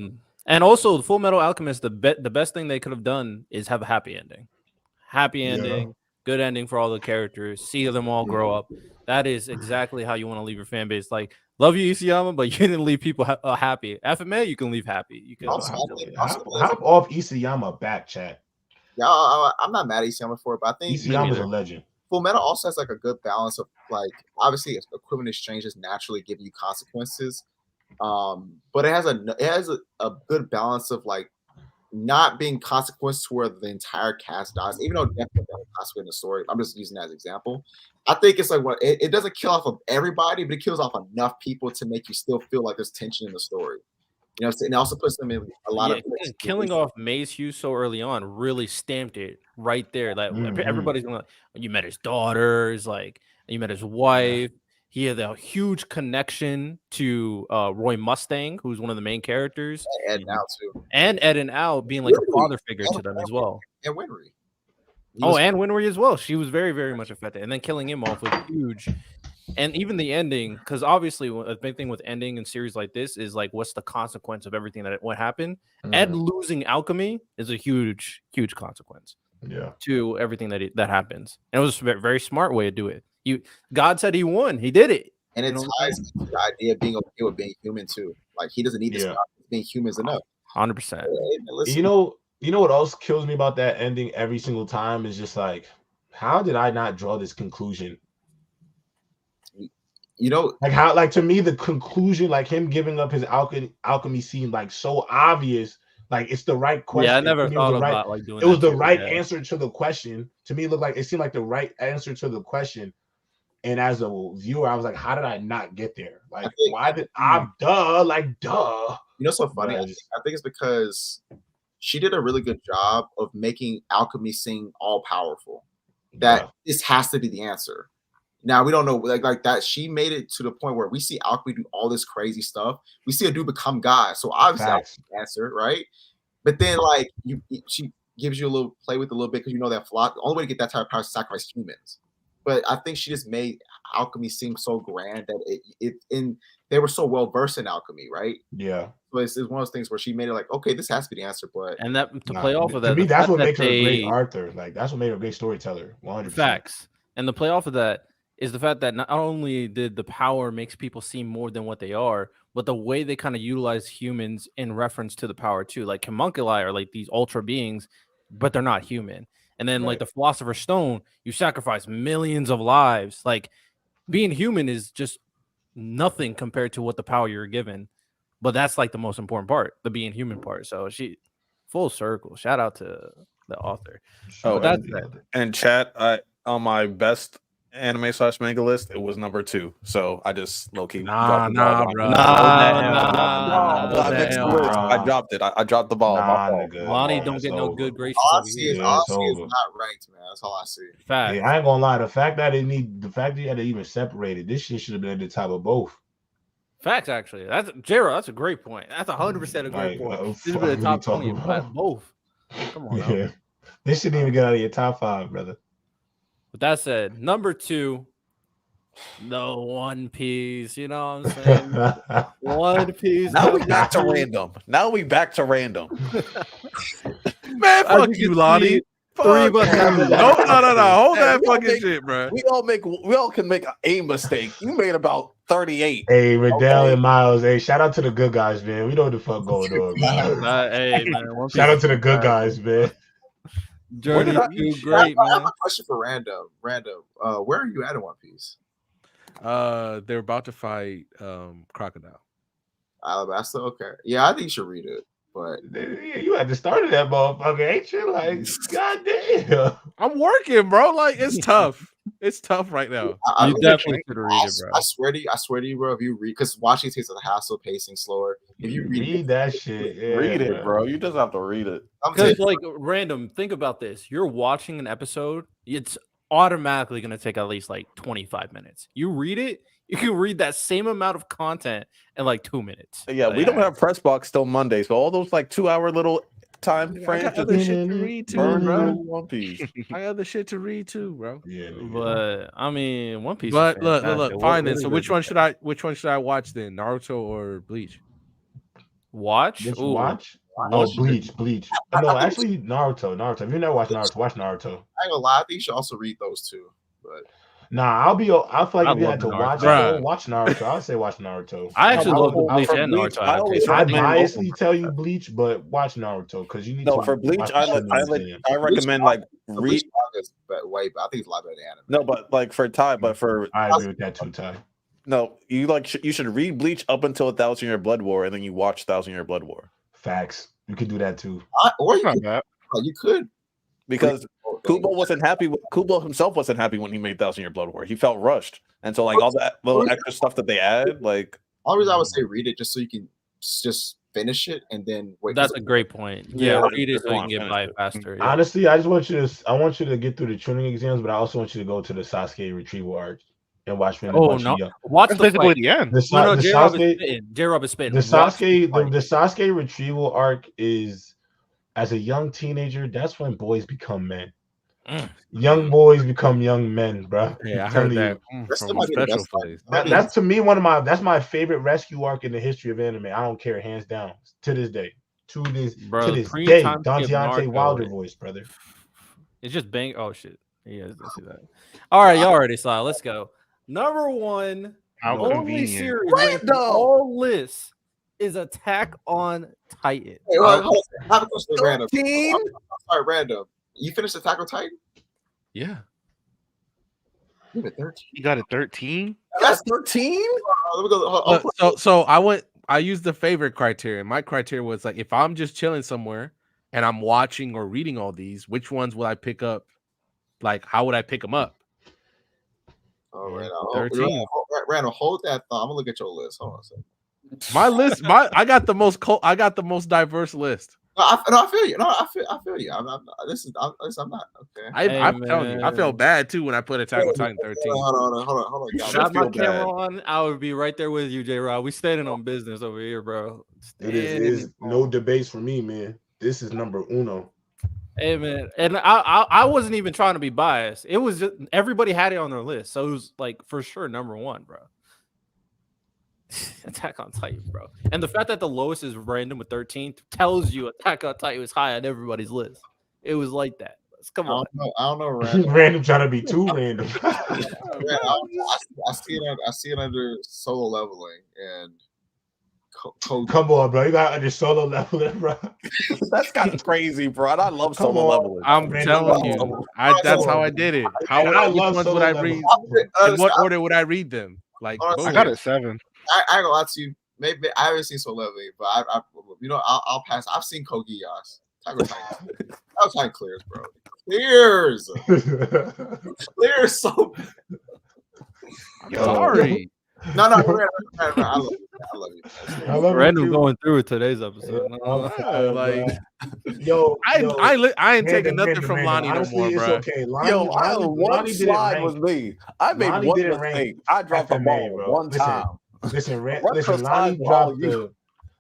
Speaker 1: And also Full Metal Alchemist, the best thing they could have done is have a happy ending. Happy ending. Good ending for all the characters. See them all grow up. That is exactly how you want to leave your fan base. Like, love you, Isayama, but you didn't leave people happy. FMA, you can leave happy. You can
Speaker 6: hop off Isayama back, chat.
Speaker 5: Yeah, I'm not mad at Isayama for it, but I think
Speaker 6: Isayama's a legend.
Speaker 5: Full Metal also has like a good balance of like obviously equivalent exchanges naturally give you consequences, but it has a good balance of like not being consequence where the entire cast dies, even though definitely consequence in the story. I'm just using that as an example. I think it's like it doesn't kill off of everybody, but it kills off enough people to make you still feel like there's tension in the story. You know, and it also puts them in a lot of
Speaker 1: killing off Maze Hughes so early on really stamped it right there. Like everybody's gonna you met his daughters, like you met his wife. He had a huge connection to Roy Mustang, who's one of the main characters.
Speaker 5: Ed and Al too.
Speaker 1: And Ed and Al being like a father figure to them as well.
Speaker 5: And Winry.
Speaker 1: And Winry as well. She was very, very much affected. And then killing him off was huge. And even the ending, because obviously a big thing with ending in series like this is like, what's the consequence of everything what happened? Ed losing alchemy is a huge, huge consequence.
Speaker 6: Yeah.
Speaker 1: To everything that happens. And it was a very smart way to do it. God said he won. He did it.
Speaker 5: And it ties into the idea of being okay with being human too. Like he doesn't need to stop being humans enough.
Speaker 1: 100%.
Speaker 6: You know what else kills me about that ending every single time is just like, how did I not draw this conclusion?
Speaker 5: You know,
Speaker 6: like how, like to me, the conclusion, like him giving up his alchemy seemed like so obvious. Like it's the right question.
Speaker 1: Yeah, I never thought about like doing.
Speaker 6: It was the right answer to the question. To me, it seemed like the right answer to the question. And as a viewer, I was like, how did I not get there? Like, why did duh? You
Speaker 5: know, so funny. I think it's because she did a really good job of making alchemy seem all powerful. That this has to be the answer. Now we don't know like that. She made it to the point where we see alchemy do all this crazy stuff. We see a dude become God. So obviously that's the answer, right? But then like she gives you a little play with a little bit because you know that the only way to get that type of power is to sacrifice humans. But I think she just made alchemy seem so grand that they were so well versed in alchemy, right?
Speaker 6: Yeah.
Speaker 5: So it's one of those things where she made it like, okay, this has to be the answer. But
Speaker 1: and that to play off of that,
Speaker 6: to me, that's what makes her a great author. Like that's what made her a great storyteller. 100%.
Speaker 1: Facts. And the play off of that is the fact that not only did the power makes people seem more than what they are, but the way they kind of utilize humans in reference to the power too. Like homunculi are like these ultra beings, but they're not human. And then like the Philosopher's Stone, you sacrifice millions of lives. Like being human is just nothing compared to what the power you're given. But that's like the most important part, the being human part. So she full circle. Shout out to the author.
Speaker 7: Oh,
Speaker 1: that's
Speaker 7: and chat, on my best anime / manga list, it was number 2. So I just low key
Speaker 2: Nah, bro.
Speaker 7: I dropped it. I dropped the ball.
Speaker 1: Lonnie don't get no good graces.
Speaker 5: All I see is not ranked, man. That's all I see.
Speaker 1: Fact.
Speaker 6: Hey, I ain't gonna lie. The fact that you had to even separate it, this shit should have been at the top of both.
Speaker 1: Facts, actually. That's Jero. That's a great point. That's 100% a great point. This should be the top 20. Both. Come on.
Speaker 6: Yeah. This shouldn't even get out of your top 5, brother.
Speaker 1: With that said, number 2, the One Piece. You know what I'm saying? One Piece.
Speaker 7: Now we back to random.
Speaker 2: Man, fuck you, Lonnie.
Speaker 1: Three of us have it.
Speaker 2: No. Hold that fucking shit, bro.
Speaker 7: We all can make a mistake. You made about 38.
Speaker 6: Hey, Riddell and Miles. Hey, shout out to the good guys, man. We know what the fuck going on, man.
Speaker 1: Hey, man.
Speaker 6: Shout out to the good guys, man.
Speaker 1: Journey, you great, man.
Speaker 5: I have a question for Random. Where are you at in One Piece?
Speaker 2: They're about to fight Crocodile.
Speaker 5: Alabasta. Okay. Yeah, I think you should read it. But
Speaker 6: you had to start that motherfucker, ain't you? Like, goddamn.
Speaker 2: I'm working, bro. Like, it's tough. It's tough right now.
Speaker 1: You definitely should read it, bro.
Speaker 5: I swear to you, bro. If you read, because watching takes a hassle, pacing slower. If you read
Speaker 6: that shit,
Speaker 7: read it, bro. You just have to read it.
Speaker 1: Because, like, random. Think about this. You're watching an episode. It's automatically going to take at least like 25 minutes. You read it. You can read that same amount of content in like 2 minutes.
Speaker 7: Yeah, we don't have press box till Monday, so all those like 2-hour little time frames.
Speaker 2: I got other shit to read too, bro.
Speaker 7: One Piece.
Speaker 2: I got other shit to read too, bro.
Speaker 6: Yeah,
Speaker 1: but I mean, One Piece.
Speaker 2: But look, fine then. So which one should I watch then? Naruto or Bleach?
Speaker 6: Watch. Oh, Bleach. No, actually, Naruto. If you never watched Naruto, watch Naruto.
Speaker 5: I ain't gonna lie, I think you should also read those two. But
Speaker 6: nah, I feel like if you had to watch it, watch Naruto. I'd say watch Naruto.
Speaker 1: I actually love Bleach and Naruto.
Speaker 6: I biasly tell you Bleach, but watch Naruto because you need to.
Speaker 7: For Bleach, I recommend like read.
Speaker 5: I think it's a lot better than anime.
Speaker 7: No, but like for Ty,
Speaker 6: I agree with that too, Ty.
Speaker 7: No, you should read Bleach up until 1,000 Year Blood War, and then you watch 1,000 Year Blood War.
Speaker 6: Facts. You could do that too.
Speaker 5: Or you could.
Speaker 7: Because Kubo himself wasn't happy when he made 1,000 Year Blood War. He felt rushed, and so like all that little extra stuff that they added, like.
Speaker 5: All reason I would say read it just so you can just finish it and then wait.
Speaker 1: That's a great point. Yeah, read it so you can get by faster. Yeah.
Speaker 6: Honestly, I want you to get through the tuning exams, but I also want you to go to the Sasuke retrieval arc and watch.
Speaker 1: Watch
Speaker 4: basically the end.
Speaker 1: J-Rob is spitting.
Speaker 6: The Sasuke retrieval arc is. As a young teenager, that's when boys become men. Young boys become young men, bro.
Speaker 2: Yeah, I heard that.
Speaker 6: That's to me that's my favorite rescue arc in the history of anime. I don't care, hands down. To this day, to this day, Deontay Wilder voice, brother.
Speaker 1: It's just bang. Oh shit, yeah, let's see that. All right, y'all already saw it. Let's go. Number 1, only series all lists is Attack on Titan.
Speaker 5: Hey, I have a question, Random. Sorry, Random. You finished Attack on Titan?
Speaker 2: Yeah.
Speaker 5: You got 13.
Speaker 4: You got a 13?
Speaker 5: That's 13?
Speaker 2: So I used the favorite criteria. My criteria was like, if I'm just chilling somewhere and I'm watching or reading all these, which ones will I pick up? Like, how would I pick them up?
Speaker 5: All right. 13. Random, hold that thought. I'm gonna look at your list. Hold on a second.
Speaker 2: My list, I got the most diverse list.
Speaker 5: I feel you. No, I feel you. I'm not okay.
Speaker 2: I'm telling you, I felt bad too when I put Attack on Titan 13.
Speaker 5: Hold on.
Speaker 1: Got my camera on. I would be right there with you, J-Rod. We standing on business over here, bro.
Speaker 6: It is no debates for me, man. This is number uno.
Speaker 1: Hey man, and I wasn't even trying to be biased. It was just everybody had it on their list, so it was like for sure number one, bro. Attack on Titan, bro. And the fact that the lowest is random with 13 tells you Attack on Titan was high on everybody's list. It was like that. Come on.
Speaker 5: I don't know. Random.
Speaker 6: Random trying to be too random.
Speaker 5: I see it under solo leveling and
Speaker 6: Come on, bro. You got under solo leveling, bro.
Speaker 7: That's kind of crazy, bro. I love solo leveling.
Speaker 2: I'm telling you, that's how I did it. Which ones would I read? In what order would I read them? Like,
Speaker 4: I got it 7.
Speaker 5: I ain't gonna lie to you. Maybe I haven't seen solo leveling, but I'll pass. I've seen Kogiyas. That was clears, bro. Clears. So.
Speaker 2: Sorry.
Speaker 5: No, I love you.
Speaker 1: Random going through it today's episode.
Speaker 2: I ain't taking nothing from Lonnie no more, bro.
Speaker 6: Okay.
Speaker 7: Lonnie slide was me. I made
Speaker 6: Lonnie
Speaker 7: one
Speaker 6: didn't
Speaker 7: mistake.
Speaker 6: rank
Speaker 7: I dropped the ball one time.
Speaker 6: Listen, Lonnie dropped the.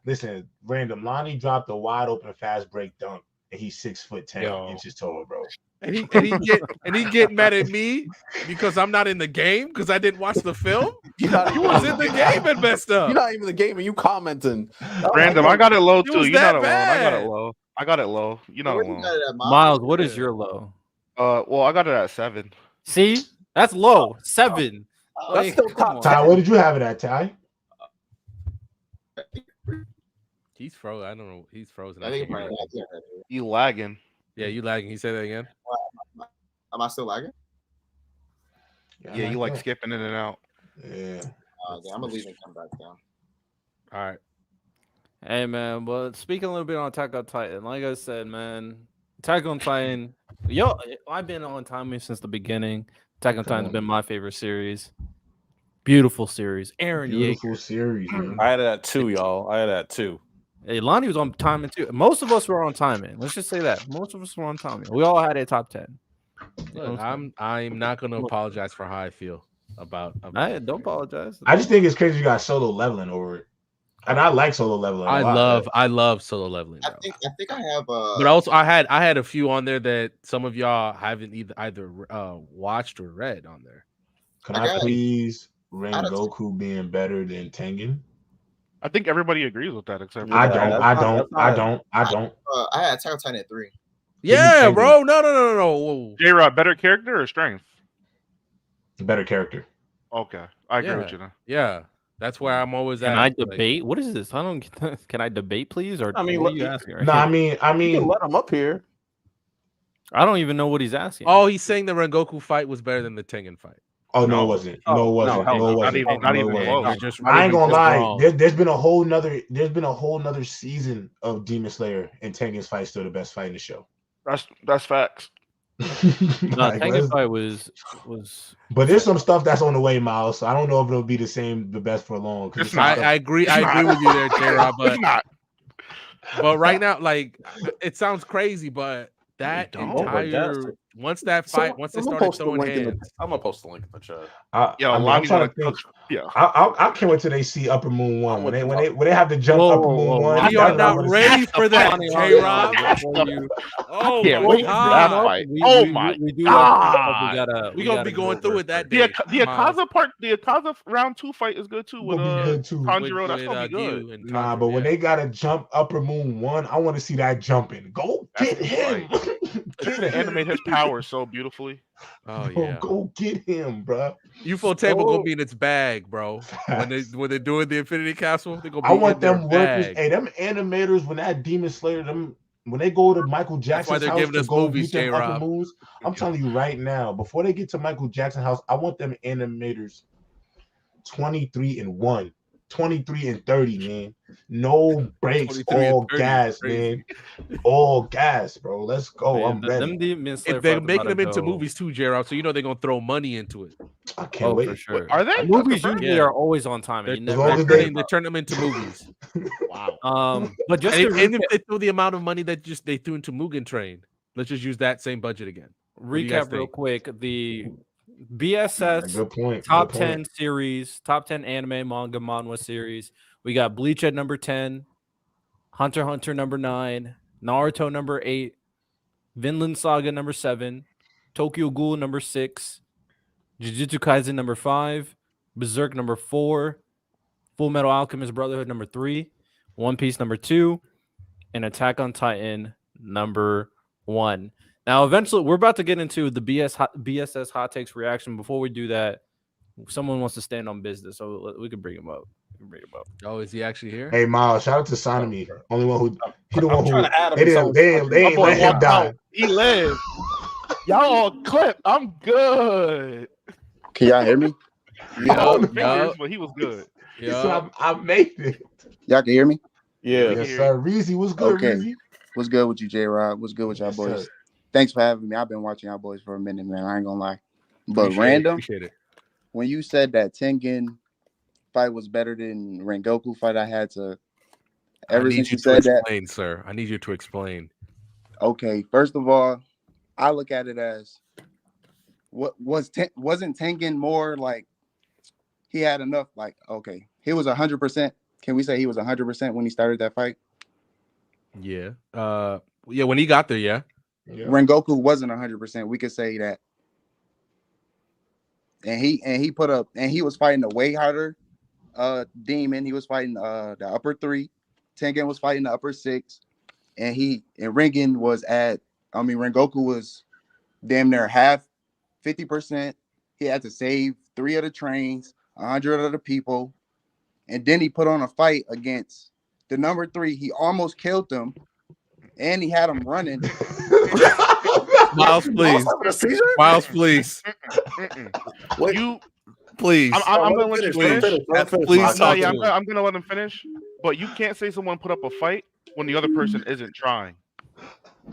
Speaker 6: Listen, random. Lonnie dropped the wide open fast break dunk, and he's 6'10" inches tall, bro.
Speaker 2: And he get mad at me because I'm not in the game because I didn't watch the film. He was in the game and messed up.
Speaker 7: You're not even in the game and you commenting.
Speaker 4: Random, I got it low too. You're not alone.
Speaker 2: Bad.
Speaker 4: I got it low. You're not alone.
Speaker 1: Miles, what is your low?
Speaker 4: Well, I got it at 7.
Speaker 1: See, that's low. 7.
Speaker 7: That's still top.
Speaker 6: Ty, what did you have it at, Ty?
Speaker 2: He's frozen. I don't know. He's frozen.
Speaker 4: You lagging?
Speaker 2: Yeah, you lagging. You say that again?
Speaker 5: Am I still lagging?
Speaker 4: Yeah, you like skipping in and out.
Speaker 6: Yeah.
Speaker 5: I'm gonna leave and come back down.
Speaker 2: All right.
Speaker 1: Hey man, but speaking a little bit on Attack on Titan, like I said, man, Attack on Titan, I've been on timing since the beginning. Attack on Titan's been my favorite series. Beautiful series.
Speaker 6: Beautiful series, man.
Speaker 7: I had it at 2, y'all. I had it at 2.
Speaker 1: Hey, Lonnie was on timing too. Most of us were on timing. Let's just say that. Most of us were on timing. We all had a top 10.
Speaker 2: Look, I'm not gonna apologize for how I feel about
Speaker 1: don't apologize.
Speaker 6: I just think it's crazy you got solo leveling over it. And I like solo leveling.
Speaker 2: I love solo leveling. Bro.
Speaker 5: I think I have
Speaker 2: but also I had a few on there that some of y'all haven't either watched or read on there.
Speaker 6: Can I please Rengoku being better than Tengen?
Speaker 4: I think everybody agrees with that except for
Speaker 6: I don't.
Speaker 5: I had Attack on Titan at 3.
Speaker 2: Yeah, bro. No.
Speaker 4: J-Rod, better character or strength?
Speaker 6: Better character.
Speaker 4: Okay, I agree with you now.
Speaker 2: Yeah, that's where I'm always at.
Speaker 1: Can I debate? What is this? I don't get that. Can I debate, please? Or
Speaker 7: I mean,
Speaker 1: what are you asking?
Speaker 6: No, I mean,
Speaker 7: you can let him up here.
Speaker 1: I don't even know what he's asking.
Speaker 2: Oh, he's saying the Rengoku fight was better than the Tengen fight.
Speaker 6: Oh no, it wasn't. No, it wasn't.
Speaker 4: Not even close.
Speaker 6: I ain't gonna lie. There's been a whole nother season of Demon Slayer, and Tengen's fight still the best fight in the show.
Speaker 4: That's facts.
Speaker 1: Tengen fight was.
Speaker 6: But there's some stuff that's on the way, Miles. So I don't know if it'll be the best for long.
Speaker 2: I agree with you there, J-Rod, but right now, like, it sounds crazy, but that entire once they started throwing hands,
Speaker 7: I'm gonna post the link in the chat.
Speaker 6: I'm trying to think. I can't wait till they see Upper Moon 1 when they have to jump Upper Moon 1.
Speaker 2: We are not ready for that, J-Rod. Oh my god! Oh my god! We're gonna be going through it that day.
Speaker 4: The Akaza round 2 fight is good too with Tanjiro. That's gonna be good.
Speaker 6: Nah, but when they gotta jump Upper Moon 1, I want to see that jumping. Go get him.
Speaker 4: It's gonna animate his power so beautifully.
Speaker 2: Oh yeah,
Speaker 6: go get him, bro.
Speaker 2: UFO table gonna be in its bag, bro. When they're doing the Infinity Castle, they're gonna be.
Speaker 6: I want them workers. Hey, them animators when that Demon Slayer, when they go to Michael Jackson's house to go beat them Upper Moons, I'm telling you right now, before they get to Michael Jackson's house, I want them animators 23-1 23 and 30, man. No breaks,
Speaker 2: 23 and
Speaker 6: all
Speaker 2: 30 is
Speaker 6: gas,
Speaker 2: crazy.
Speaker 6: man. All gas, bro. Let's go.
Speaker 1: Man,
Speaker 6: I'm ready.
Speaker 2: If they're making them into movies too, Gerald, so you know they're gonna throw money into it.
Speaker 6: I can't
Speaker 1: Oh,
Speaker 6: wait.
Speaker 1: for sure.
Speaker 4: Are they?
Speaker 1: Movies
Speaker 4: That's
Speaker 1: usually are always on time. And you
Speaker 6: As
Speaker 1: never
Speaker 6: long as
Speaker 2: They're turning them into movies.
Speaker 4: Wow.
Speaker 1: but just
Speaker 2: And
Speaker 1: to
Speaker 2: if they throw the amount of money that they threw into Mugen Train, let's just use that same budget again. What do you guys
Speaker 1: recap real
Speaker 2: think?
Speaker 1: quick, the BSS
Speaker 6: Good point.
Speaker 1: top
Speaker 6: Good point.
Speaker 1: 10 series, top 10 anime, manga, manhwa series. We got Bleach at number 10, Hunter x Hunter number 9, Naruto number 8, Vinland Saga number 7, Tokyo Ghoul number 6, Jujutsu Kaisen number 5, Berserk number 4, Full Metal Alchemist Brotherhood number 3, One Piece number 2, and Attack on Titan number 1. Now, eventually, we're about to get into the BSS hot takes reaction. Before we do that, someone wants to stand on business, so we can bring him up.
Speaker 2: Oh, is he actually here?
Speaker 6: Hey, Miles, shout out to Sonomy. Only one who he the
Speaker 3: I'm
Speaker 6: one who
Speaker 3: trying to add him
Speaker 6: they
Speaker 3: to
Speaker 6: didn't
Speaker 3: someone's
Speaker 6: they
Speaker 3: My
Speaker 6: ain't
Speaker 3: boy
Speaker 6: let him
Speaker 3: walked
Speaker 6: die.
Speaker 3: out.
Speaker 4: He lives. Y'all all clipped. I'm good.
Speaker 8: Can y'all hear me?
Speaker 6: Oh,
Speaker 4: Fingers,
Speaker 2: yup.
Speaker 4: but he was good.
Speaker 6: He said, I made it.
Speaker 8: Y'all can hear me?
Speaker 3: Yeah.
Speaker 6: Yes, sir. Reezy, what's good,
Speaker 8: Okay.
Speaker 6: Reezy?
Speaker 8: What's good with you, J-Rod? What's good with y'all
Speaker 6: Yes,
Speaker 8: boys?
Speaker 6: sir.
Speaker 8: Thanks for having me. I've been watching y'all boys for a minute, man. I ain't gonna lie. But
Speaker 2: Appreciate it.
Speaker 8: when you said that Tengen fight was better than Rengoku fight, I had to. Ever since you said that,
Speaker 2: explain, sir. I need you to explain.
Speaker 8: Okay, first of all, I look at it as wasn't Tengen more like he had enough? Like, okay, he was 100%. Can we say he was 100% when he started that fight?
Speaker 2: Yeah. Yeah. When he got there, yeah.
Speaker 8: Rengoku wasn't 100%. We could say that. And he put up, and he was fighting a way harder demon. He was fighting the upper 3. Tengen was fighting the upper 6. And Rengoku was damn near half, 50%. He had to save 3 of the trains, 100 of the people. And then he put on a fight against the number 3. He almost killed them. And he had him running.
Speaker 2: Miles, please. Miles, please.
Speaker 4: You,
Speaker 2: please.
Speaker 4: I'm gonna let you finish.
Speaker 2: Please.
Speaker 4: I'm gonna let him finish. But you can't say someone put up a fight when the other person isn't trying.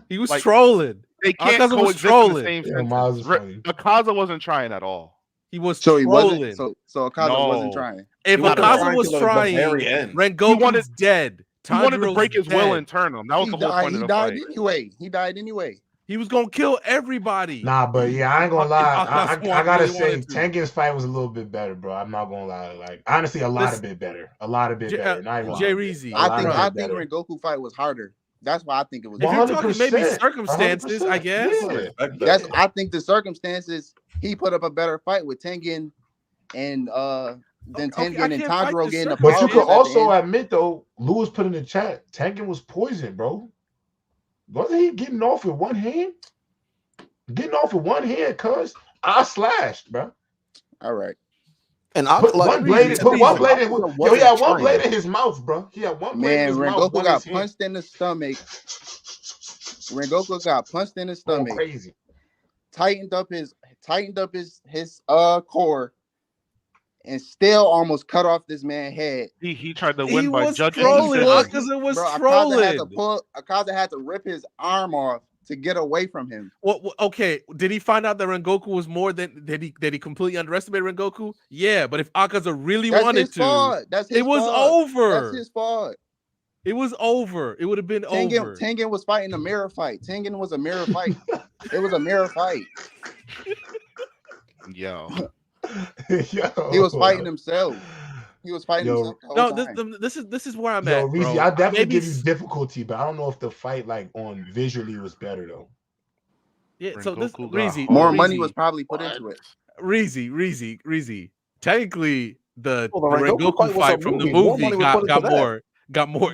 Speaker 2: He was trolling.
Speaker 4: They can't
Speaker 2: Akaza was
Speaker 4: coexist
Speaker 2: trolling.
Speaker 4: in the same
Speaker 6: Yeah,
Speaker 4: sentence.
Speaker 6: Miles is funny.
Speaker 4: Akaza wasn't trying at all.
Speaker 2: He was
Speaker 8: So he
Speaker 2: trolling.
Speaker 8: wasn't. So Akaza wasn't trying.
Speaker 2: If
Speaker 3: He was
Speaker 2: Akaza
Speaker 3: trying
Speaker 2: was
Speaker 3: till the
Speaker 2: trying,
Speaker 3: very end.
Speaker 2: Rengoku's dead.
Speaker 4: He wanted to
Speaker 2: Tanjiro's
Speaker 4: break his will
Speaker 2: dead.
Speaker 4: and turn him. That was the whole point of the
Speaker 8: died
Speaker 4: fight.
Speaker 8: anyway. He died anyway.
Speaker 2: He was gonna kill everybody.
Speaker 6: Nah, but yeah, I ain't gonna lie. I gotta
Speaker 2: really
Speaker 6: say,
Speaker 2: wanted to.
Speaker 6: Tengen's fight was a little bit better, bro. I'm not gonna lie. Like, honestly, a lot bit better. A lot of bit better. Not even
Speaker 2: Jay
Speaker 6: a lot.
Speaker 2: Reezy.
Speaker 8: I think Rengoku fight was harder. That's why I think it was.
Speaker 2: If you're talking maybe
Speaker 6: 100%,
Speaker 2: circumstances, I guess.
Speaker 6: Yeah.
Speaker 8: I think the circumstances, he put up a better fight with Tengen and than Tengen and Tanjiro getting the
Speaker 6: But you could
Speaker 8: powers at the
Speaker 6: also
Speaker 8: end.
Speaker 6: admit though, Lewis put in the chat, Tengen was poisoned, bro. Wasn't he getting off with one hand? Getting off with one hand, cuz I slashed, bro.
Speaker 8: All right.
Speaker 3: And
Speaker 6: Put one blade in he had one blade in his mouth, bro. He had one blade in his mouth.
Speaker 8: Rengoku got punched in the stomach. Rengoku got punched in the stomach.
Speaker 6: Crazy.
Speaker 8: Tightened up his core and still almost cut off this man's head.
Speaker 4: He tried to win by judging.
Speaker 2: Akaza was trolling.
Speaker 8: Akaza had to rip his arm off to get away from him.
Speaker 2: Well, okay. Did he find out that Rengoku was more than did he completely underestimate Rengoku? Yeah, but if Akaza really wanted to, it was over.
Speaker 8: That's his fault.
Speaker 2: It was over. It would have been over.
Speaker 8: Tengen was fighting a mirror fight. Tengen was a mirror fight. It was a mirror fight.
Speaker 4: Yo.
Speaker 8: He was fighting himself. He was fighting himself.
Speaker 2: No, this is where I'm at.
Speaker 6: Reezy, I definitely give you difficulty, but I don't know if the fight like on visually was better though.
Speaker 2: Yeah, so this Reezy,
Speaker 8: more money was probably put into it.
Speaker 2: Reezy. Technically, the Rengoku fight from the movie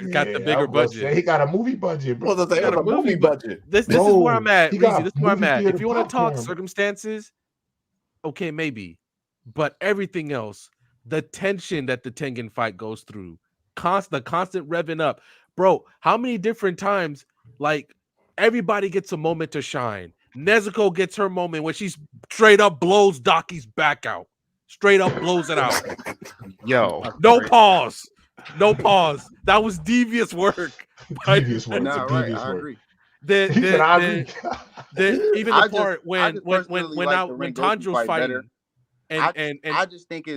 Speaker 2: got the bigger budget.
Speaker 6: He got a movie budget, bro.
Speaker 2: Well, they got a movie budget. This is where I'm at, Reezy. This is where I'm at. If you want to talk circumstances, okay, maybe. But everything else, the tension that the Tengen fight goes through, the constant revving up. Bro, how many different times, like, everybody gets a moment to shine. Nezuko gets her moment when she straight up blows Daki's back out. Straight up blows it out.
Speaker 4: Yo,
Speaker 2: No pause. No pause. That was devious work.
Speaker 6: Devious work.
Speaker 8: Nah,
Speaker 6: It's a
Speaker 8: right.
Speaker 6: devious
Speaker 8: I
Speaker 6: work.
Speaker 8: agree.
Speaker 6: He said, I agree.
Speaker 2: Even
Speaker 8: I
Speaker 2: the part when
Speaker 8: personally like the
Speaker 2: when
Speaker 8: Rengoku
Speaker 2: Tanjiro's
Speaker 8: fight
Speaker 2: fighting,
Speaker 8: better. I just think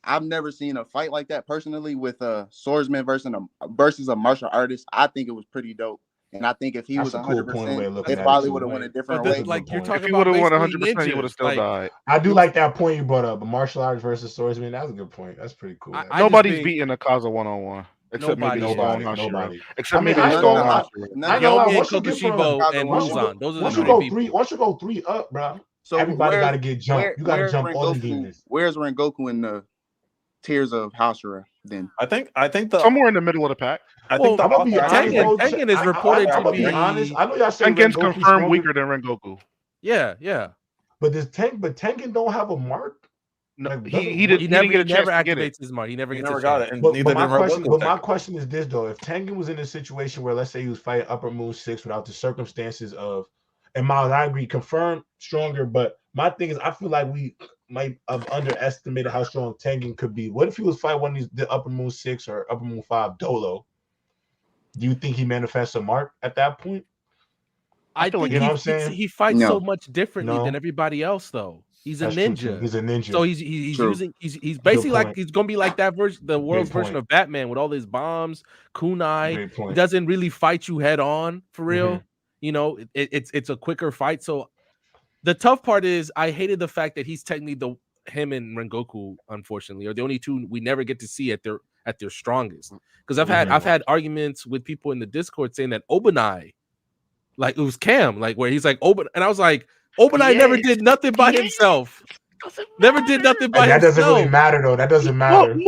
Speaker 8: I've never seen a fight like that personally with a swordsman versus a martial artist. I think it was pretty dope. And I think if he
Speaker 6: That's
Speaker 8: was
Speaker 6: a cool point of way
Speaker 8: 100%,
Speaker 6: of looking
Speaker 8: it
Speaker 6: at it,
Speaker 8: probably
Speaker 6: too.
Speaker 8: would have went a different
Speaker 6: That's
Speaker 8: way.
Speaker 6: a good
Speaker 2: like you're
Speaker 6: point.
Speaker 2: talking
Speaker 4: if he
Speaker 2: about
Speaker 4: would have won
Speaker 2: basically
Speaker 4: 100%, he would have
Speaker 2: ninjas.
Speaker 4: still
Speaker 2: Like,
Speaker 4: died.
Speaker 6: I do like that point you brought up, a martial arts versus swordsman. That's a good point. That's pretty cool.
Speaker 2: I just
Speaker 4: Nobody's
Speaker 2: think
Speaker 4: beating Akaza 1-on-1 except maybe
Speaker 2: Nobody
Speaker 4: Stone
Speaker 2: is.
Speaker 4: Hashira.
Speaker 6: Nobody.
Speaker 4: Except
Speaker 6: I mean,
Speaker 4: maybe
Speaker 6: I ain't
Speaker 4: Stone
Speaker 6: gonna lie.
Speaker 4: Hashira.
Speaker 6: I ain't gonna lie.
Speaker 2: Yomi and
Speaker 6: Once you get from
Speaker 2: Kokushibo and
Speaker 8: once you
Speaker 2: Muzan. Those are the
Speaker 6: once you
Speaker 2: three
Speaker 6: go
Speaker 2: people.
Speaker 6: three, once you go 3 up, bro,
Speaker 8: So
Speaker 6: everybody got to get jumped. You got to jump all the demons.
Speaker 8: Where's Rengoku in the tiers of Hashira then?
Speaker 7: I think the
Speaker 4: Somewhere in the middle of the pack.
Speaker 7: I think the
Speaker 6: I'm gonna be
Speaker 7: author
Speaker 6: honest,
Speaker 7: actually-
Speaker 6: bro.
Speaker 2: Tengen is reported
Speaker 6: I'm
Speaker 2: to
Speaker 6: gonna be honest. I know y'all say
Speaker 4: Tengen's
Speaker 6: Rengoku's
Speaker 4: confirmed
Speaker 6: stronger,
Speaker 4: weaker than Rengoku.
Speaker 2: Yeah.
Speaker 6: but Tengen don't have a mark.
Speaker 4: No,
Speaker 6: Like,
Speaker 4: he didn't get a chance to get it.
Speaker 2: activates his mark. He never
Speaker 7: He
Speaker 2: gets
Speaker 7: never
Speaker 2: a
Speaker 7: got
Speaker 2: chance.
Speaker 7: it, and
Speaker 6: But
Speaker 7: neither
Speaker 6: my
Speaker 7: did
Speaker 6: question,
Speaker 7: Rengoku.
Speaker 6: my question is this though: if Tengen was in a situation where, let's say, he was fighting Upper Moon 6 without the circumstances of, and Miles, I agree, confirmed stronger. But my thing is, I feel like we might have underestimated how strong Tengen could be. What if he was fighting one of these, the Upper Moon 6 or Upper Moon 5 Dolo? Do you think he manifests a mark at that point?
Speaker 2: I
Speaker 4: feel
Speaker 2: think
Speaker 6: like, you know what I'm saying?
Speaker 2: he fights
Speaker 8: No.
Speaker 2: so much differently
Speaker 6: No.
Speaker 2: than everybody else, though. He's a
Speaker 6: That's true, too.
Speaker 2: ninja.
Speaker 6: He's a ninja.
Speaker 2: So he's
Speaker 8: True.
Speaker 2: using he's basically like
Speaker 6: point.
Speaker 2: he's gonna be like that version, the world's version
Speaker 6: point.
Speaker 2: of Batman with all his bombs, kunai.
Speaker 6: Great
Speaker 2: He
Speaker 6: point.
Speaker 2: doesn't really fight you head on for real.
Speaker 6: Mhm.
Speaker 2: You know, it's a quicker fight. So the tough part is I hated the fact that he's technically him and Rengoku, unfortunately, are the only two we never get to see at their strongest. Because I've had arguments with people in the Discord saying that Obanai, like it was Cam, like where he's like Oban, and I was like, Obanai never did nothing by himself. Never did nothing by
Speaker 6: And that
Speaker 2: himself.
Speaker 6: doesn't really matter though. That doesn't matter. I ain't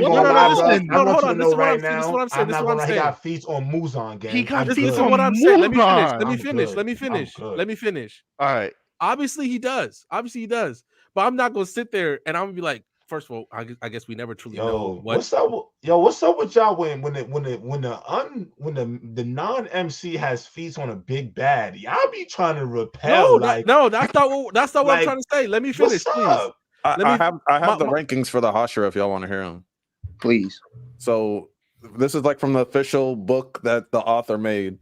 Speaker 6: gonna lie, bro. I want you to know right now. I'm not gonna. He got feats on Muzan, gang.
Speaker 4: He got
Speaker 2: This
Speaker 4: feats
Speaker 2: is
Speaker 4: on
Speaker 2: what I'm saying. Let me finish.
Speaker 4: Muzan.
Speaker 2: Let me
Speaker 6: I'm
Speaker 2: finish.
Speaker 6: good.
Speaker 2: Let me
Speaker 6: I'm
Speaker 2: finish.
Speaker 6: good.
Speaker 2: Let me finish.
Speaker 4: All right.
Speaker 2: Obviously he does. But I'm not gonna sit there and I'm gonna be like, first of all, I guess we never truly know what.
Speaker 6: What's up? What's up with y'all when the non-MC has feats on a big bad? Y'all be trying to repel.
Speaker 2: That's not what I'm trying to say. Let me finish,
Speaker 6: what's
Speaker 2: please.
Speaker 6: up?
Speaker 7: I have the rankings for the Hashira if y'all want to hear them.
Speaker 8: Please.
Speaker 7: So this is like from the official book that the author made.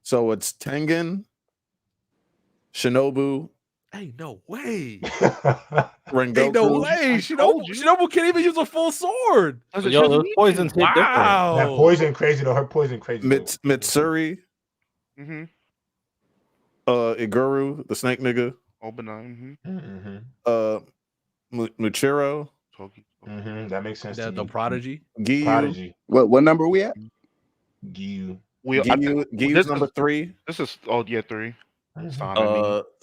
Speaker 7: So it's Tengen, Shinobu.
Speaker 2: Hey, no way.
Speaker 7: Rengoku.
Speaker 2: Hey, no way. Shinobu can't even use a full sword.
Speaker 1: Yo, those poisons hit different.
Speaker 2: Wow.
Speaker 6: That poison crazy though. Her poison crazy.
Speaker 7: Mitsuri.
Speaker 4: Mm-hmm.
Speaker 7: Iguru, the snake nigga.
Speaker 4: Obanai.
Speaker 7: Muchiro.
Speaker 6: That makes sense.
Speaker 2: The Prodigy.
Speaker 7: Giyu.
Speaker 6: Prodigy.
Speaker 8: What number we at?
Speaker 6: Giyu.
Speaker 7: Giyu's number 3.
Speaker 4: This is 3.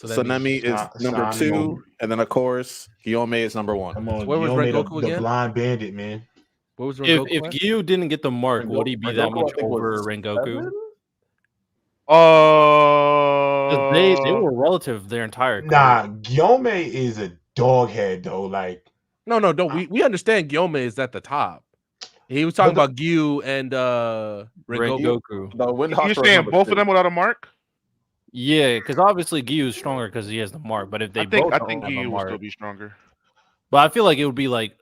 Speaker 7: Sanemi is number 2, and then of course Gyome is number 1.
Speaker 6: Come on,
Speaker 2: Where was Rengoku
Speaker 6: the
Speaker 2: again?
Speaker 6: blind bandit, man.
Speaker 2: What was
Speaker 1: If
Speaker 2: Rengoku at?
Speaker 1: Gyu didn't get the mark, would he be that
Speaker 7: Rengoku,
Speaker 1: much
Speaker 7: I think,
Speaker 1: over
Speaker 7: was
Speaker 1: Rengoku?
Speaker 7: 7?
Speaker 1: 'Cause they were relative their entire career.
Speaker 6: Nah, Gyome is a dog head though. Like
Speaker 2: No. We understand Gyome is at the top. He was talking about Gyu and Rengoku.
Speaker 7: The Wind
Speaker 4: You're
Speaker 7: Hashira
Speaker 4: saying
Speaker 7: number
Speaker 4: both
Speaker 7: 2.
Speaker 4: of them without a mark?
Speaker 1: Yeah, because obviously Gyu is stronger because he has the mark. But if they
Speaker 4: I think
Speaker 1: both don't have a
Speaker 4: Gyu will
Speaker 1: mark,
Speaker 4: still be stronger.
Speaker 1: but I feel like it would be like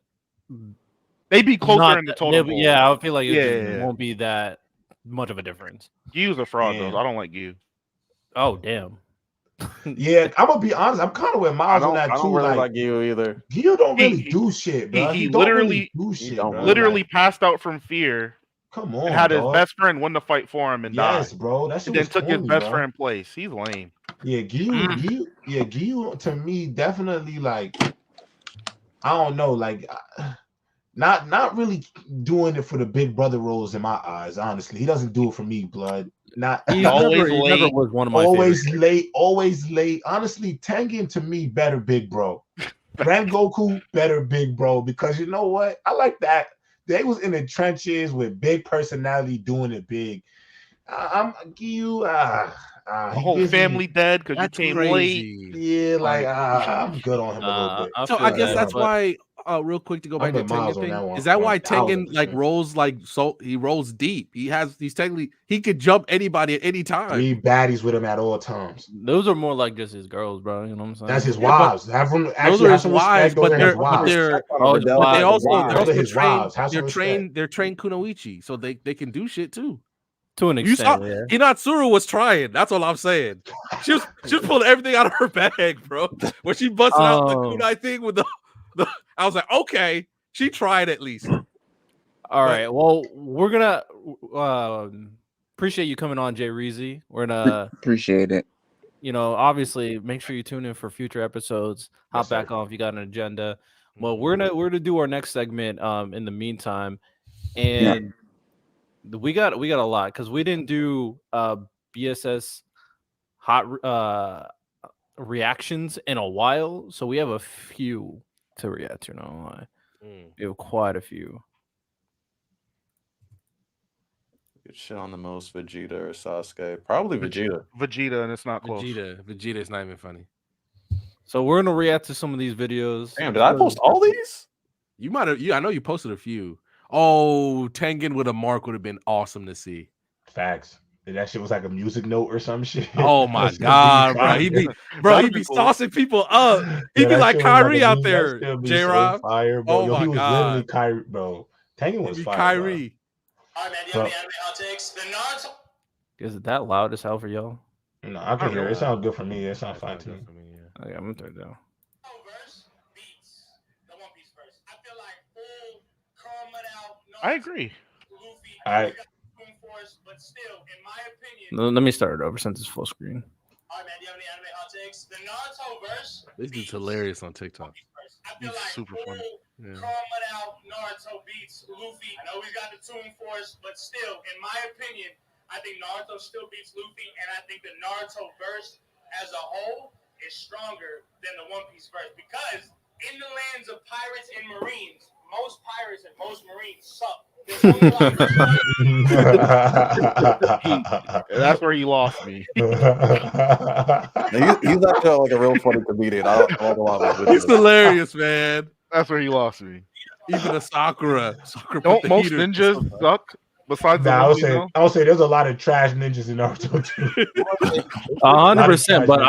Speaker 4: They'd be closer
Speaker 1: not
Speaker 4: in the
Speaker 1: that-
Speaker 4: total. poll.
Speaker 1: Yeah, I feel like it just
Speaker 4: Yeah.
Speaker 1: won't be that much of a difference.
Speaker 4: Gyu's a fraud
Speaker 6: Yeah.
Speaker 4: though. I don't like Gyu.
Speaker 1: Oh damn.
Speaker 6: yeah, I'm gonna be honest. I'm kind of with Miles on that
Speaker 7: I
Speaker 6: too.
Speaker 7: don't really
Speaker 6: Like
Speaker 7: like Gyu either.
Speaker 6: Gyu don't really
Speaker 4: He-
Speaker 6: do shit, bro.
Speaker 4: he
Speaker 6: don't
Speaker 4: literally-
Speaker 6: really do shit,
Speaker 7: don't
Speaker 6: bro.
Speaker 4: Literally
Speaker 6: Like,
Speaker 4: passed out from fear
Speaker 6: come on,
Speaker 4: and had his
Speaker 6: dog.
Speaker 4: best friend win the fight for him and
Speaker 6: Yes,
Speaker 4: died.
Speaker 6: bro. That shit
Speaker 4: And then
Speaker 6: was
Speaker 4: took his
Speaker 6: corny,
Speaker 4: best
Speaker 6: bro.
Speaker 4: friend place. He's lame.
Speaker 6: Yeah, Gyu to me definitely like I don't know, like not really doing it for the big brother roles in my eyes. Honestly, he doesn't do it for me, blood. Not
Speaker 1: He
Speaker 4: Always
Speaker 1: never
Speaker 4: late.
Speaker 1: was one of my
Speaker 6: always
Speaker 1: favorites.
Speaker 6: late. Honestly, Tengen to me better big bro. Rengoku better big bro because you know what? I like that. They was in the trenches with big personality doing it big. I'm Gyu.
Speaker 4: The whole family dead because you
Speaker 2: That's
Speaker 4: came
Speaker 2: crazy.
Speaker 6: Yeah, like I'm good on him a little bit.
Speaker 2: So I guess that's why real quick to go
Speaker 6: I'm
Speaker 2: back to
Speaker 6: with Miles
Speaker 2: Tengen
Speaker 6: on that
Speaker 2: thing?
Speaker 6: one.
Speaker 2: Is that why Tengen
Speaker 6: 1000%.
Speaker 2: rolls he rolls deep? He's technically he could jump anybody at any time.
Speaker 6: 3 baddies with him at all times.
Speaker 1: Those are more like just his girls, bro. You know what I'm saying?
Speaker 6: That's his
Speaker 2: Yeah, but
Speaker 6: wives. Have him
Speaker 2: those
Speaker 6: actually
Speaker 2: are
Speaker 6: have
Speaker 2: his
Speaker 6: some
Speaker 2: wives,
Speaker 6: respect. Those
Speaker 2: but
Speaker 6: are
Speaker 2: they're
Speaker 6: his wives.
Speaker 2: they also
Speaker 6: Have some
Speaker 2: they're
Speaker 6: respect.
Speaker 2: trained kunoichi, so they can do shit too.
Speaker 1: To an
Speaker 2: You saw
Speaker 1: extent, yeah.
Speaker 2: Inatsuru was trying. That's all I'm saying. She was pulling everything out of her bag, bro. When she busted out the kunai thing with the I was like, okay, she tried at least.
Speaker 1: All right. Well, we're gonna appreciate you coming on, Jay Reezy. We're gonna
Speaker 8: appreciate it.
Speaker 1: You know, obviously, make sure you tune in for future episodes. Hop
Speaker 6: Yes,
Speaker 1: back
Speaker 6: sir.
Speaker 1: on if you got an agenda. Well, we're gonna do our next segment. In the meantime, and we got a lot because we didn't do BSS hot reactions in a while, so we have a few to react to. No, we have quite a few.
Speaker 7: Good shit on the most, Vegeta or Sasuke? Probably Vegeta.
Speaker 4: Vegeta, and it's not close.
Speaker 2: Vegeta is not even funny.
Speaker 1: So we're gonna react to some of these videos.
Speaker 7: Damn, did I post all these?
Speaker 2: You might have. I know you posted a few. Oh, Tengen with a mark would have been awesome to see.
Speaker 6: Facts. That shit was like a music note or some shit.
Speaker 2: Oh my god, bro! He'd be saucing people up. He'd be like Kyrie out there, J-Rob.
Speaker 6: Fire, bro.
Speaker 2: Oh
Speaker 6: Yo,
Speaker 2: my
Speaker 6: he was
Speaker 2: god,
Speaker 6: literally Kyrie, bro. Tengen was fire,
Speaker 2: Kyrie.
Speaker 1: Is it that loud as hell for y'all?
Speaker 6: No, I can hear it. It sounds good for me. It sounds fine to me.
Speaker 1: Okay, I'm gonna turn it down.
Speaker 4: I agree.
Speaker 6: All right.
Speaker 1: Let me start it over since it's full screen.
Speaker 2: This dude's hilarious on TikTok.
Speaker 4: He's super funny.
Speaker 2: Yeah.
Speaker 9: Naruto beats Luffy. I know he's got the Toon Force, but still, in my opinion, I think Naruto still beats Luffy, and I think the Naruto verse as a whole is stronger than the One Piece verse because in the lands of pirates and marines, most pirates and most marines suck.
Speaker 4: That's where he lost me.
Speaker 7: He's actually like a real funny comedian. I like a lot of his
Speaker 2: He's
Speaker 7: videos.
Speaker 2: hilarious, man.
Speaker 4: That's where he lost me.
Speaker 2: Even a Sakura.
Speaker 4: Don't most ninjas suck? Besides the
Speaker 6: I
Speaker 4: one
Speaker 6: would say there's a lot of trash ninjas in Naruto too.
Speaker 1: 100%, but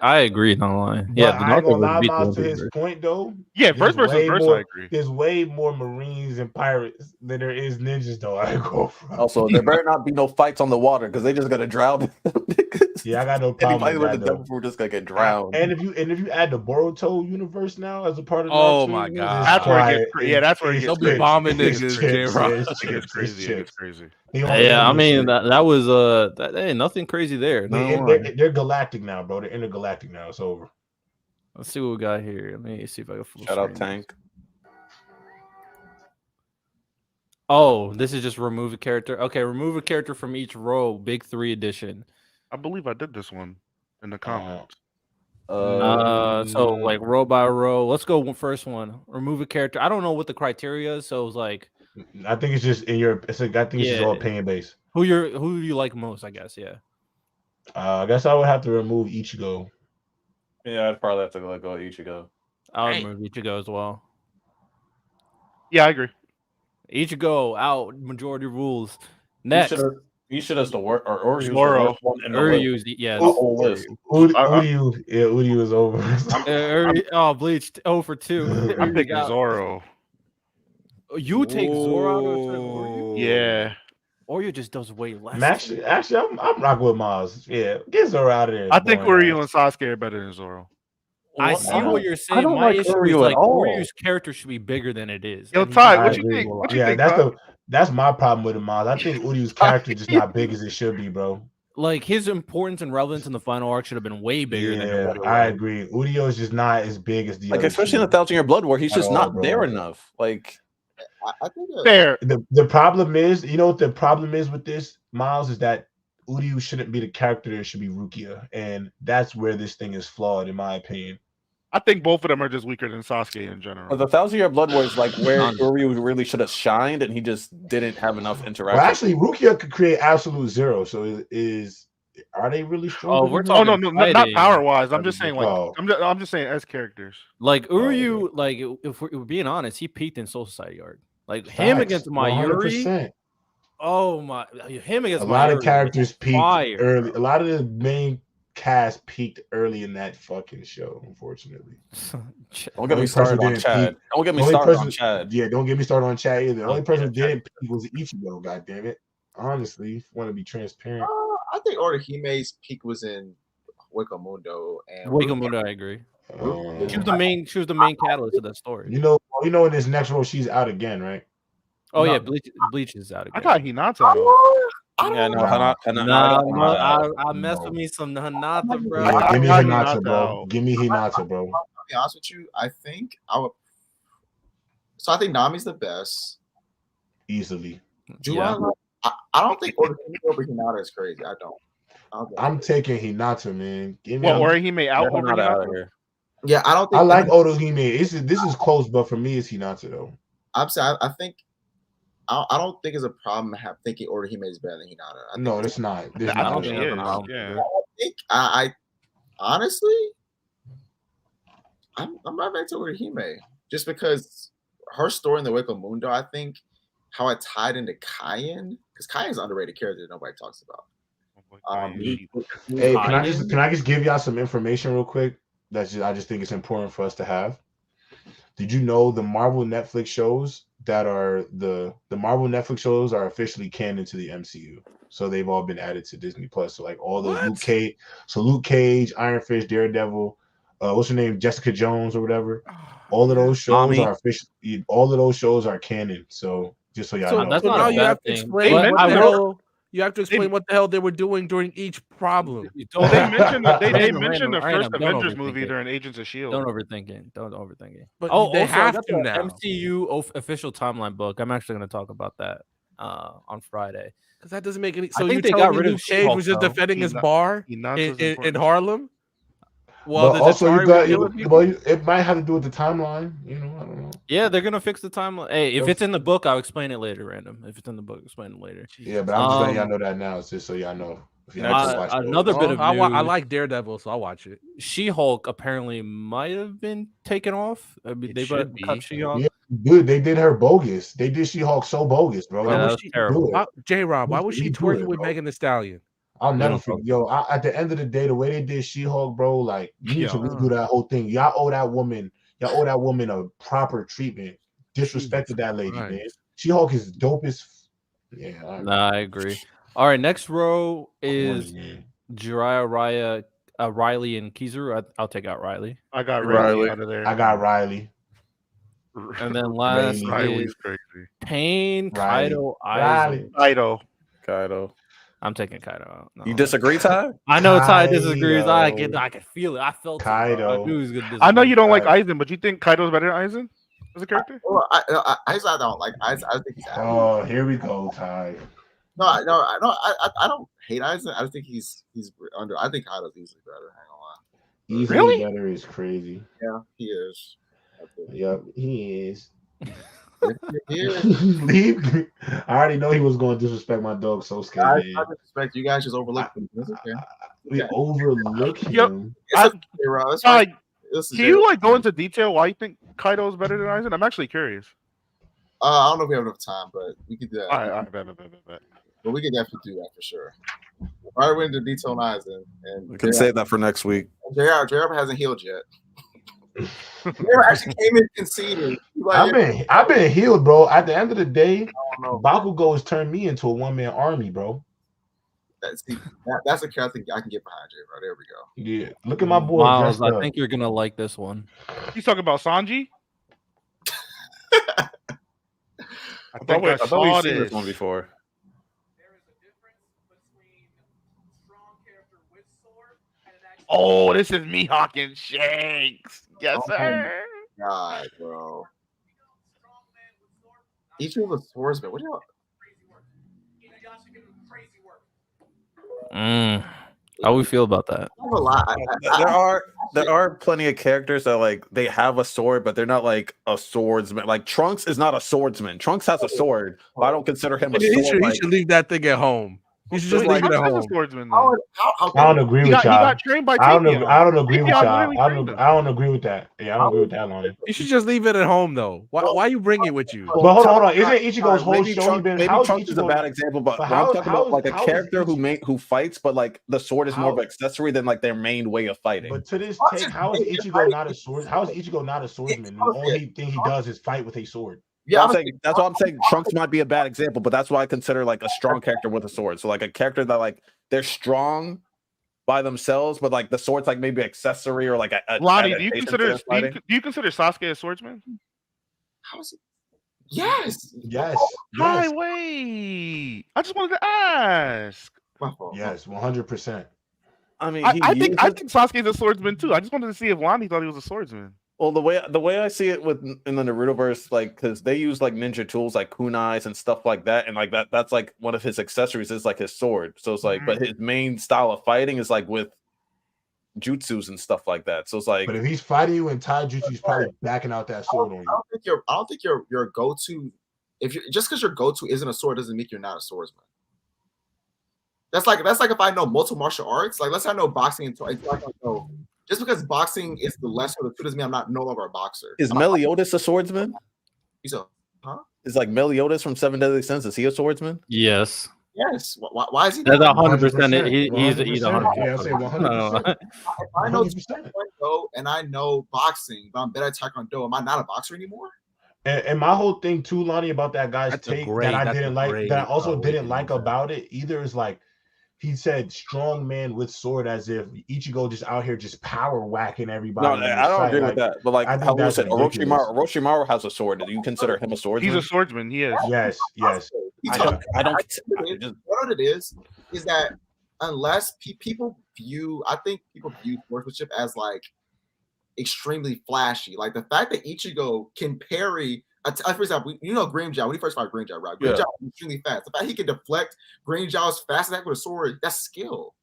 Speaker 1: I agree. Not lying.
Speaker 6: But
Speaker 1: Yeah,
Speaker 6: I ain't gonna lie,
Speaker 1: beat
Speaker 6: Miles, to
Speaker 1: the
Speaker 6: his point though.
Speaker 4: Yeah, verse versus verse, I agree.
Speaker 6: There's way more Marines and pirates than there is ninjas, though. I go from.
Speaker 7: Also, there better not be no fights on the water because they just gonna drown.
Speaker 6: Yeah, I got no problem
Speaker 7: Anybody
Speaker 6: with
Speaker 7: with
Speaker 6: that,
Speaker 7: the
Speaker 6: though.
Speaker 7: devil, we're just gonna get drowned.
Speaker 6: And if you add the Boruto universe now as a part of
Speaker 2: Oh
Speaker 6: Naruto
Speaker 2: my
Speaker 6: universe,
Speaker 2: god,
Speaker 4: that's where it gets that's where it
Speaker 2: they'll
Speaker 4: gets
Speaker 2: be bombing niggas.
Speaker 6: It's
Speaker 2: J-Rob.
Speaker 4: It's crazy. It's crazy.
Speaker 1: Yeah, I mean that was nothing crazy there.
Speaker 6: They're galactic now, bro. They're intergalactic now. It's over.
Speaker 1: Let's see what we got here. Let me see if I can full
Speaker 7: Shout out
Speaker 1: screen.
Speaker 7: Tank.
Speaker 1: Oh, this is just remove a character. Okay, remove a character from each row. Big 3 edition.
Speaker 4: I believe I did this one in the comments.
Speaker 1: So like row by row. Let's go first one. Remove a character. I don't know what the criteria is, so it was like
Speaker 6: I think it's just in your. I think it's just all opinion based.
Speaker 1: Who you like most? I guess. Yeah.
Speaker 6: I guess I would have to remove Ichigo.
Speaker 7: Yeah, I'd probably have to let go of Ichigo.
Speaker 1: I'll remove Ichigo as well.
Speaker 4: Yeah, I agree.
Speaker 1: Ichigo out. Majority rules. Next.
Speaker 7: You should have the work or
Speaker 1: Zoro. Uryu's
Speaker 7: the whole list.
Speaker 6: Uryu is over.
Speaker 1: Bleach 0 for 2.
Speaker 4: I'm picking Zoro.
Speaker 1: You take Zoro out of Uryu?
Speaker 4: Yeah.
Speaker 1: Uryu just does way less.
Speaker 6: Actually, I'm rocking with Miles. Yeah, get Zoro out of there.
Speaker 4: I think Uryu and Sasuke are better than Zoro.
Speaker 1: I see what you're saying. My issue is like Uryu's character should be bigger than it is.
Speaker 4: Yo, Ty, what you think? What you think?
Speaker 6: That's my problem with him, Miles. I think Uryu's character is just not big as it should be, bro.
Speaker 1: Like his importance and relevance in the final arc should have been way bigger than
Speaker 6: I agree. Uryu is just not as big as the
Speaker 7: like, especially in the 1,000-Year Blood War, he's just not there enough. Like,
Speaker 5: I think
Speaker 4: fair.
Speaker 6: The problem is, you know what the problem is with this, Miles, is that Uryu shouldn't be the character. There should be Rukia, and that's where this thing is flawed, in my opinion.
Speaker 4: I think both of them are just weaker than Sasuke in general.
Speaker 7: But the 1,000-Year Blood War is like where Uryu really should have shined, and he just didn't have enough interaction.
Speaker 6: Well, actually, Rukia could create absolute zero. So Are they really
Speaker 1: Oh,
Speaker 6: stronger?
Speaker 1: we're
Speaker 6: than
Speaker 4: Oh
Speaker 1: talking
Speaker 4: no, not
Speaker 1: fighting.
Speaker 4: power wise. I'm just saying like
Speaker 6: Oh.
Speaker 4: I'm just saying as characters.
Speaker 1: Like
Speaker 6: Oh,
Speaker 1: Uryu, like if we're being honest, he peaked in Soul Society arc. Like him
Speaker 6: Facts,
Speaker 1: against Mayuri.
Speaker 6: 100%.
Speaker 1: Oh my, him against
Speaker 6: A lot
Speaker 1: Mayuri
Speaker 6: of characters
Speaker 1: was
Speaker 6: peaked
Speaker 1: fire,
Speaker 6: early.
Speaker 1: bro.
Speaker 6: A lot of the main cast peaked early in that fucking show, unfortunately.
Speaker 7: Don't get me started on Chad. Don't get me started on Chad.
Speaker 6: Yeah, don't get me started on Chad either. The only person who
Speaker 7: Chad.
Speaker 6: didn't peak was Ichigo, goddammit. Honestly, if you want to be transparent.
Speaker 5: I think Orihime's peak was in Wakamundo and
Speaker 1: Wakamundo, I agree. She was the main catalyst of that story.
Speaker 6: You know, in this next role, she's out again, right?
Speaker 1: Oh yeah, Bleach is out again.
Speaker 4: I thought Hinata.
Speaker 7: Yeah, no,
Speaker 1: I mess with me some Hinata, bro.
Speaker 6: Yeah, give me Hinata, bro. Give me Hinata, bro.
Speaker 5: I'll be honest with you. I think I would. So I think Nami's the best.
Speaker 6: Easily.
Speaker 5: I don't think Orihime over Hinata is crazy. I don't.
Speaker 6: I'm taking Hinata, man. Give me
Speaker 4: Orihime out over Hinata.
Speaker 5: Yeah, I don't think
Speaker 6: I like Orihime. This is close, but for me, it's Hinata though.
Speaker 5: I'm saying I think I don't think it's a problem thinking Orihime is better than Hinata.
Speaker 6: No, it's not.
Speaker 4: I don't think it is. Yeah.
Speaker 5: I honestly, I'm right back to Orihime just because her story in the Wakamundo, I think how it tied into Kaien, because Kaien's an underrated character that nobody talks about.
Speaker 6: Hey, can I just give y'all some information real quick? I just think it's important for us to have. Did you know the Marvel Netflix shows that are the Marvel Netflix shows are officially canon to the MCU? So they've all been added to Disney Plus. So like all those Luke Cage, Iron Fist, Daredevil, what's her name, Jessica Jones or whatever. All of those shows are officially. All of those shows are canon. So just so y'all know.
Speaker 1: That's not
Speaker 2: now
Speaker 1: a
Speaker 2: you have
Speaker 1: bad
Speaker 2: to
Speaker 1: thing.
Speaker 2: explain
Speaker 1: But
Speaker 2: what the hell. You have to explain what the hell they were doing during each problem.
Speaker 4: Well, they mentioned the first
Speaker 1: Random,
Speaker 4: Avengers
Speaker 1: don't
Speaker 4: movie
Speaker 1: overthink it.
Speaker 4: during Agents of Shield.
Speaker 1: Don't overthink it. Don't overthink it.
Speaker 2: But
Speaker 1: also,
Speaker 2: they
Speaker 1: I
Speaker 2: have
Speaker 1: got
Speaker 2: to
Speaker 1: the
Speaker 2: now.
Speaker 1: MCU official timeline book. I'm actually going to talk about that on Friday.
Speaker 2: Because that doesn't make any.
Speaker 1: I
Speaker 2: So
Speaker 1: think
Speaker 2: you
Speaker 1: they
Speaker 2: telling
Speaker 1: got
Speaker 2: me
Speaker 1: rid of
Speaker 2: Luke Cage
Speaker 1: She-Hulk,
Speaker 2: was just
Speaker 1: though.
Speaker 2: defending his bar in Harlem?
Speaker 6: Well,
Speaker 2: Well,
Speaker 6: also it might have to do with the timeline. You know, I don't know.
Speaker 1: Yeah, they're gonna fix the timeline. Hey, if it's in the book, I'll explain it later. Random. If it's in the book, explain it later.
Speaker 6: Yeah, but I'm just letting y'all know that now, just so y'all know. If
Speaker 1: Another bit of news.
Speaker 2: I like Daredevil, so I'll watch it.
Speaker 1: She-Hulk apparently might have been taken off. I mean, they cut She-Hulk.
Speaker 6: Yeah, dude, they did her bogus. They did She-Hulk so bogus, bro.
Speaker 1: Yeah, that was terrible.
Speaker 2: J-Rob, why was she twerking with Megan Thee Stallion?
Speaker 6: I'll never forget. At the end of the day, the way they did She-Hulk, bro, like you need to redo that whole thing. Y'all owe that woman a proper treatment. Disrespected that lady, man. She-Hulk is dope as. Yeah,
Speaker 1: Nah, I agree. All right, next row is Jiraiya, Riley, and Kizaru. I'll take out Riley.
Speaker 4: I got Riley out of there.
Speaker 6: I got Riley.
Speaker 1: And then last
Speaker 4: Riley's
Speaker 1: is
Speaker 4: crazy.
Speaker 1: Pain,
Speaker 6: Riley.
Speaker 1: Kaido,
Speaker 7: Kaido.
Speaker 1: I'm taking Kaido out. No.
Speaker 7: You disagree, Ty?
Speaker 1: I know Ty disagrees. I can feel it. I felt
Speaker 6: Kaido.
Speaker 1: it. I knew he was gonna disagree.
Speaker 4: I know you don't like Aizen, but you think Kaido's better than Aizen as a character?
Speaker 5: Well, I don't like Aizen. I think he's.
Speaker 6: Oh, here we go, Ty.
Speaker 5: No, I don't hate Aizen. I just think he's under. I think Kaido's easily better. Hang on.
Speaker 6: Easily better is crazy.
Speaker 5: Yeah, he is.
Speaker 6: Yep, he is.
Speaker 5: Yeah.
Speaker 6: Leave. I already know he was going to disrespect my dog. So scared.
Speaker 5: I disrespect you guys. Just overlook him. That's okay.
Speaker 6: We overlook him.
Speaker 4: Can you go into detail why you think Kaido is better than Aizen? I'm actually curious.
Speaker 5: I don't know if we have enough time, but we could do that.
Speaker 4: All right, bet.
Speaker 5: But we could definitely do that for sure. All right, we're into detail on Aizen, and
Speaker 7: We can save that for next week.
Speaker 5: JR hasn't healed yet. JR actually came in conceding.
Speaker 6: I've been healed, bro. At the end of the day, Bakugo has turned me into a one-man army, bro.
Speaker 5: That's a character I can get behind, JR. There we go.
Speaker 6: Yeah, look at my boy.
Speaker 1: Miles, I think you're gonna like this one.
Speaker 4: He's talking about Sanji.
Speaker 7: I thought we've seen this one before.
Speaker 4: Oh, this is Mihawk and Shanks. Yes, sir.
Speaker 5: God, bro. Each of the swordsman. What do
Speaker 1: you? How we feel about that?
Speaker 7: There are plenty of characters that like they have a sword, but they're not like a swordsman. Like Trunks is not a swordsman. Trunks has a sword, but I don't consider him a sword.
Speaker 2: He should leave that thing at home. You should just leave it at home.
Speaker 4: Swordsman,
Speaker 6: I don't agree with y'all.
Speaker 4: He got trained by
Speaker 6: I don't agree with y'all.
Speaker 4: literally
Speaker 6: I
Speaker 4: trained
Speaker 6: don't,
Speaker 4: him.
Speaker 6: I don't agree with that. Yeah, I don't agree with that, Lonnie.
Speaker 2: You should just leave it at home, though. Why you bring it with you?
Speaker 6: But hold on. Isn't Ichigo's whole
Speaker 7: maybe
Speaker 6: show been?
Speaker 7: maybe
Speaker 6: How is
Speaker 7: Trunks is a
Speaker 6: Ichigo?
Speaker 7: bad example, but when
Speaker 6: how-
Speaker 7: I'm talking
Speaker 6: how
Speaker 7: about
Speaker 6: is-
Speaker 7: like a
Speaker 6: how is
Speaker 7: character
Speaker 6: Ichigo-
Speaker 7: who fights, but like the sword is more of
Speaker 6: How-
Speaker 7: an accessory than like their main way of fighting.
Speaker 6: But to this take, how is Ichigo not a sword? How is Ichigo not a swordsman? The only thing he does is fight with a sword.
Speaker 7: Yeah, that's why I'm saying Trunks might be a bad example, but that's why I consider like a strong character with a sword. So like a character that like they're strong by themselves, but like the sword's like maybe accessory or like a
Speaker 4: Lonnie, do you
Speaker 7: adaptation
Speaker 4: consider Sasuke a swordsman?
Speaker 5: How is it? Yes.
Speaker 6: Yes.
Speaker 4: Highway. I just wanted to ask.
Speaker 6: Yes, 100%.
Speaker 7: I mean,
Speaker 4: I think Sasuke's a swordsman too. I just wanted to see if Lonnie thought he was a swordsman.
Speaker 7: Well, the way I see it in the Narutoverse, like because they use like ninja tools like kunais and stuff like that, and like that's like one of his accessories is like his sword. So it's like, but his main style of fighting is like with jutsus and stuff like that. So it's like,
Speaker 6: But if he's fighting you in taijutsu, he's probably backing out that sword on you.
Speaker 5: I don't think your go-to, if you just because your go-to isn't a sword doesn't mean you're not a swordsman. That's like if I know multiple martial arts, like let's say I know boxing and it's like I know. Just because boxing is the lesser of the two doesn't mean I'm no longer a boxer.
Speaker 7: is Meliodas a swordsman?
Speaker 5: He's a huh?
Speaker 7: Is like Meliodas from Seven Deadly Sins? Is he a swordsman?
Speaker 1: Yes.
Speaker 5: Yes. Why is he?
Speaker 1: That's
Speaker 5: not?
Speaker 1: 100%. He's 100%.
Speaker 6: Yeah, I say 100%.
Speaker 5: If I know Taekwondo and I know boxing, but I'm better at Taekwondo, am I not a boxer anymore?
Speaker 6: And my whole thing too, Lonnie, about that guy's
Speaker 2: That's a
Speaker 6: take
Speaker 2: great-
Speaker 6: that I
Speaker 2: that's a
Speaker 6: didn't like,
Speaker 2: great,
Speaker 6: that I also didn't
Speaker 2: awakening,
Speaker 6: like
Speaker 2: man.
Speaker 6: about it either, is like he said strong man with sword, as if Ichigo just out here just power whacking everybody.
Speaker 7: No,
Speaker 6: in this
Speaker 7: I don't
Speaker 6: fight.
Speaker 7: agree with that. But like
Speaker 6: I think
Speaker 7: how we
Speaker 6: that's
Speaker 7: said,
Speaker 6: ridiculous.
Speaker 7: Orochimaru has a sword. Do you consider him a swordsman?
Speaker 4: He's a swordsman. He is.
Speaker 6: Yes.
Speaker 7: I don't.
Speaker 5: What it is that unless people view, I think people view swordsmanship as like extremely flashy. Like the fact that Ichigo can parry. For example, you know Green Jiao, when he first fought Green Jiao, right? Green Jiao is extremely fast. The fact he can deflect Green Jiao's fast attack with a sword, that's skill,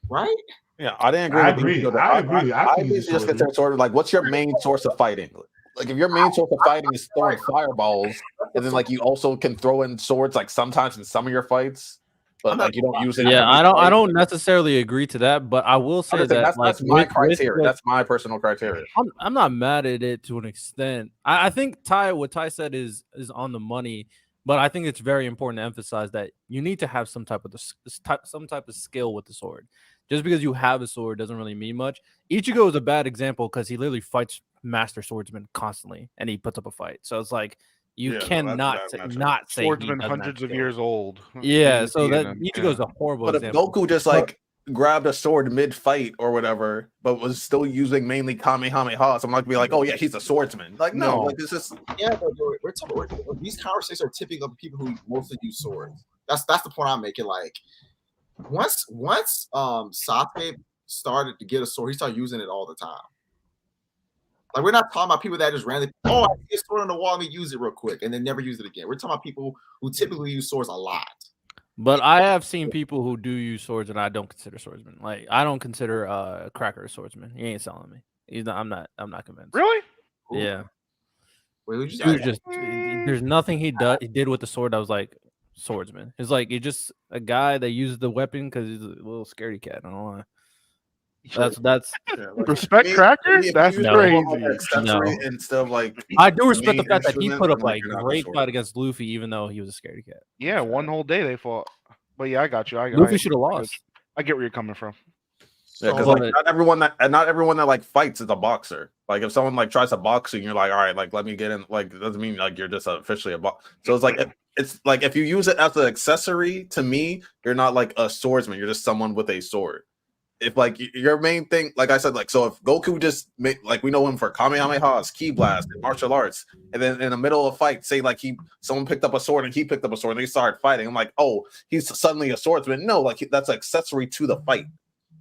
Speaker 5: right?
Speaker 7: Yeah, I didn't agree.
Speaker 6: I agree.
Speaker 7: I just consider sword like, what's your main source of fighting? Like, if your main source of fighting is throwing fireballs, and then like you also can throw in swords like sometimes in some of your fights, but like you don't use it.
Speaker 1: Yeah, I don't necessarily agree to that, but I will say that
Speaker 7: that's my criteria. That's my personal criteria.
Speaker 1: I'm not mad at it to an extent. I think what Ty said is on the money, but I think it's very important to emphasize that you need to have some type of skill with the sword. Just because you have a sword doesn't really mean much. Ichigo is a bad example because he literally fights master swordsmen constantly, and he puts up a fight. So it's like you cannot not say
Speaker 4: swordsman hundreds of years old.
Speaker 1: Yeah, so that Ichigo's a horrible
Speaker 7: But if
Speaker 1: example.
Speaker 7: Goku just like grabbed a sword mid-fight or whatever, but was still using mainly Kamehameha, I'm not gonna be like, oh yeah, he's a swordsman. Like no, like it's just
Speaker 5: but we're talking. These conversations are typical of people who mostly use swords. That's the point I'm making. Like once Sasuke started to get a sword, he started using it all the time. Like we're not talking about people that just randomly, I see a sword on the wall, let me use it real quick, and then never use it again. We're talking about people who typically use swords a lot.
Speaker 1: But I have seen people who do use swords, and I don't consider swordsmen. Like I don't consider Cracker a swordsman. He ain't selling me. I'm not convinced.
Speaker 4: Really?
Speaker 1: Yeah.
Speaker 5: Wait,
Speaker 1: there's nothing he did with the sword that was like swordsman. It's like he's just a guy that uses the weapon because he's a little scaredy cat. I don't know why. That's
Speaker 4: respect Cracker. That's crazy.
Speaker 7: Instead of like,
Speaker 1: I do respect the fact that he put up like great fight against Luffy, even though he was a scaredy cat.
Speaker 4: Yeah, one whole day they fought. But yeah, I got you.
Speaker 1: Luffy should have lost.
Speaker 4: I get where you're coming from.
Speaker 7: Yeah, because like not everyone that like fights is a boxer. Like if someone like tries to box you, and you're like, all right, like let me get in. Like it doesn't mean like you're just officially a box. So it's like if you use it as an accessory, to me, you're not like a swordsman. You're just someone with a sword. If like your main thing, like I said, like so if Goku just made, like we know him for Kamehameha's, Ki Blast, and martial arts, and then in the middle of a fight, say like someone picked up a sword and he picked up a sword and they started fighting, I'm like, oh, he's suddenly a swordsman. No, like that's an accessory to the fight.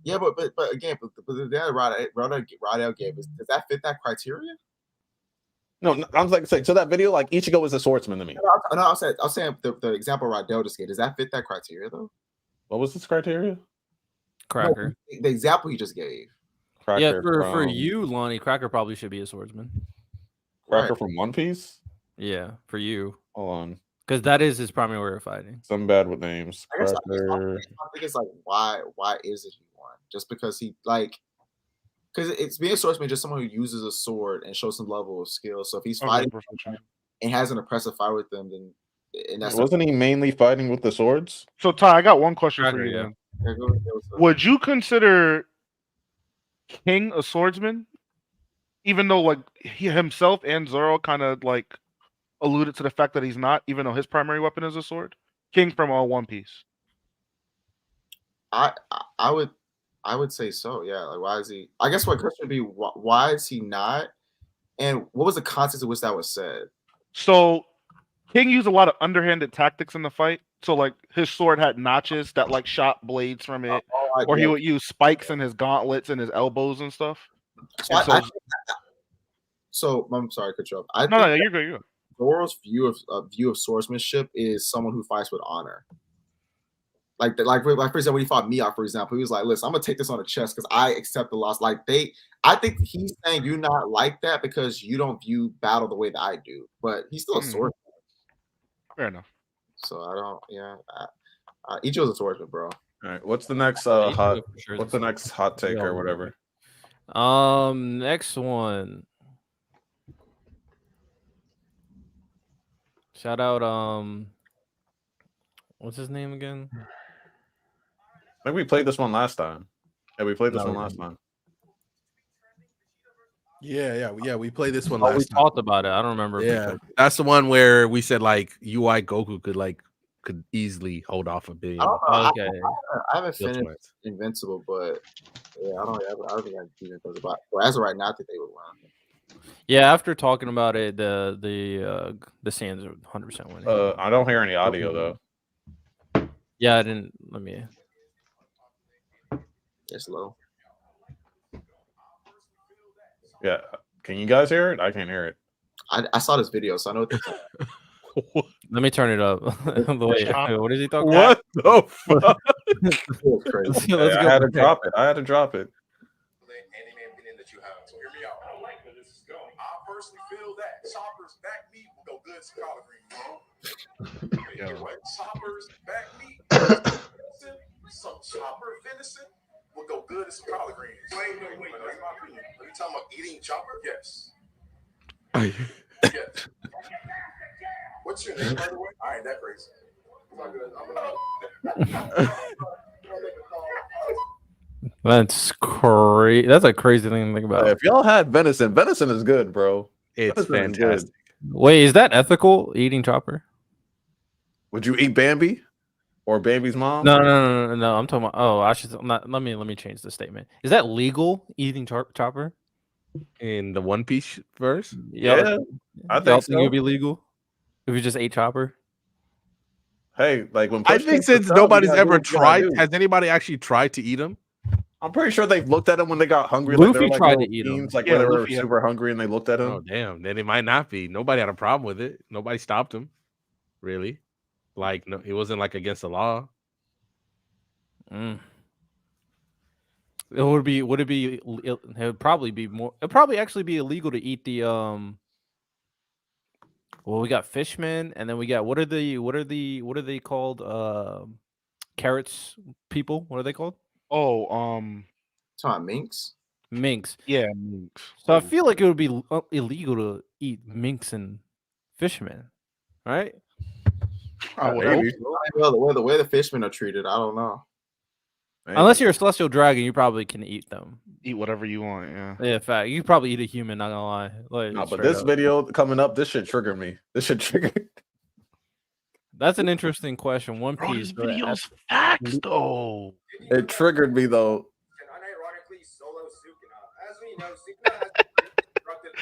Speaker 5: Yeah, but again, but the data Radel gave us, does that fit that criteria?
Speaker 7: No, I was like saying, so that video, like Ichigo is a swordsman to me.
Speaker 5: No, I was saying the example Radel just gave, does that fit that criteria though?
Speaker 7: What was this criteria?
Speaker 1: Cracker.
Speaker 5: No, the example he just gave.
Speaker 7: Cracker
Speaker 1: yeah, for you, Lonnie, Cracker probably should be a swordsman.
Speaker 7: Cracker from One Piece?
Speaker 1: Yeah, for you.
Speaker 7: Hold on.
Speaker 1: Because that is his primary way of fighting.
Speaker 7: Some bad with names.
Speaker 5: I guess I
Speaker 7: Crusher.
Speaker 5: think it's like why is it he won? Just because he like because it's being a swordsman, just someone who uses a sword and shows some level of skill. So if he's fighting and has an impressive fight with them, then and that's
Speaker 7: Wasn't he mainly fighting with the swords?
Speaker 4: So Ty, I got one question for you.
Speaker 1: Yeah.
Speaker 4: Then. Would you consider King a swordsman, even though like he himself and Zoro kind of like alluded to the fact that he's not, even though his primary weapon is a sword? King from One Piece.
Speaker 5: I would say so. Yeah. Like, why is he? I guess my question would be, why is he not? And what was the context in which that was said?
Speaker 4: So King used a lot of underhanded tactics in the fight. So like his sword had notches that like shot blades from it, or he would use spikes in his gauntlets and his elbows and stuff.
Speaker 5: So I'm sorry, to cut you off.
Speaker 4: No, you're good. You're good.
Speaker 5: Zoro's view of swordsmanship is someone who fights with honor. Like for example, when he fought Mia, for example, he was like, "Listen, I'm gonna take this on the chest because I accept the loss." I think he's saying you're not like that because you don't view battle the way that I do. But he's still a swordsman.
Speaker 4: Fair enough.
Speaker 5: So I don't. Yeah, Ichigo's a swordsman, bro.
Speaker 7: All right. What's the next hot? What's the next hot take or whatever?
Speaker 1: Next one. Shout out. What's his name again?
Speaker 7: I think we played this one last time. Yeah, we played this one last time.
Speaker 2: Yeah. We played this one
Speaker 1: We
Speaker 2: last time.
Speaker 1: talked about it. I don't remember.
Speaker 2: Yeah, that's the one where we said like UI Goku could easily hold off a billion.
Speaker 1: Okay.
Speaker 5: I haven't finished Invincible, but yeah, I don't think I do think about. Well, as of right now, I think they would win.
Speaker 1: Yeah, after talking about it, the Sands are 100% winning.
Speaker 7: I don't hear any audio though.
Speaker 1: Yeah, I didn't. Let me.
Speaker 5: It's low.
Speaker 7: Yeah, can you guys hear it? I can't hear it.
Speaker 5: I saw this video, so I know.
Speaker 1: Let me turn it up. What is he talking
Speaker 2: about? What the fuck?
Speaker 1: Let's
Speaker 7: I had to drop it. I
Speaker 9: personally feel that Chopper's back meat will go good to collard greens, bro. Chopper's back meat, some Chopper venison will go good as some collard greens. Wait. That's my opinion. Are you talking about eating Chopper? Yes. Yes. What's your name, by the way? I ain't that crazy.
Speaker 1: That's crazy. That's a crazy thing to think about.
Speaker 7: If y'all had venison is good, bro.
Speaker 2: It's fantastic.
Speaker 1: Wait, is that ethical eating Chopper?
Speaker 7: Would you eat Bambi or Bambi's mom?
Speaker 1: No. I'm talking about. Oh, I should not. Let me change the statement. Is that legal eating Chopper
Speaker 2: in the One Piece verse?
Speaker 1: Yeah,
Speaker 7: I think so.
Speaker 1: It would be legal if you just ate Chopper.
Speaker 7: Hey, like when
Speaker 2: I think since nobody's ever tried, has anybody actually tried to eat them?
Speaker 7: I'm pretty sure they've looked at them when they got hungry.
Speaker 1: Luffy
Speaker 7: like
Speaker 1: tried to eat them.
Speaker 7: Like when they were super hungry and they looked at him.
Speaker 2: Oh, damn. Then it might not be. Nobody had a problem with it. Nobody stopped him. Really? Like, no, it wasn't like against the law.
Speaker 1: It would probably be more. It'd probably actually be illegal to eat the Well, we got fishmen, and then we got what are they called? Carrots people. What are they called?
Speaker 5: Talking minks.
Speaker 1: Minks.
Speaker 4: Yeah, minks.
Speaker 1: So I feel like it would be illegal to eat minks and fishermen, right?
Speaker 5: Maybe. Well, the way the fishmen are treated, I don't know.
Speaker 7: Maybe.
Speaker 1: Unless you're a celestial dragon, you probably can eat them.
Speaker 4: Eat whatever you want, yeah.
Speaker 1: Yeah, in fact, you probably eat a human. Not gonna lie. Like,
Speaker 7: no, but this video coming up, this should trigger me.
Speaker 1: That's an interesting question. One Piece.
Speaker 4: Bro, this video's facts, though.
Speaker 7: It triggered me though.
Speaker 9: Unironically, solo Sukuna. As we know, Sukuna has been destructive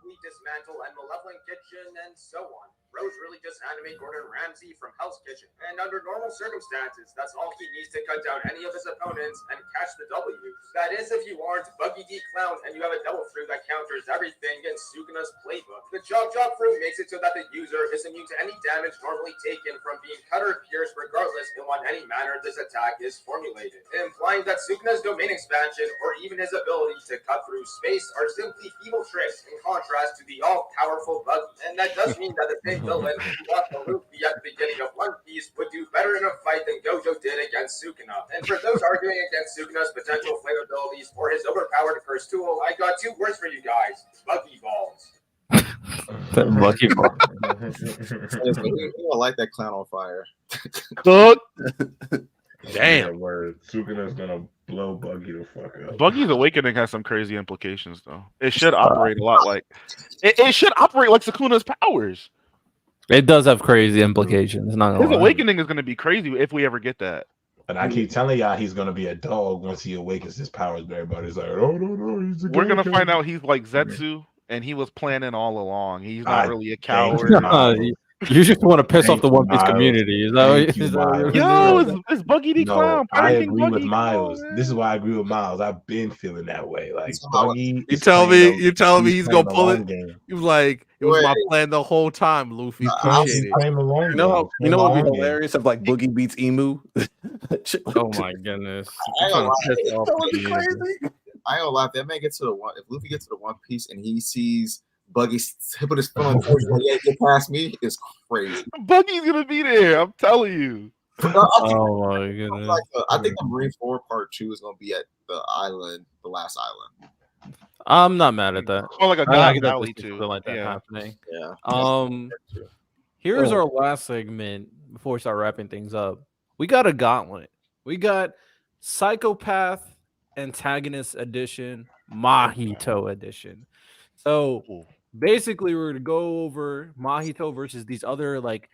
Speaker 9: we dismantle and malevolent kitchen and so on. Rose really just animate Gordon Ramsay from Hell's Kitchen. And under normal circumstances, that's all he needs to cut down any of his opponents and catch the W. That is if you aren't Buggy D Clown and you have a devil fruit that counters everything in Sukuna's playbook. The Chop Chop fruit makes it so that the user is immune to any damage normally taken from being cut or pierced regardless in what any manner this attack is formulated, implying that Sukuna's domain expansion or even his ability to cut through space are simply feeble tricks in contrast to the
Speaker 10: the all-powerful Buggy. And that does mean that the big villain who lost to Luffy at the beginning of One Piece would do better in a fight than Gojo did against Sukuna. And for those arguing against Sukuna's potential flame abilities or his overpowered curse tool, I got 2 words for you guys: Buggy balls.
Speaker 1: Lucky ball.
Speaker 5: You don't like that clown on fire.
Speaker 2: Damn.
Speaker 6: Word. Sukuna's gonna blow Buggy the fuck up.
Speaker 4: Buggy's awakening has some crazy implications, though. It should operate a lot like it should operate like Sukuna's powers.
Speaker 1: It does have crazy implications. Not gonna
Speaker 4: His
Speaker 1: lie.
Speaker 4: awakening is going to be crazy if we ever get that.
Speaker 6: And I keep telling y'all he's gonna be a dog once he awakens his powers. But everybody's like, oh no, he's a
Speaker 4: We're gonna
Speaker 6: guy.
Speaker 4: find out he's like Zetsu, and he was planning all along. He's not really a
Speaker 6: thank
Speaker 4: coward.
Speaker 6: you.
Speaker 1: You just want to piss off
Speaker 6: Thank
Speaker 1: the One Piece
Speaker 6: Miles.
Speaker 1: community. Is that what
Speaker 6: Thank you,
Speaker 1: is that what
Speaker 6: Miles.
Speaker 1: you're
Speaker 4: Yo,
Speaker 1: doing?
Speaker 4: it's Buggy the
Speaker 6: No,
Speaker 4: Clown.
Speaker 6: I
Speaker 4: Pirating
Speaker 6: agree with
Speaker 4: Buggy.
Speaker 6: Miles.
Speaker 4: Come on,
Speaker 6: This is
Speaker 4: man.
Speaker 6: why I agree with Miles. I've been feeling that way. Like
Speaker 5: It's about-
Speaker 6: Buggy.
Speaker 2: You tell me he's
Speaker 6: playing
Speaker 2: gonna
Speaker 6: the
Speaker 2: pull
Speaker 6: long
Speaker 2: it.
Speaker 6: game.
Speaker 2: He was like, it was my
Speaker 5: Wait.
Speaker 2: plan the whole time, Luffy.
Speaker 5: No,
Speaker 2: Appreciate it.
Speaker 6: Playing the long
Speaker 7: You
Speaker 6: game.
Speaker 7: know
Speaker 6: He's
Speaker 7: what would
Speaker 6: playing
Speaker 7: be
Speaker 6: the long game.
Speaker 7: hilarious if like Boogie beats Emu?
Speaker 1: Oh my goodness!
Speaker 5: I ain't gonna lie.
Speaker 1: Piss off
Speaker 7: That would
Speaker 1: the
Speaker 7: be
Speaker 1: community.
Speaker 7: crazy.
Speaker 5: I ain't gonna lie. If that man gets to the one, if Luffy gets to the One Piece and he sees Buggy put his foot on his face, like, yeah, get past me, is crazy.
Speaker 4: Buggy's gonna be there. I'm telling you.
Speaker 1: Oh my goodness!
Speaker 5: Like, I think the Marine 4 Part 2 is gonna be at the island, the last island.
Speaker 1: I'm not mad at that.
Speaker 4: Or like a
Speaker 1: I
Speaker 4: God
Speaker 1: like that
Speaker 4: Valley
Speaker 1: there's
Speaker 4: too.
Speaker 1: something like that
Speaker 4: Yeah.
Speaker 1: happening.
Speaker 5: Yeah.
Speaker 1: Here's our last segment before we start wrapping things up. We got a gauntlet. We got Psychopath Antagonist Edition, Mahito Edition. So basically, we're gonna go over Mahito versus these other like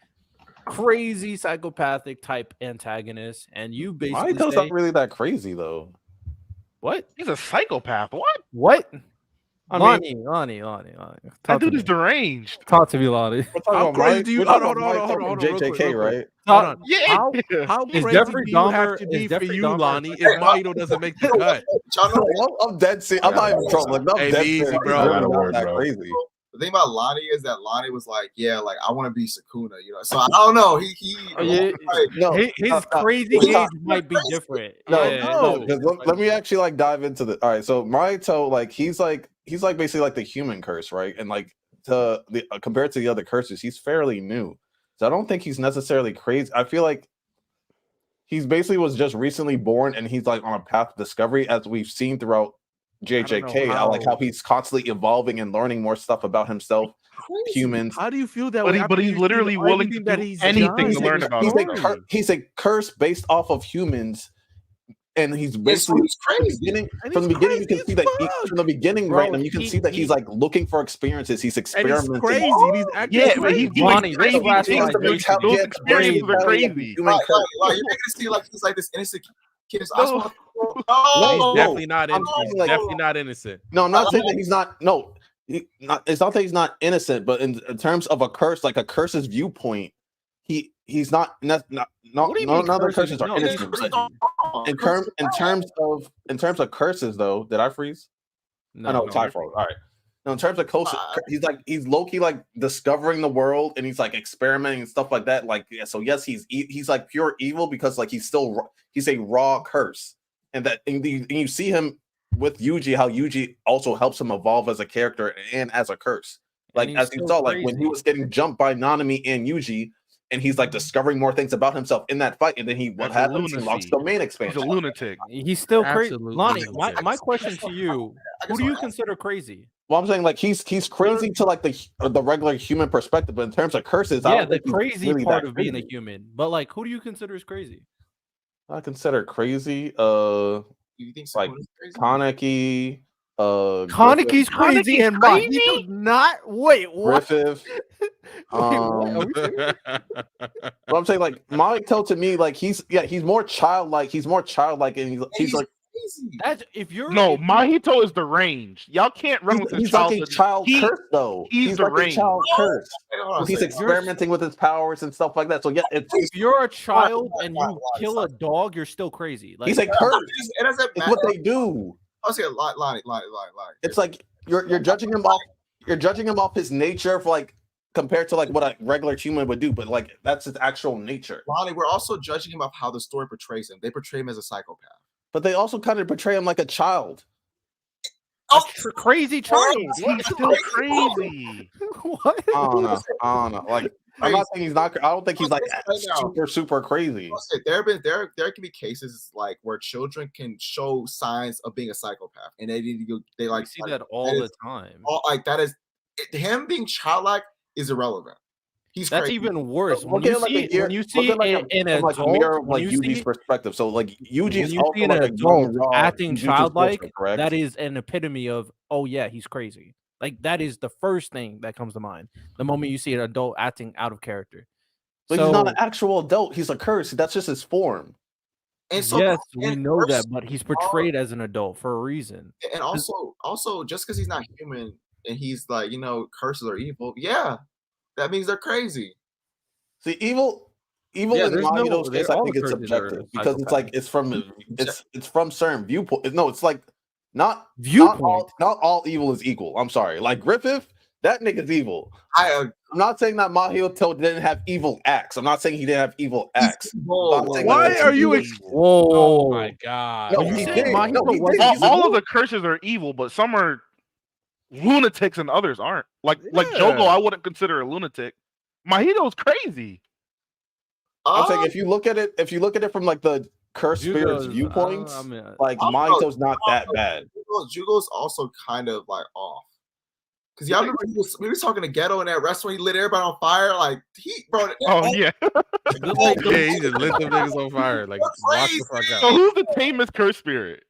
Speaker 1: crazy psychopathic type antagonists, and you basically
Speaker 7: Mahito's
Speaker 1: say
Speaker 7: not really that crazy though.
Speaker 1: what?
Speaker 4: He's a psychopath. What?
Speaker 1: What?
Speaker 7: I
Speaker 1: Lonnie.
Speaker 4: That
Speaker 1: Talk to
Speaker 4: dude is
Speaker 1: me.
Speaker 4: deranged.
Speaker 1: Talk to me, Lonnie.
Speaker 7: We're talking
Speaker 2: How
Speaker 7: about
Speaker 2: crazy do you?
Speaker 7: we're
Speaker 2: Hold
Speaker 7: talking
Speaker 2: on,
Speaker 7: about
Speaker 2: hold on,
Speaker 7: Mahito from
Speaker 2: real quick,
Speaker 7: JJK,
Speaker 2: real quick.
Speaker 7: right?
Speaker 2: Hold on.
Speaker 4: Yeah.
Speaker 2: How
Speaker 1: Is
Speaker 2: crazy
Speaker 1: Jeffrey
Speaker 2: do you have
Speaker 1: Dahmer-
Speaker 2: to
Speaker 1: is
Speaker 2: be for
Speaker 1: Jeffrey
Speaker 2: you,
Speaker 1: Dahmer-
Speaker 2: Lonnie, if Mahito doesn't make the cut?
Speaker 5: Y'all know
Speaker 7: No, I'm dead serious. I'm not even trolling. Like, I'm
Speaker 2: Hey,
Speaker 7: dead
Speaker 2: be easy,
Speaker 7: serious.
Speaker 2: bro.
Speaker 7: He's
Speaker 6: I gotta
Speaker 7: really not
Speaker 6: work,
Speaker 7: that
Speaker 6: bro.
Speaker 7: crazy.
Speaker 5: the thing about Lonnie is that Lonnie was like, yeah, like I want to be Sukuna, you know. So I don't know.
Speaker 1: Yeah,
Speaker 5: like,
Speaker 7: No,
Speaker 1: his crazy
Speaker 7: Stop.
Speaker 1: age might be different.
Speaker 7: No,
Speaker 1: Yeah.
Speaker 7: no. 'Cause let me actually like dive into the. All right, so Mahito, like he's like basically like the human curse, right? And like compared to the other curses, he's fairly new. So I don't think he's necessarily crazy. I feel like he's basically was just recently born, and he's like on a path to discovery, as we've seen throughout JJK. I like how he's constantly evolving and learning more stuff about himself, humans.
Speaker 2: How do you feel that
Speaker 4: But
Speaker 2: way?
Speaker 4: he-
Speaker 2: after
Speaker 4: but he's
Speaker 2: you see
Speaker 4: literally willing to
Speaker 2: everything that
Speaker 4: do
Speaker 2: he's
Speaker 4: anything
Speaker 2: done?
Speaker 4: to learn about
Speaker 7: he's
Speaker 4: himself.
Speaker 7: he's a curse based off of humans, and he's basically
Speaker 5: he's crazy.
Speaker 7: From the beginning, you can
Speaker 2: crazy
Speaker 7: see
Speaker 2: as
Speaker 7: that
Speaker 2: fuck.
Speaker 7: from the beginning,
Speaker 1: Bro,
Speaker 7: right? And you can see that he's like looking for experiences. He's
Speaker 2: And he's
Speaker 7: experimenting.
Speaker 2: crazy. And he's actually
Speaker 4: Yeah, but
Speaker 2: crazy.
Speaker 4: he's
Speaker 1: Lonnie,
Speaker 4: doing crazy
Speaker 1: that's
Speaker 4: things.
Speaker 1: why
Speaker 4: Those
Speaker 1: I
Speaker 4: those
Speaker 1: hate
Speaker 4: experiences are
Speaker 1: crazy.
Speaker 4: crazy.
Speaker 7: Human
Speaker 5: Like,
Speaker 7: curse.
Speaker 5: you're making it seem like he's like this innocent kid. I just
Speaker 4: No.
Speaker 5: want
Speaker 2: He's
Speaker 7: No.
Speaker 2: definitely not
Speaker 7: I'm
Speaker 2: innocent. He's
Speaker 7: saying, like-
Speaker 2: definitely not innocent.
Speaker 7: No, I'm not saying that he's not. No, it's not that he's not innocent, but in terms of a curse, like a curse's viewpoint, he's not. Not
Speaker 1: What do you
Speaker 7: no,
Speaker 1: mean
Speaker 7: none of the
Speaker 1: curses?
Speaker 7: curses are
Speaker 1: No,
Speaker 7: innocent. But in terms of curses, though, did I freeze?
Speaker 1: No,
Speaker 7: I know
Speaker 1: no.
Speaker 7: Ty froze. All right. No, in terms of he's low key like discovering the world, and he's like experimenting and stuff like that. Like, yeah, so yes, he's like pure evil because like he's a raw curse, and you see him with Yuji, how Yuji also helps him evolve as a character and as a curse. Like
Speaker 1: he's
Speaker 7: as you
Speaker 1: still
Speaker 7: saw, like when
Speaker 1: crazy.
Speaker 7: he was getting jumped by Nanami and Yuji, and he's like discovering more things about himself in that fight, and then what
Speaker 4: That's
Speaker 7: happens? He
Speaker 4: lunacy.
Speaker 7: lost domain
Speaker 4: He's a
Speaker 7: expansion.
Speaker 4: lunatic.
Speaker 1: He's still crazy.
Speaker 2: Absolutely.
Speaker 1: Lonnie, my question to you: who do you consider crazy?
Speaker 7: Well, I'm saying like he's crazy to like the regular human perspective, but in terms of curses, I
Speaker 1: Yeah,
Speaker 7: don't
Speaker 1: the
Speaker 7: think he's
Speaker 1: crazy
Speaker 7: really
Speaker 1: part
Speaker 7: that
Speaker 1: of being a
Speaker 7: crazy.
Speaker 1: human. But like, who do you consider as crazy?
Speaker 7: I consider crazy.
Speaker 5: you think
Speaker 7: Like
Speaker 5: Sukuna's crazy?
Speaker 7: Kaneki,
Speaker 1: Kaneki's crazy
Speaker 4: Kaneki's
Speaker 1: and
Speaker 4: crazy?
Speaker 1: Mahito's not. Wait, what?
Speaker 7: Griffith.
Speaker 1: Are we serious?
Speaker 7: But I'm saying like Mahito to me, like he's more childlike. He's more childlike, and he's like
Speaker 5: crazy.
Speaker 1: That's if you're
Speaker 4: No,
Speaker 1: if
Speaker 4: Mahito is deranged. Y'all can't run with his
Speaker 7: he's like a
Speaker 4: childhood.
Speaker 7: child
Speaker 4: He-
Speaker 7: curse though.
Speaker 4: he's
Speaker 7: like a
Speaker 4: deranged.
Speaker 7: child curse.
Speaker 5: Wait, hold on a
Speaker 7: He's
Speaker 5: second.
Speaker 7: experimenting with his powers and stuff like that. So yeah, it's
Speaker 1: you're a child and
Speaker 5: Why-
Speaker 1: you kill a dog, you're still crazy. Like
Speaker 7: he's a curse.
Speaker 5: It doesn't
Speaker 7: It's
Speaker 5: matter.
Speaker 7: what they do.
Speaker 5: I'll say Lonnie.
Speaker 7: It's like you're judging him off. You're judging him off his nature for like compared to like what a regular human would do, but like that's his actual nature.
Speaker 5: Lonnie, we're also judging him off how the story portrays him. They portray him as a psychopath.
Speaker 7: But they also kind of portray him like a child.
Speaker 4: Crazy child. He's still crazy.
Speaker 1: What?
Speaker 7: I don't know. Like, I'm not saying he's not. I don't think he's like super crazy.
Speaker 5: There can be cases like where children can show signs of being a psychopath, and they need to go. They like
Speaker 1: see that all the time.
Speaker 5: That is him being childlike is irrelevant.
Speaker 1: That's crazy. Even worse. When you see an adult,
Speaker 7: a mirror of like Yuji's perspective. So like Yuji's also
Speaker 1: an
Speaker 7: like
Speaker 1: adult acting childlike. That is an epitome of, oh yeah, he's crazy. Like that is the first thing that comes to mind the moment you see an adult acting out of character.
Speaker 7: But he's not an actual adult. He's a curse. That's just his form.
Speaker 5: And so,
Speaker 1: yes, we know that, but he's portrayed as an adult for a reason.
Speaker 5: And also, just because he's not human and he's like, curses are evil. Yeah. That means they're crazy.
Speaker 7: See, evil in Mahito's case, I think it's subjective because it's like it's from certain viewpoint. No, it's like not viewpoint. Not all evil is equal. I'm sorry. Like Griffith, that nigga's evil. I'm not saying that Mahito didn't have evil acts. I'm not saying he didn't have evil acts.
Speaker 2: Why are you?
Speaker 1: Whoa!
Speaker 2: Oh my god!
Speaker 7: No,
Speaker 2: he
Speaker 7: did.
Speaker 4: All of the curses are evil, but some are lunatics and others aren't. Like Jogo, I wouldn't consider a lunatic. Mahito's crazy.
Speaker 7: I'm saying if you look at it from like the cursed spirit's viewpoints, like Mahito's not that bad.
Speaker 5: Jugo's also kind of like off. Because y'all remember we were talking to Ghetto in that restaurant, he lit everybody on fire. Like
Speaker 2: yeah. He just lit them niggas on fire. Like watch the fuck out.
Speaker 4: So who's the tamest cursed spirit?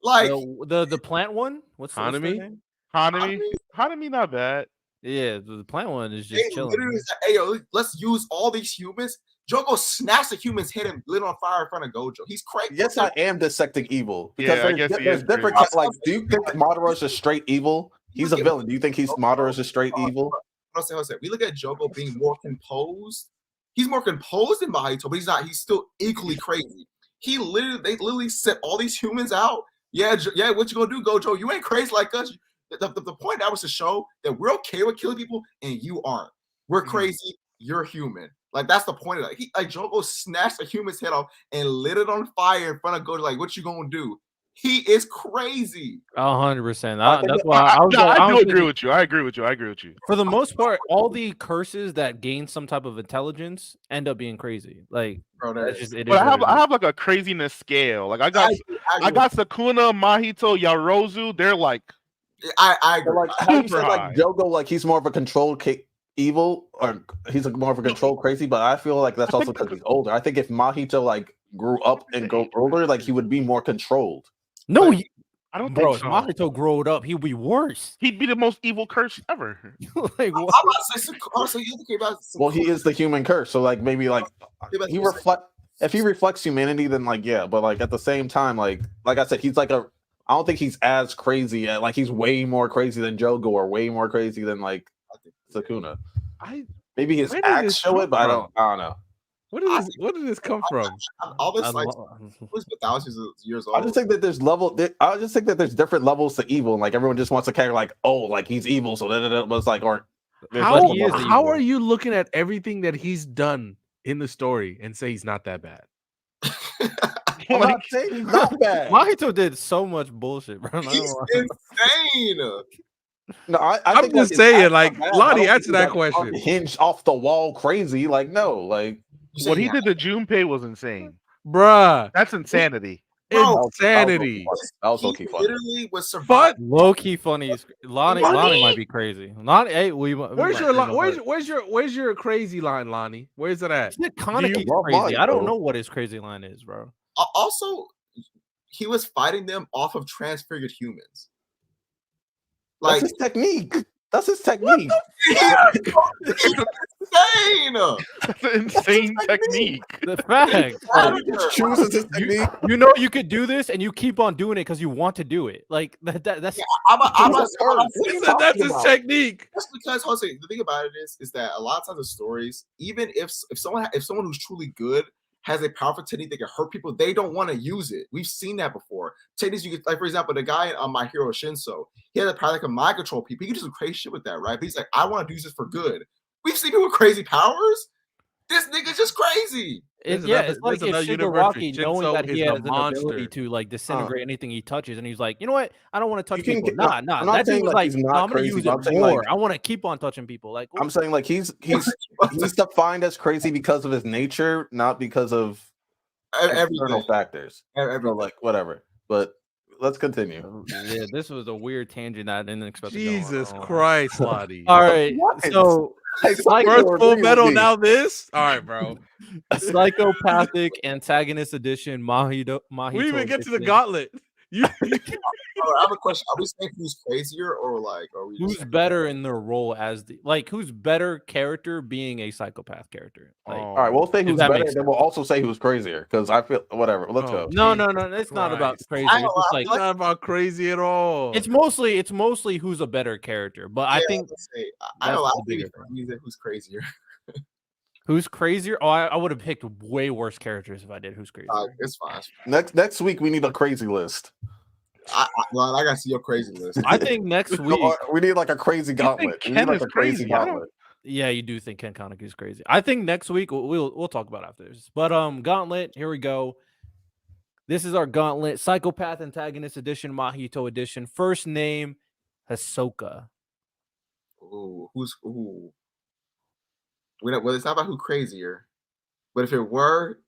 Speaker 5: Like
Speaker 1: the plant one? What's
Speaker 2: Hanami?
Speaker 4: Hanami not bad.
Speaker 1: Yeah, the plant one is just chilling.
Speaker 5: Hey, yo, let's use all these humans. Jogo snatched the human's head and lit on fire in front of Gojo. He's crazy.
Speaker 7: Yes, I am dissecting evil. Because there's different like, do you think Madara's is straight evil? He's a villain. Do you think Madara's is straight evil?
Speaker 5: We look at Jogo being more composed. He's more composed than Mahito, but he's not. He's still equally crazy. They literally set all these humans out. Yeah, what you gonna do, Gojo? You ain't crazy like us. The point that was to show that we're okay with killing people and you aren't. We're crazy. You're human. Like that's the point of that. Jogo snatched a human's head off and lit it on fire in front of Gojo. Like, what you gonna do? He is crazy.
Speaker 1: 100%. That's why I
Speaker 4: do agree with you. I agree with you.
Speaker 1: For the most part, all the curses that gain some type of intelligence end up being crazy. Like,
Speaker 5: bro,
Speaker 4: I have like a craziness scale. Like I got Sukuna, Mahito, Yarozu. They're like.
Speaker 5: I agree.
Speaker 7: Like, how you say like Jogo, like he's more of a controlled evil, or he's more of a controlled crazy, but I feel like that's also because he's older. I think if Mahito like grew up and go older, like he would be more controlled.
Speaker 1: No,
Speaker 4: I don't
Speaker 1: think
Speaker 4: so.
Speaker 1: If Mahito growed up, he'd be worse.
Speaker 4: He'd be the most evil curse ever.
Speaker 1: Like, what?
Speaker 7: Well, he is the human curse, so like maybe like if he reflects humanity, then like yeah, but like at the same time, like I said, he's like I don't think he's as crazy. Like he's way more crazy than Jogo, or way more crazy than like Sukuna. Maybe his acts show it, but I don't know.
Speaker 2: Where did this come from?
Speaker 5: All this like was thousands of years old.
Speaker 7: I just think that there's different levels to evil, and like everyone just wants to carry like, oh, like he's evil, so that was like, or
Speaker 2: how are you looking at everything that he's done in the story and say he's not that bad?
Speaker 7: I'm not saying he's not bad.
Speaker 1: Mahito did so much bullshit, bro.
Speaker 5: He's insane.
Speaker 7: No,
Speaker 2: I'm
Speaker 7: think
Speaker 2: just saying, like, Lonnie, answer that question.
Speaker 7: Hinge off the wall, crazy. Like, no, like
Speaker 4: what he did to Junpei was insane,
Speaker 2: bruh.
Speaker 4: That's insanity.
Speaker 2: Insanity.
Speaker 7: That was low key funny.
Speaker 5: Literally was surviving.
Speaker 1: Low key funny. Lonnie might be crazy. Lonnie, hey,
Speaker 2: where's your crazy line, Lonnie? Where's it at?
Speaker 1: Crazy. I don't know what his crazy line is, bro.
Speaker 5: Also, he was fighting them off of transfigured humans.
Speaker 7: Like that's his technique. That's his technique.
Speaker 5: It's insane.
Speaker 4: That's an insane technique.
Speaker 1: The fact.
Speaker 7: He just chooses his technique.
Speaker 1: You know you could do this, and you keep on doing it because you want to do it. Like that's.
Speaker 2: Yeah, that's his technique.
Speaker 5: That's because Jose. The thing about it is that a lot of times in stories, even if someone who's truly good has a powerful technique that can hurt people, they don't want to use it. We've seen that before. Techniques you could, like for example, the guy on My Hero Shinso, he had a power that can mind control people. He can do some crazy shit with that, right? But he's like, I want to do this for good. We've seen people with crazy powers. this nigga's just crazy.
Speaker 1: It's
Speaker 2: There's
Speaker 1: like if
Speaker 2: another universe where
Speaker 1: Shigaraki knowing
Speaker 2: Shinso
Speaker 1: that he
Speaker 2: is the
Speaker 1: has an ability
Speaker 2: monster.
Speaker 1: to like disintegrate anything he touches, and he's like, you know what? I don't want to touch
Speaker 7: You can
Speaker 1: people.
Speaker 7: get-
Speaker 1: Nah.
Speaker 7: I'm not
Speaker 1: That dude
Speaker 7: saying,
Speaker 1: was
Speaker 7: like,
Speaker 1: like,
Speaker 7: he's
Speaker 1: no,
Speaker 7: not
Speaker 1: I'm gonna
Speaker 7: crazy,
Speaker 1: use
Speaker 7: but
Speaker 1: it
Speaker 7: I'm saying,
Speaker 1: more.
Speaker 7: like-
Speaker 1: I want to keep on touching people. Like,
Speaker 7: I'm saying like he's defined as crazy because of his nature, not because of external factors. So, like whatever. But let's continue.
Speaker 1: yeah, this was a weird tangent that I didn't expect.
Speaker 2: Jesus Christ, Lottie.
Speaker 1: All right, so
Speaker 2: First Full Metal, now this. All right, bro.
Speaker 1: Psychopathic Antagonist Edition, Mahito.
Speaker 2: We even get to the
Speaker 1: edition.
Speaker 2: Gauntlet. You
Speaker 5: I have a question. Are we saying who's crazier or like are we
Speaker 1: Who's better in their role as the who's better character being a psychopath character? Like,
Speaker 7: All right, we'll say
Speaker 1: if
Speaker 7: who's
Speaker 1: that
Speaker 7: better,
Speaker 1: makes
Speaker 7: then we'll also say who's crazier because I feel whatever. Let's go.
Speaker 1: No, it's not about crazy. It's just like
Speaker 2: it's not about crazy at all.
Speaker 1: it's mostly who's a better character. But I think
Speaker 5: I don't
Speaker 1: that's
Speaker 5: know.
Speaker 1: the bigger
Speaker 5: Who's crazier?
Speaker 1: Who's crazier? Oh, I would have picked way worse characters if I did. Who's crazier?
Speaker 5: It's fine.
Speaker 7: Next week we need a crazy list.
Speaker 5: I gotta see your crazy list.
Speaker 1: I think next week
Speaker 7: we need like a crazy gauntlet. We need like a crazy gauntlet.
Speaker 1: Yeah, you do think Ken Kaneki is crazy. I think next week we'll talk about after this. But Gauntlet, here we go. This is our Gauntlet Psychopath Antagonist Edition, Mahito Edition. First name Hisoka.
Speaker 5: Ooh. Well, it's not about who crazier, but if it were,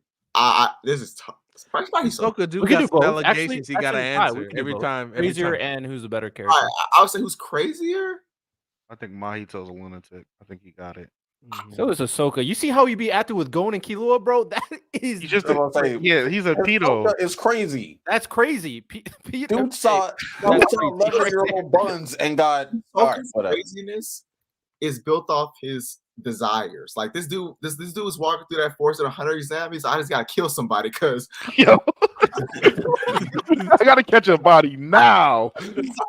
Speaker 5: this is tough.
Speaker 2: Hisoka do got some allegations he got to answer every time.
Speaker 1: Crazier and who's a better character?
Speaker 5: I would say who's crazier.
Speaker 4: I think Mahito's a lunatic. I think he got it.
Speaker 1: So is Hisoka. You see how he be acting with Gon and Killua, bro? That is
Speaker 4: he's just he's a pedo.
Speaker 7: It's crazy.
Speaker 1: That's crazy.
Speaker 7: Dude saw 11-year-old buns and got
Speaker 5: craziness is built off his desires. Like this dude was walking through that forest at 100 zombies. I just gotta kill somebody because
Speaker 4: I gotta catch a body now.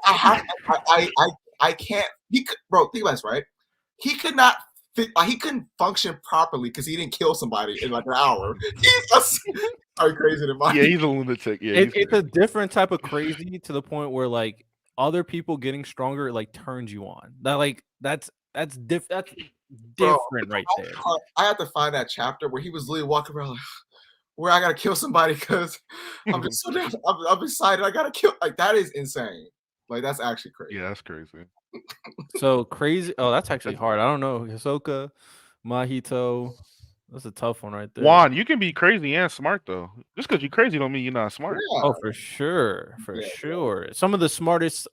Speaker 5: I can't. Bro, think about this, right? He could not fit. He couldn't function properly because he didn't kill somebody in like an hour. He's crazy than mine.
Speaker 4: Yeah, he's a lunatic. Yeah,
Speaker 1: it's a different type of crazy to the point where like other people getting stronger like turns you on. That's different right there.
Speaker 5: I have to find that chapter where he was literally walking around like, where I gotta kill somebody because I'm just so damn, I'm excited. I gotta kill. Like that is insane. Like that's actually crazy.
Speaker 4: Yeah, that's crazy.
Speaker 1: So crazy. Oh, that's actually hard. I don't know. Hisoka, Mahito. That's a tough one right there.
Speaker 4: Juan, you can be crazy and smart though. Just because you're crazy don't mean you're not smart.
Speaker 5: Yeah.
Speaker 1: Oh, for sure, sure. Some of the smartest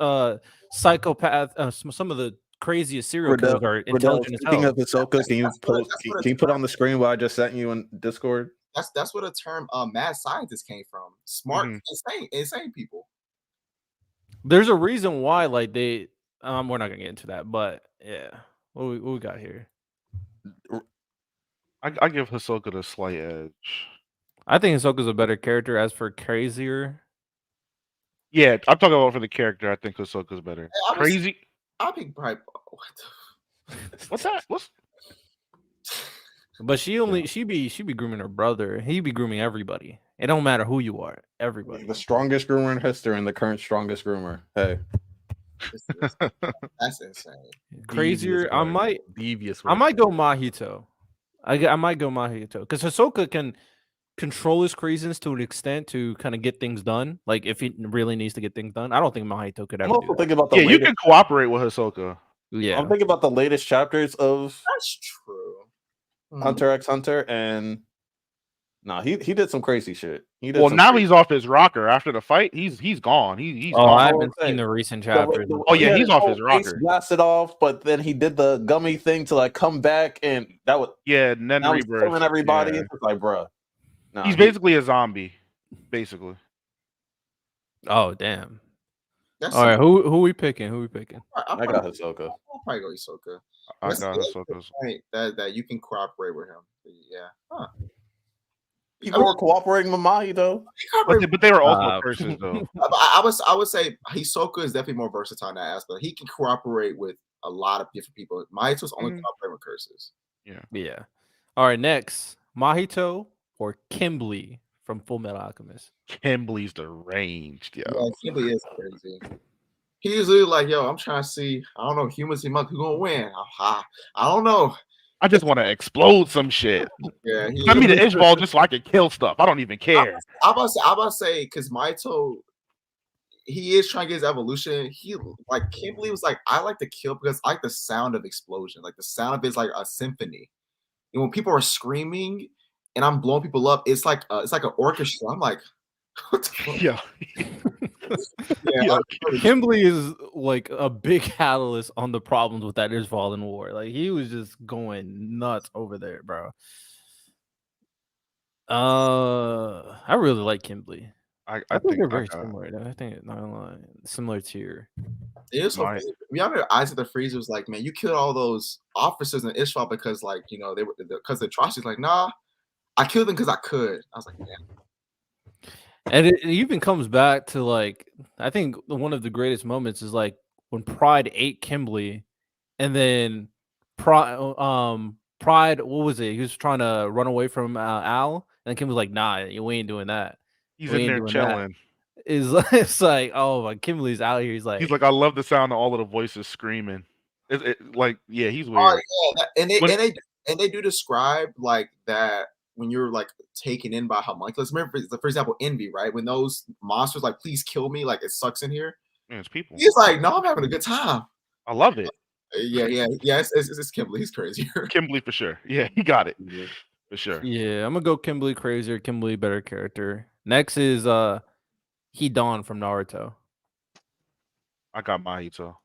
Speaker 1: psychopath, some of the craziest serial killers are intelligent as hell.
Speaker 7: Speaking of Hisoka, can you put on the screen what I just sent you in Discord?
Speaker 5: That's where the term mad scientist came from. Smart, insane people.
Speaker 1: There's a reason why, like they. We're not gonna get into that, but yeah, what we got here?
Speaker 4: I give Hisoka the slight edge.
Speaker 1: I think Hisoka's a better character. As for crazier,
Speaker 4: yeah, I'm talking about for the character. I think Hisoka's better. Crazy.
Speaker 5: I think probably.
Speaker 4: What's that?
Speaker 1: But she be grooming her brother. He be grooming everybody. It don't matter who you are. Everybody.
Speaker 7: The strongest groomer in history and the current strongest groomer. Hey.
Speaker 5: That's insane.
Speaker 1: Crazier. I might go Mahito. I might go Mahito because Hisoka can control his craziness to an extent to kind of get things done. Like if he really needs to get things done, I don't think Mahito could ever.
Speaker 7: I'm also thinking about the
Speaker 4: you can cooperate with Hisoka.
Speaker 1: Yeah,
Speaker 7: I'm thinking about the latest chapters of
Speaker 5: That's true.
Speaker 7: Hunter x Hunter, and he did some crazy shit.
Speaker 4: Now he's off his rocker after the fight. He's gone. He's gone.
Speaker 1: I haven't seen the recent chapters.
Speaker 4: He's off his rocker.
Speaker 7: Blasted off, but then he did the gummy thing to like come back, and that was
Speaker 4: and then
Speaker 7: now he's killing everybody.
Speaker 4: Yeah.
Speaker 7: It's like, bruh.
Speaker 4: He's basically a zombie, basically.
Speaker 1: Oh damn! All right, who we picking?
Speaker 7: I got Hisoka.
Speaker 5: I'll probably go Hisoka.
Speaker 4: I got Hisoka.
Speaker 5: That you can cooperate with him. Yeah. Huh.
Speaker 7: People were cooperating with Mahito.
Speaker 4: But they were also curses though.
Speaker 5: I would say Hisoka is definitely more versatile in that aspect. He can cooperate with a lot of different people. Mahito's only cooperating with curses.
Speaker 1: Yeah. All right, next Mahito or Kimberly from Full Metal Alchemist.
Speaker 4: Kimberly's deranged, yo.
Speaker 5: Yeah, Kimberly is crazy. He's really like, yo, I'm trying to see. I don't know, humans and monkeys, who gonna win? I don't know.
Speaker 4: I just want to explode some shit.
Speaker 5: Yeah,
Speaker 4: Send me the itch ball just so I can kill stuff. I don't even care.
Speaker 5: I'm about to say because Maito, he is trying to get his evolution. He like Kimberly was like, I like to kill because I like the sound of explosion. Like the sound of it is like a symphony. And when people are screaming and I'm blowing people up, it's like an orchestra. I'm like, what the fuck?
Speaker 4: Yeah.
Speaker 5: Yeah,
Speaker 1: Kimberly is like a big catalyst on the problems with that Ishval in war. Like he was just going nuts over there, bro. I really like Kimberly.
Speaker 4: I
Speaker 1: think they're very similar. I think not gonna lie, similar tier.
Speaker 5: It is so funny. Remember, Isaac the Freezer was like, "Man, you killed all those officers in Ishval because, like, you know, they were because the atrocities." Like, nah, I killed them because I could. I was like, man.
Speaker 1: And it even comes back to like I think one of the greatest moments is like when Pride ate Kimberly, and then Pride, what was it? He was trying to run away from Al, and Kim was like, "Nah, you ain't doing that.
Speaker 4: He's in there chilling.
Speaker 1: It's like, oh my, Kimberly's out here. He's like,
Speaker 4: I love the sound of all of the voices screaming. Like, yeah, he's weird.
Speaker 5: Oh yeah, and they do describe like that when you're like taken in by homunculus. Remember, for example, Envy, right? When those monsters like, please kill me, like it sucks in here.
Speaker 4: Man, it's people.
Speaker 5: He's like, no, I'm having a good time.
Speaker 4: I love it.
Speaker 5: Yeah. It's Kimberly. He's crazy.
Speaker 4: Kimberly for sure. Yeah, he got it for sure.
Speaker 1: Yeah, I'm gonna go Kimberly crazier. Kimberly better character. Next is Hidan from Naruto.
Speaker 4: I got Mahito.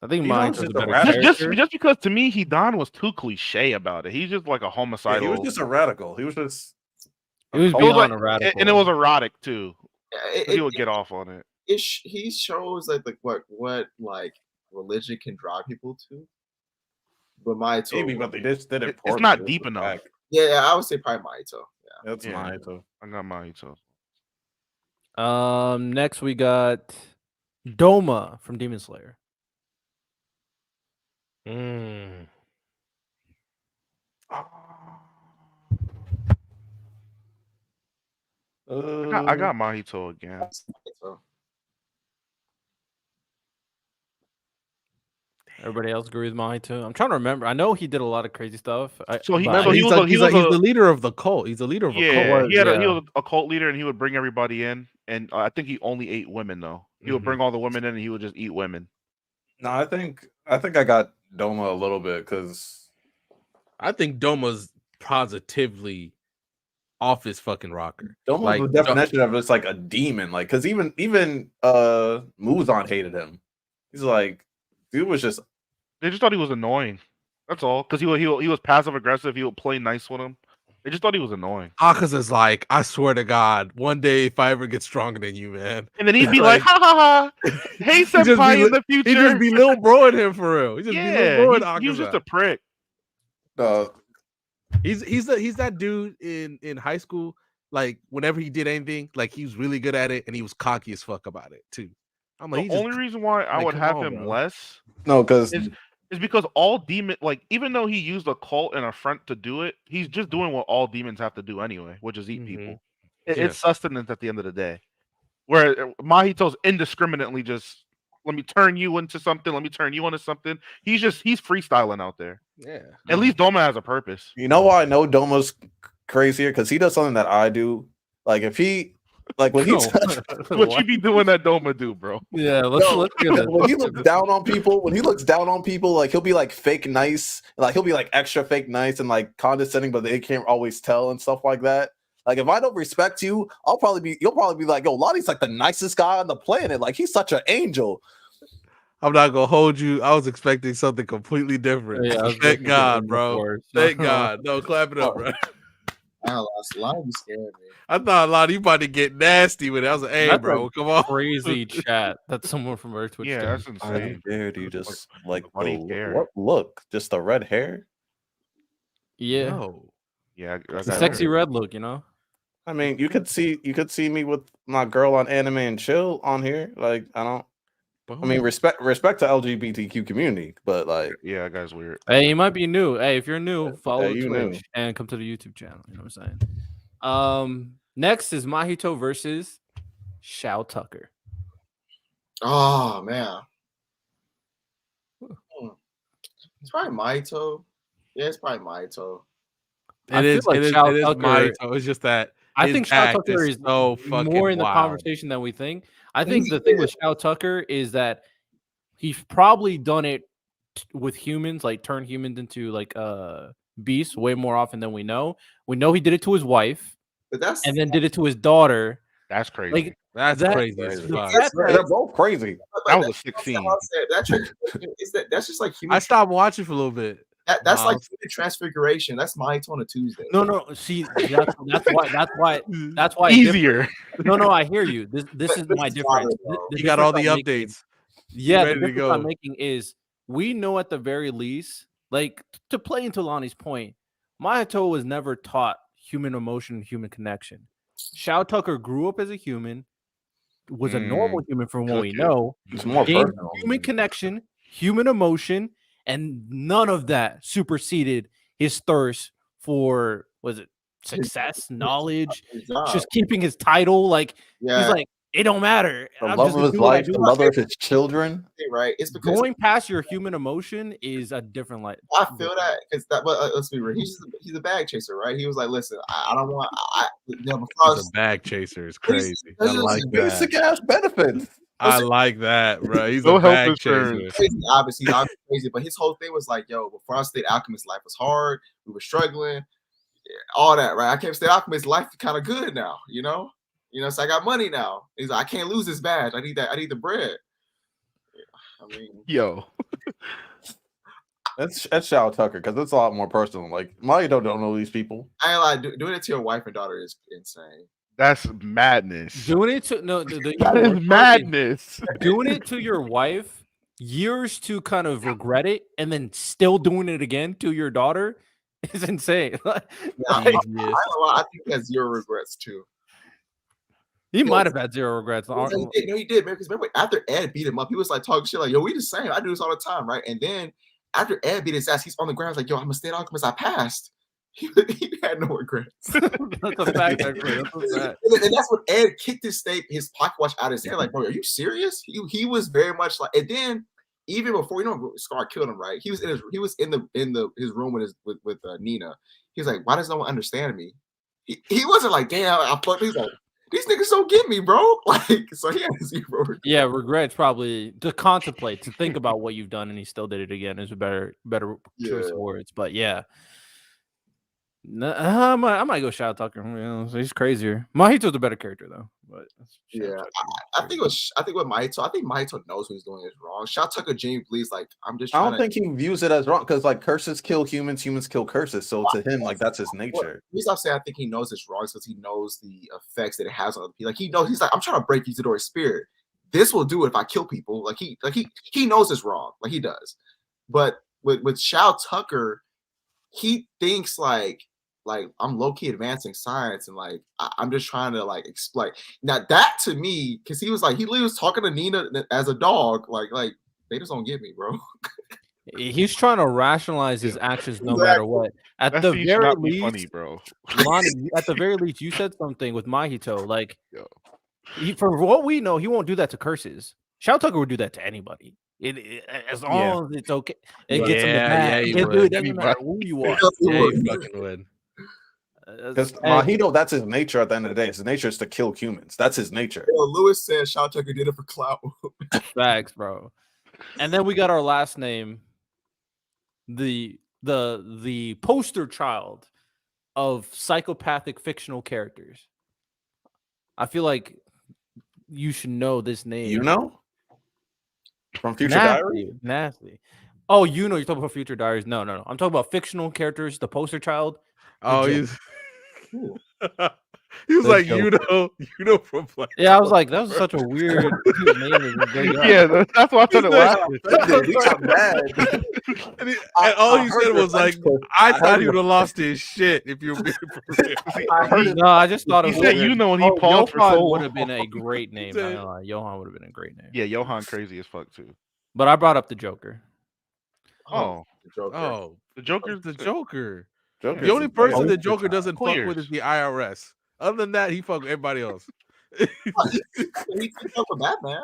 Speaker 1: I think Mahito's a better character.
Speaker 4: Just because to me Hidan was too cliche about it. He's just like a homicidal.
Speaker 7: Yeah, he was just a radical. He was just.
Speaker 1: It was beyond a radical,
Speaker 4: and it was erotic too. He would get off on it.
Speaker 5: He shows like what like religion can drive people to. But Mahito,
Speaker 7: maybe, but they just did it.
Speaker 4: It's not deep enough.
Speaker 5: Yeah, I would say probably Mahito. Yeah,
Speaker 7: that's Mahito.
Speaker 4: I got Mahito.
Speaker 1: Next we got Doma from Demon Slayer.
Speaker 4: I got Mahito again.
Speaker 1: Everybody else agree with Mahito? I'm trying to remember. I know he did a lot of crazy stuff.
Speaker 2: He's the leader of the cult. He's the leader of a cult.
Speaker 4: He was a cult leader, and he would bring everybody in. And I think he only ate women though. He would bring all the women in, and he would just eat women.
Speaker 7: No, I think I got Doma a little bit because
Speaker 2: I think Doma's positively off his fucking rocker.
Speaker 7: Doma's
Speaker 2: like
Speaker 7: the definition of just like a demon. Like, because even Muzan hated him. He's like, dude was just.
Speaker 4: They just thought he was annoying. That's all. Because he was passive aggressive. He would play nice with him. They just thought he was annoying.
Speaker 2: Akaza's like, I swear to God, one day if I ever get stronger than you, man.
Speaker 4: And then he'd be like, ha ha ha. Hey, senpai in the future.
Speaker 2: He'd just be little bro at him for real. He was
Speaker 4: just a prick.
Speaker 2: He's that dude in high school. Like whenever he did anything, like he was really good at it, and he was cocky as fuck about it too. I'm like,
Speaker 4: the only reason why I would have him less,
Speaker 7: because
Speaker 4: is because all demon, like even though he used a cult and a front to do it, he's just doing what all demons have to do anyway, which is eat people. It's sustenance at the end of the day. Where Mahito's indiscriminately just let me turn you into something, let me turn you into something. He's freestyling out there.
Speaker 2: Yeah.
Speaker 4: At least Doma has a purpose.
Speaker 7: You know why I know Doma's crazier? Because he does something that I do. Like if he. Like when he's
Speaker 4: what you be doing that Doma do, bro?
Speaker 1: Yeah, let's get it.
Speaker 7: When he looks down on people, like he'll be like fake nice, like he'll be like extra fake nice and like condescending, but they can't always tell and stuff like that. Like if I don't respect you, you'll probably be like, yo, Lottie's like the nicest guy on the planet. Like he's such an angel.
Speaker 2: I'm not gonna hold you. I was expecting something completely different. Yeah, thank God, bro. Thank God. No, clap it up, bro.
Speaker 5: Lottie scared me.
Speaker 2: I thought Lottie about to get nasty with it. I was like, hey, that's bro, come on.
Speaker 1: Crazy chat. That's someone from Earth Twitch.
Speaker 4: Yeah, that's insane.
Speaker 7: How dare you just like what look? Just the red hair?
Speaker 1: Yeah.
Speaker 2: No.
Speaker 4: Yeah,
Speaker 1: it's a sexy red look, you know.
Speaker 7: I mean, you could see me with my girl on Anime and Chill on here. Like, I mean, respect to LGBTQ community, but like,
Speaker 4: yeah, that guy's weird.
Speaker 1: Hey, you might be new. Hey, if you're new, follow Twitch and come to the YouTube channel. You know what I'm saying? Next is Mahito versus Shao Tucker.
Speaker 5: Oh man, it's probably Mahito. Yeah, it's probably Mahito.
Speaker 1: I feel like
Speaker 2: It is
Speaker 1: Shao Tucker.
Speaker 2: Mahito. It's just that
Speaker 1: I
Speaker 2: his
Speaker 1: think Shao
Speaker 2: act
Speaker 1: Tucker is
Speaker 2: so fucking
Speaker 1: more in the
Speaker 2: wild.
Speaker 1: conversation than we think. I think the thing with Shao Tucker is that he's probably done it with humans, like turn humans into like beasts way more often than we know. We know he did it to his wife, and then did it to his daughter.
Speaker 4: That's crazy.
Speaker 1: Like
Speaker 2: That's crazy as fuck.
Speaker 7: They're both crazy.
Speaker 4: That was a sick scene.
Speaker 5: That's just like human.
Speaker 2: I stopped watching for a little bit.
Speaker 5: That's like human transfiguration. That's Mahito on a Tuesday.
Speaker 1: No. See, that's why
Speaker 4: Easier.
Speaker 1: No, I hear you. This is my difference.
Speaker 2: You got all the updates.
Speaker 1: Yeah, the
Speaker 2: ready to
Speaker 1: difference
Speaker 2: go.
Speaker 1: I'm making is we know at the very least, like to play into Lonnie's point, Mahito was never taught human emotion and human connection. Shao Tucker grew up as a human, was a normal human from what we know.
Speaker 7: It's more
Speaker 1: gained
Speaker 7: personal.
Speaker 1: human connection, human emotion, and none of that superseded his thirst for success, knowledge, just keeping his title. Like he's like, it don't matter.
Speaker 7: The love of his life, the mother of his children.
Speaker 5: Right. It's because
Speaker 1: going past your human emotion is a different life.
Speaker 5: I feel that because that. But let's be real. He's a bag chaser, right? He was like, listen, I don't want.
Speaker 2: He's a bag chaser is crazy. I like that.
Speaker 7: Basic ass benefits.
Speaker 2: I like that, bro. He's a bag chaser.
Speaker 5: Obviously, he's crazy, but his whole thing was like, yo, before I stayed Alchemist, life was hard. We were struggling, all that, right? I came to stay Alchemist, life is kind of good now, you know. So I got money now. He's like, I can't lose this badge. I need that. I need the bread. I mean,
Speaker 4: yo,
Speaker 7: that's Shao Tucker because it's a lot more personal. Like Mahito don't know these people.
Speaker 5: I ain't like doing it to your wife and daughter is insane.
Speaker 4: That's madness.
Speaker 1: Doing it to
Speaker 4: that is madness.
Speaker 1: Doing it to your wife, years to kind of regret it, and then still doing it again to your daughter is insane.
Speaker 5: I think he has zero regrets too.
Speaker 1: He might have had zero regrets.
Speaker 5: No, he did, man. Because remember, after Ed beat him up, he was like talking shit like, yo, we the same. I do this all the time, right? And then after Ed beat his ass, he's on the ground like, yo, I'm a state Alchemist. I passed. He had no regrets.
Speaker 1: That's a fact. And
Speaker 5: that's when Ed kicked his pocket watch out of his hand. Like, bro, are you serious? He was very much like. And then even before Scar killed him, right? He was in his room with Nina. He was like, why does no one understand me? He wasn't like, damn, I fucked. He's like, these niggas don't get me, bro. Like, so he had zero.
Speaker 1: Yeah, regrets probably to contemplate, to think about what you've done, and he still did it again is a better choice of words. But yeah, I might go Shao Tucker. He's crazier. Mahito's a better character though. But
Speaker 5: I think with Mahito, I think Mahito knows what he's doing is wrong. Shao Tucker genuinely believes like I'm just.
Speaker 7: I don't think he views it as wrong because like curses kill humans, humans kill curses. So to him, like that's his nature.
Speaker 5: The reason I say I think he knows it's wrong because he knows the effects that it has on other people. Like he knows he's like I'm trying to break Isadora's spirit. This will do it if I kill people. Like he knows it's wrong. Like he does. But with Shao Tucker, he thinks like I'm low-key advancing science and like I'm just trying to like explain. Now that to me, because he was talking to Nina as a dog, like they just don't get me, bro.
Speaker 1: He's trying to rationalize his actions no matter what. At the very least,
Speaker 4: funny, bro.
Speaker 1: Lonnie, at the very least, you said something with Mahito. Like, for what we know, he won't do that to curses. Shao Tucker would do that to anybody. As long as it's okay, it gets him the mad. It doesn't matter who you are.
Speaker 2: Yeah, he fucking would.
Speaker 7: Because Mahito, that's his nature at the end of the day. His nature is to kill humans. That's his nature.
Speaker 5: Lewis said Shao Tucker did it for clout.
Speaker 1: Facts, bro. And then we got our last name, the poster child of psychopathic fictional characters. I feel like you should know this name.
Speaker 7: You know? From Future Diary?
Speaker 1: Nasty. Oh, you're talking about Future Diaries. No. I'm talking about fictional characters, the poster child.
Speaker 2: Oh, he's he was like, you know from Black.
Speaker 1: Yeah, I was like, that was such a weird name.
Speaker 4: Yeah, that's why I started laughing.
Speaker 7: He got mad.
Speaker 2: And all he said was like, I thought he would have lost his shit if you were being for real.
Speaker 1: No, I just thought
Speaker 4: he said, and he paused for so long.
Speaker 1: Would have been a great name. Johan would have been a great name.
Speaker 4: Yeah, Johan crazy as fuck too.
Speaker 1: But I brought up the Joker.
Speaker 4: Oh,
Speaker 2: the Joker's the Joker.
Speaker 7: Joker's
Speaker 2: the only person the Joker
Speaker 4: Joker
Speaker 2: doesn't fuck with is the IRS. Other than that, he fuck with everybody else.
Speaker 5: He fuck with Batman.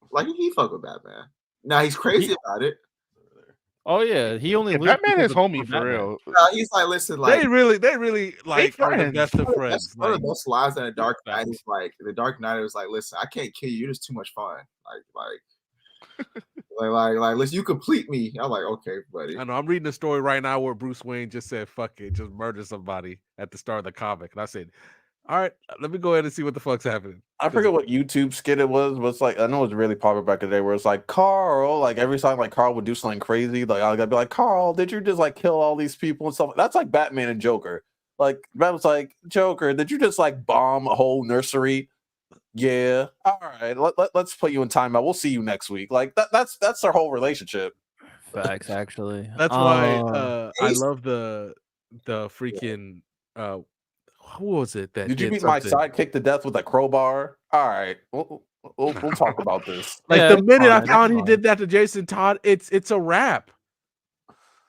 Speaker 5: Like he fuck with Batman. Now he's crazy about it.
Speaker 1: Oh yeah, he only
Speaker 4: Yeah,
Speaker 1: lives
Speaker 4: Batman
Speaker 1: because
Speaker 4: is
Speaker 1: of
Speaker 4: homie for
Speaker 1: Batman.
Speaker 4: real.
Speaker 5: He's like, listen, like
Speaker 2: They really like are the
Speaker 4: friends.
Speaker 2: best of
Speaker 5: one
Speaker 2: friends.
Speaker 5: of the
Speaker 2: Like,
Speaker 5: best lines in the Dark Knight
Speaker 2: facts.
Speaker 5: is like the Dark Knight was like, listen, I can't kill you. You're just too much fun. Like, listen, you complete me. I'm like, okay, buddy.
Speaker 2: I know I'm reading a story right now where Bruce Wayne just said, "Fuck it, just murder somebody" at the start of the comic, and I said, "All right, let me go ahead and see what the fuck's happening."
Speaker 7: I forget what YouTube skit it was, but it's like I know it was really popular back in the day where it's like Carl, like every time like Carl would do something crazy, like I'd be like, Carl, did you just like kill all these people and stuff? That's like Batman and Joker. Like Batman's like, Joker, did you just like bomb a whole nursery? Yeah. All right. Let's put you in timeout. We'll see you next week. Like that's their whole relationship.
Speaker 1: Facts, actually.
Speaker 2: That's why I love the freaking who was it that
Speaker 7: Did you
Speaker 2: did
Speaker 7: beat my
Speaker 2: something?
Speaker 7: sidekick to death with a crowbar? All right. We'll talk about this.
Speaker 2: Like
Speaker 1: Yeah,
Speaker 2: the
Speaker 1: it's
Speaker 2: minute I
Speaker 1: fine,
Speaker 2: found
Speaker 1: it's
Speaker 2: he did that to Jason Todd, it's a wrap.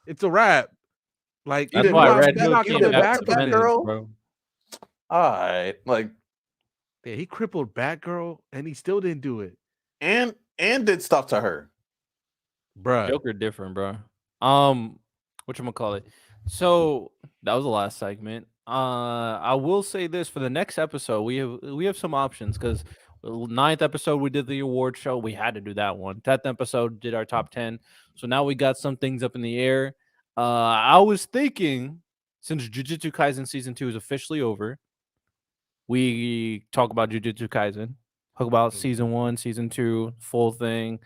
Speaker 2: It's a wrap. Like
Speaker 1: That's
Speaker 2: you're
Speaker 1: why
Speaker 2: not,
Speaker 1: Red
Speaker 2: you're
Speaker 1: Hood
Speaker 2: not
Speaker 1: came
Speaker 2: coming
Speaker 1: back
Speaker 2: back
Speaker 1: to
Speaker 2: from this.
Speaker 1: vengeance, bro.
Speaker 7: All right. Like
Speaker 2: Yeah, he crippled Batgirl and he still didn't do it.
Speaker 7: and did stuff to her.
Speaker 2: Bruh.
Speaker 1: Joker different, bro. Whatchamacallit? So that was the last segment. I will say this for the next episode, we have some options because 9th episode we did the award show. We had to do that one. 10th episode did our top 10. So now we got some things up in the air. I was thinking since Jujutsu Kaisen season 2 is officially over, we talk about Jujutsu Kaisen, talk about season 1, season 2, full thing.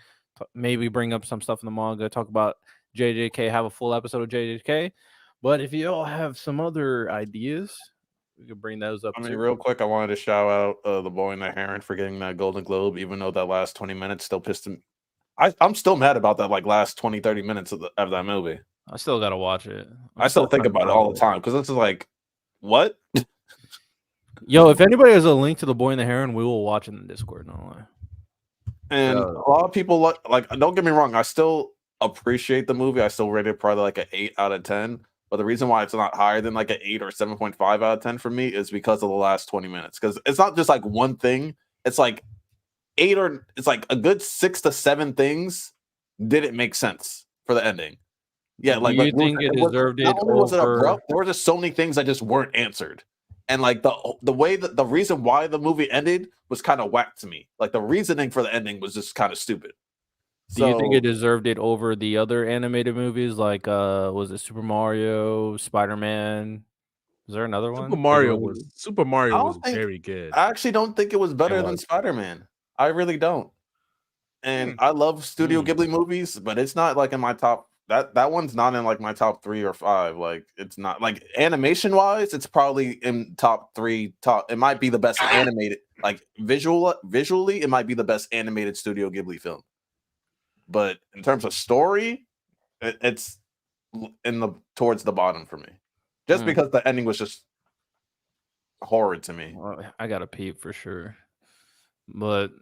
Speaker 1: Maybe bring up some stuff in the manga, talk about JJK, have a full episode of JJK. But if you all have some other ideas, we could bring those up
Speaker 7: I mean,
Speaker 1: too.
Speaker 7: real quick, I wanted to shout out the boy and the heron for getting that Golden Globe, even though that last 20 minutes still pissed him. I'm still mad about that, like last 20, 30 minutes of that movie.
Speaker 1: I still gotta watch it.
Speaker 7: I still think about it all the time because this is like, what?
Speaker 1: Yo, if anybody has a link to the boy and the heron, we will watch it in the Discord. No lie.
Speaker 7: And a lot of people like. Don't get me wrong, I still appreciate the movie. I still rate it probably like an 8 out of 10. But the reason why it's not higher than like an 8 or 7.5 out of 10 for me is because of the last 20 minutes. Because it's not just like one thing. It's like it's like a good 6 to 7 things didn't make sense for the ending. Yeah,
Speaker 1: Do
Speaker 7: like
Speaker 1: you think it deserved it
Speaker 7: was it
Speaker 1: over?
Speaker 7: abrupt, there were just so many things that just weren't answered. And like the way that the reason why the movie ended was kind of whack to me. Like the reasoning for the ending was just kind of stupid.
Speaker 1: Do you think it deserved it over the other animated movies like was it Super Mario, Spider-Man? Was there another one?
Speaker 2: Super Mario was very good.
Speaker 7: I actually don't think it was better than Spider-Man. I really don't. And I love Studio Ghibli movies, but it's not like in my top. That one's not in like my top 3 or 5. Like it's not like animation wise, it's probably in top 3. It might be the best animated, like visually, it might be the best animated Studio Ghibli film. But in terms of story, it's towards the bottom for me, just because the ending was just horrid to me.
Speaker 1: Well, I got a peep for sure, but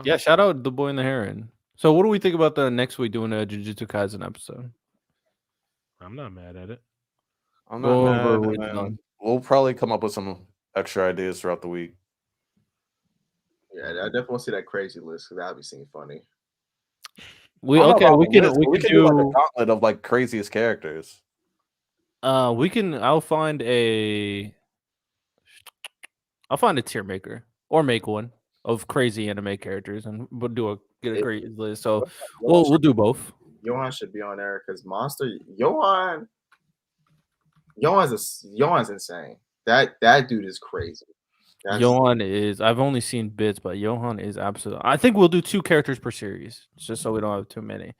Speaker 1: yeah, shout out the boy and the heron. So, what do we think about the next week doing a Jujutsu Kaisen episode?
Speaker 2: I'm not mad at it.
Speaker 7: I'm not mad. We'll probably come up with some extra ideas throughout the week.
Speaker 5: Yeah, I definitely want to see that crazy list because that'd be seeming funny.
Speaker 1: We can
Speaker 7: do like a gauntlet of like craziest characters.
Speaker 1: I'll find a tier maker or make one of crazy anime characters, and we'll get a great list. So we'll do both.
Speaker 5: Johan should be on there because Johan's insane. That dude is crazy.
Speaker 1: Johan is. I've only seen bits, but Johan is absolutely. I think we'll do 2 characters per series, just so we don't have too many.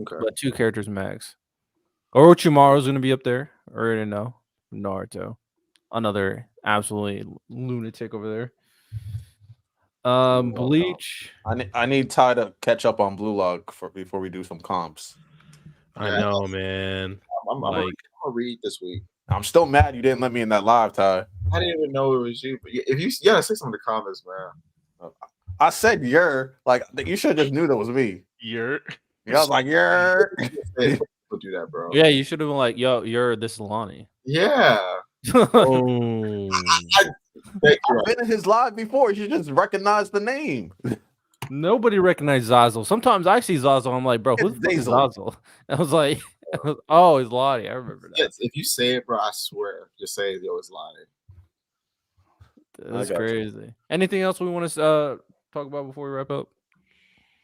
Speaker 5: Okay.
Speaker 1: But 2 characters max. Orochimaru's gonna be up there. Already know. Naruto, another absolutely lunatic over there. Bleach.
Speaker 7: I need Ty to catch up on Blue Lock before we do some comps.
Speaker 2: I know, man.
Speaker 5: I'm gonna read this week.
Speaker 7: I'm still mad you didn't let me in that live, Ty.
Speaker 5: I didn't even know it was you. But if you say some in the comments, man.
Speaker 7: I said you're like you should have just knew that was me.
Speaker 2: You're.
Speaker 7: Yeah, I was like you're.
Speaker 5: People do that, bro.
Speaker 1: Yeah, you should have been like, yo, this is Lonnie.
Speaker 5: Yeah.
Speaker 2: Oh.
Speaker 7: I've been in his live before. You should just recognize the name.
Speaker 1: Nobody recognized Zazzle. Sometimes I see Zazzle, I'm like, bro, who the fuck is Zazzle? I was like, oh, it's Lottie. I remember that.
Speaker 5: Yes, if you say it, bro, I swear, just say yo, it's Lottie.
Speaker 1: That's crazy. Anything else we want to talk about before we wrap up?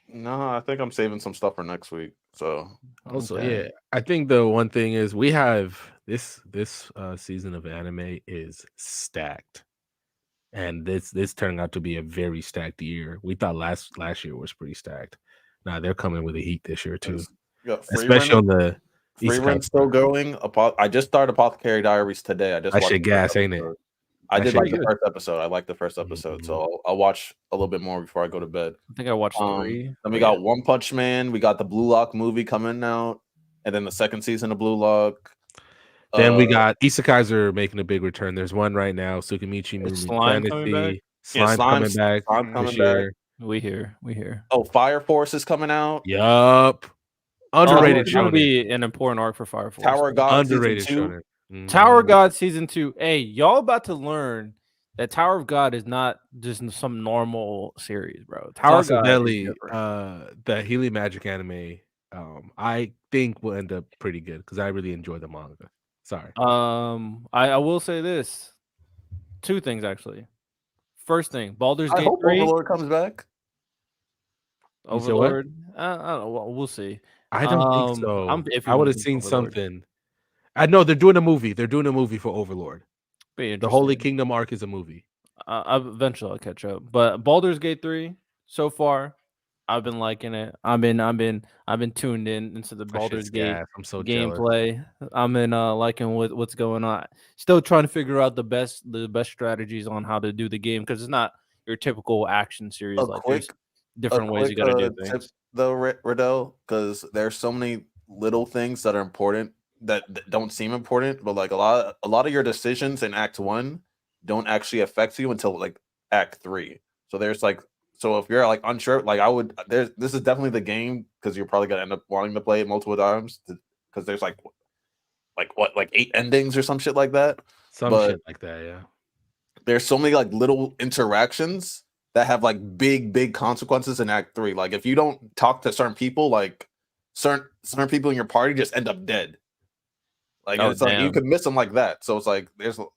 Speaker 7: No, I think I'm saving some stuff for next week. So
Speaker 2: also, yeah, I think the one thing is we have this season of anime is stacked, and this turned out to be a very stacked year. We thought last year was pretty stacked. Now they're coming with a heat this year too, especially on the
Speaker 7: Free Run still going. I just started Apothecary Diaries today. I just
Speaker 2: that shit gas, ain't it?
Speaker 7: I did like the first episode. I liked the first episode, so I'll watch a little bit more before I go to bed.
Speaker 1: I think I watched 3.
Speaker 7: Then we got One Punch Man. We got the Blue Lock movie coming out, and then the second season of Blue Lock.
Speaker 2: Then we got Isekais are making a big return. There's one right now, Tsukimichi movie.
Speaker 1: Slime coming back.
Speaker 2: Slime coming back.
Speaker 7: Slime coming back.
Speaker 1: We hear.
Speaker 7: Oh, Fire Force is coming out.
Speaker 2: Yup. Underrated
Speaker 1: it's
Speaker 2: show.
Speaker 1: Gonna be an important arc for Fire Force.
Speaker 7: Tower God
Speaker 2: underrated
Speaker 7: season
Speaker 2: 2.
Speaker 1: Tower God season 2. Hey, y'all about to learn that Tower of God is not just some normal series, bro. Tower of God
Speaker 2: the Healy Magic anime, I think will end up pretty good because I really enjoy the manga. Sorry.
Speaker 1: I will say this. 2 things actually. First thing, Baldur's Gate 3.
Speaker 7: Overlord comes back.
Speaker 1: Overlord. I don't know. Well, we'll see.
Speaker 2: I don't think so. I would have seen
Speaker 1: Overlord.
Speaker 2: something. I know they're doing a movie. They're doing a movie for Overlord.
Speaker 1: The
Speaker 2: Holy Kingdom arc is a movie.
Speaker 1: Eventually I'll catch up. But Baldur's Gate 3, so far, I've been liking it. I've been tuned into the Baldur's Gate
Speaker 2: I'm so
Speaker 1: gameplay.
Speaker 2: Jealous.
Speaker 1: I'm in liking what's going on. Still trying to figure out the best strategies on how to do the game because it's not your typical action series. There's different ways you got to do things.
Speaker 7: Though, Riddell, because there's so many little things that are important that don't seem important, but like a lot of your decisions in Act 1 don't actually affect you until like Act 3. So there's like, so if you're like unsure, like this is definitely the game because you're probably gonna end up wanting to play it multiple times because there's like 8 endings or some shit like that.
Speaker 2: Shit like that, yeah.
Speaker 7: There's so many like little interactions that have like big consequences in Act 3. Like if you don't talk to certain people, like certain people in your party just end up dead. Like it's like you could miss them like that. So it's like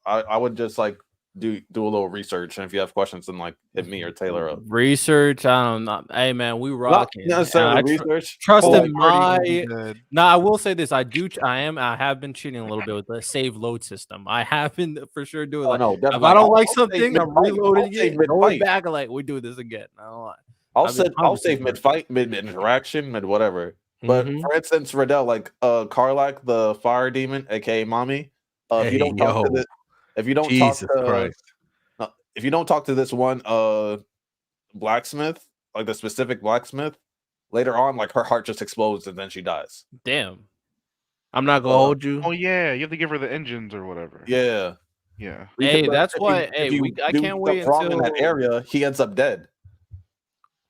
Speaker 7: I would just like do a little research, and if you have questions, then like hit me or Taylor up.
Speaker 1: Research, I don't know. Hey man, we rocking.
Speaker 7: Research.
Speaker 1: Trust in my. Now I will say this: I have been cheating a little bit with the save load system. I have been for sure doing like if I don't like something, I'm reloading it, going back, like we do this again. I don't lie.
Speaker 7: I'll save mid fight, mid interaction, mid whatever. But for instance, Riddell, like Karlak, the fire demon, aka Mommy, if you don't talk to this. If you don't if you don't talk to this one blacksmith, like the specific blacksmith, later on, like her heart just explodes and then she dies.
Speaker 1: Damn.
Speaker 2: I'm not gonna hold you.
Speaker 4: Oh yeah, you have to give her the engines or whatever.
Speaker 7: Yeah.
Speaker 1: Hey, that's why. I can't wait until
Speaker 7: in that area. He ends up dead.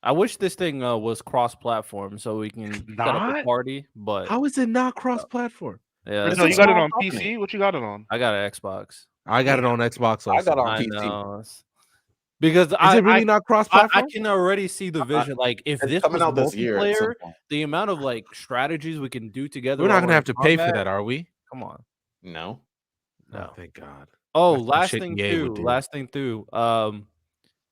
Speaker 1: I wish this thing was cross-platform so we can set up a party. But
Speaker 2: how is it not cross-platform?
Speaker 1: Yeah,
Speaker 4: no, you got it on PC. What you got it on?
Speaker 1: I got an Xbox.
Speaker 2: I got it on Xbox. Also.
Speaker 7: I got it on PC.
Speaker 1: Because
Speaker 2: is it really not cross-platform?
Speaker 1: I can already see the vision. Like if this
Speaker 7: coming
Speaker 1: was
Speaker 7: out this year,
Speaker 1: the amount of like strategies we can do together.
Speaker 2: We're not gonna have to pay for that, are we?
Speaker 1: Come on.
Speaker 7: No.
Speaker 2: Oh, thank God.
Speaker 1: Oh, last thing too.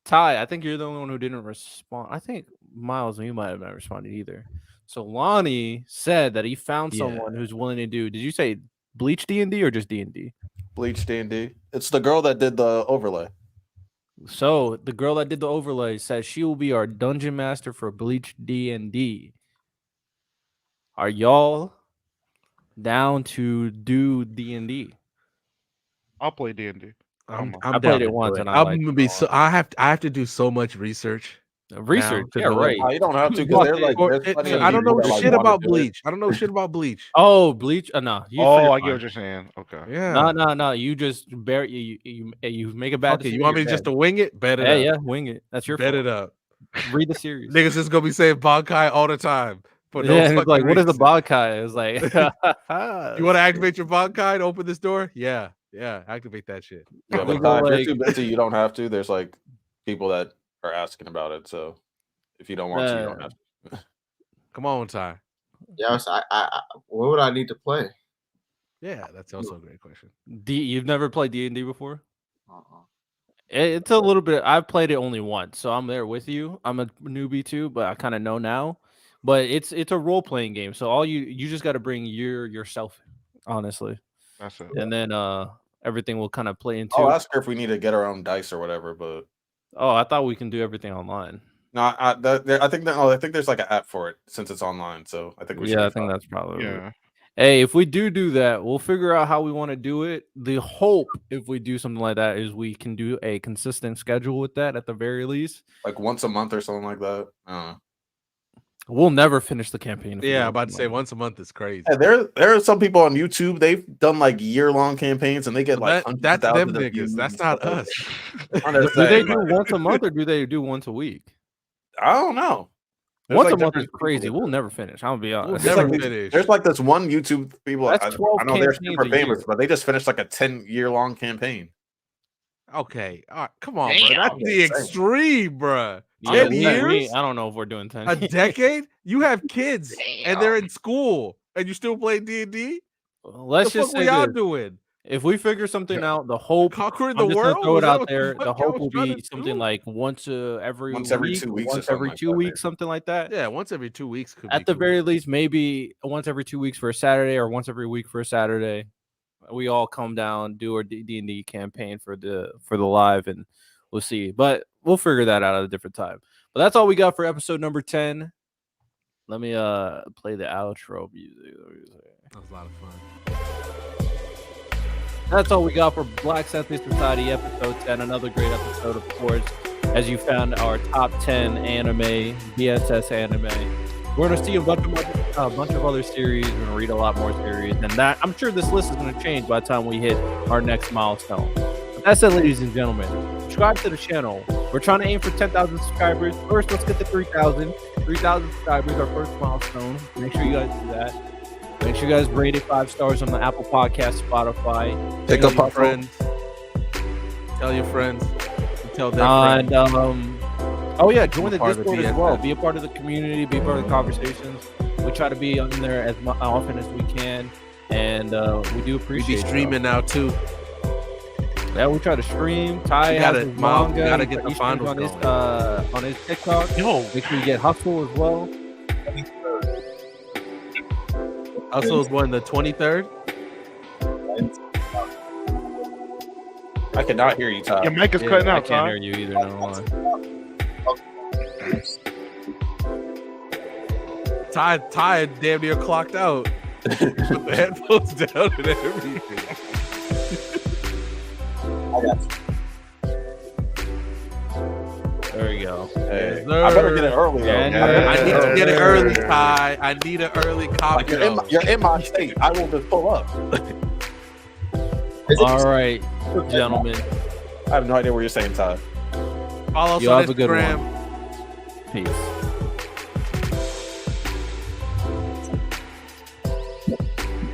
Speaker 1: Ty, I think you're the only one who didn't respond. I think Miles, you might have not responded either. So Lonnie said that he found someone who's willing to do. Did you say Bleach D&D or just D&D?
Speaker 7: Bleach D&D. It's the girl that did the overlay.
Speaker 1: So the girl that did the overlay says she will be our dungeon master for Bleach D&D. Are y'all down to do D&D?
Speaker 4: I'll play D&D.
Speaker 2: I
Speaker 1: played it once, and
Speaker 2: I have to do so much research.
Speaker 1: Right.
Speaker 7: You don't have to because
Speaker 2: I don't know shit about Bleach. I don't know shit about Bleach.
Speaker 1: Oh, Bleach? No.
Speaker 4: I get what you're saying. Okay.
Speaker 2: Yeah.
Speaker 1: No. You just you make a bad decision.
Speaker 2: You want me just to wing it? Bet it up.
Speaker 1: Yeah, wing it. That's your
Speaker 2: bet it up.
Speaker 1: Read the series.
Speaker 2: Niggas is gonna be saying Bankai all the time.
Speaker 1: But it's like, what is the Bankai? It's like,
Speaker 2: you want to activate your Bankai to open this door? Yeah, activate that shit.
Speaker 7: Yeah, but if you're too busy, you don't have to. There's like people that are asking about it, so If you don't want to, you don't have to.
Speaker 2: Come on, Ty.
Speaker 5: Yeah, so what would I need to play?
Speaker 2: Yeah, that's also a great question.
Speaker 1: You've never played D&D before?
Speaker 5: Uh-uh.
Speaker 1: It's a little bit. I've played it only once, so I'm there with you. I'm a newbie too, but I kind of know now. But it's a role playing game, so all you just got to bring yourself, honestly.
Speaker 4: That's it.
Speaker 1: And then everything will kind of play into.
Speaker 7: I'll ask her if we need to get our own dice or whatever. But
Speaker 1: I thought we can do everything online.
Speaker 7: no, I think there's like an app for it since it's online. So I think we should.
Speaker 1: Yeah, I think that's probably.
Speaker 4: Yeah.
Speaker 1: Hey, if we do that, we'll figure out how we want to do it. The hope, if we do something like that, is we can do a consistent schedule with that at the very least.
Speaker 7: Like once a month or something like that. I don't know.
Speaker 1: We'll never finish the campaign.
Speaker 2: Yeah, I'm about to say once a month is crazy.
Speaker 7: Yeah, there are some people on YouTube. They've done like year-long campaigns, and they get like
Speaker 2: that's them niggas. That's not us.
Speaker 1: Do they do once a month or do they do once a week?
Speaker 7: I don't know.
Speaker 1: Once a month is crazy. We'll never finish. I'll be honest.
Speaker 2: We'll never finish.
Speaker 7: There's like this one YouTube people.
Speaker 1: That's
Speaker 7: I
Speaker 1: 12
Speaker 7: know they're
Speaker 1: campaigns
Speaker 7: super
Speaker 1: a
Speaker 7: famous,
Speaker 1: year.
Speaker 7: but they just finished like a 10-year-long campaign.
Speaker 2: Okay, come on, bro. That's the extreme, bro.
Speaker 1: Yeah,
Speaker 2: 10 years?
Speaker 1: I don't know if we're doing 10.
Speaker 2: A decade? You have kids and they're in school, and you still play D&D?
Speaker 1: Let's just say
Speaker 2: y'all
Speaker 1: this.
Speaker 2: doing.
Speaker 1: If we figure something out, the hope
Speaker 2: Conquering
Speaker 1: I'm
Speaker 2: the
Speaker 1: just gonna
Speaker 2: world.
Speaker 1: throw it
Speaker 2: Is that
Speaker 1: out
Speaker 2: what
Speaker 1: there.
Speaker 2: the
Speaker 1: The
Speaker 2: fuck y'all
Speaker 1: hope will
Speaker 2: was trying
Speaker 1: be
Speaker 2: to
Speaker 1: something
Speaker 2: do?
Speaker 1: like once every
Speaker 7: Once every 2 weeks or
Speaker 1: once
Speaker 7: something
Speaker 1: every
Speaker 7: like
Speaker 1: 2
Speaker 7: that,
Speaker 1: weeks,
Speaker 7: maybe.
Speaker 1: something like that.
Speaker 2: Yeah, once every 2 weeks could
Speaker 1: At
Speaker 2: be
Speaker 1: the
Speaker 2: cool.
Speaker 1: very least, maybe once every 2 weeks for a Saturday or once every week for a Saturday. We all come down, do our D&D campaign for the live, and we'll see. But we'll figure that out at a different time. But that's all we got for episode number 10. Let me play the outro music.
Speaker 2: That was a lot of fun.
Speaker 1: That's all we got for Black Sensei Society episode 10. Another great episode, of course, as you found our top 10 anime, BSS anime. We're going to see a bunch of other series. We're going to read a lot more series. And that I'm sure this list is going to change by the time we hit our next milestone. But that's it, ladies and gentlemen. Subscribe to the channel. We're trying to aim for 10,000 subscribers. First, let's get to 3,000. 3,000 subscribers, our first milestone. Make sure you guys do that. Make sure you guys rate it 5 stars on the Apple Podcast, Spotify.
Speaker 7: Pick up
Speaker 2: your
Speaker 7: our
Speaker 2: friends. Tell your friends. Tell their
Speaker 1: And
Speaker 2: friends.
Speaker 1: oh yeah, join the
Speaker 2: part of the
Speaker 1: Discord as well.
Speaker 2: BSS.
Speaker 1: Be a part of the community. Be a part of the conversations. We try to be on there as often as we can, and we do
Speaker 2: We
Speaker 1: appreciate.
Speaker 2: be streaming now too.
Speaker 1: Yeah, we try to stream. Ty
Speaker 2: You
Speaker 1: has
Speaker 2: gotta-
Speaker 1: his
Speaker 2: Miles,
Speaker 1: manga.
Speaker 2: you gotta
Speaker 1: He
Speaker 2: get the
Speaker 1: streams
Speaker 2: finals
Speaker 1: on his TikTok.
Speaker 4: Yo,
Speaker 1: Make sure you get Hustle as well.
Speaker 2: Also, was one the 23rd.
Speaker 7: I cannot hear you, Ty.
Speaker 4: your mic is
Speaker 1: Yeah,
Speaker 4: cutting
Speaker 1: I
Speaker 4: out,
Speaker 1: can't
Speaker 4: Ty.
Speaker 1: hear you either. No lie.
Speaker 2: Ty damn near clocked out. Put the headphones down and everything.
Speaker 1: There we go.
Speaker 7: Hey,
Speaker 2: Yes,
Speaker 7: I better
Speaker 2: sir.
Speaker 7: get it early though.
Speaker 1: Yeah,
Speaker 2: I need to get it early, Ty. I need an early copy.
Speaker 7: Like you're in my state. I will just pull up.
Speaker 1: All right, gentlemen.
Speaker 7: I have no idea what you're saying, Ty.
Speaker 2: Follow us
Speaker 1: You
Speaker 2: on
Speaker 1: have a good
Speaker 2: Instagram.
Speaker 1: one. Peace.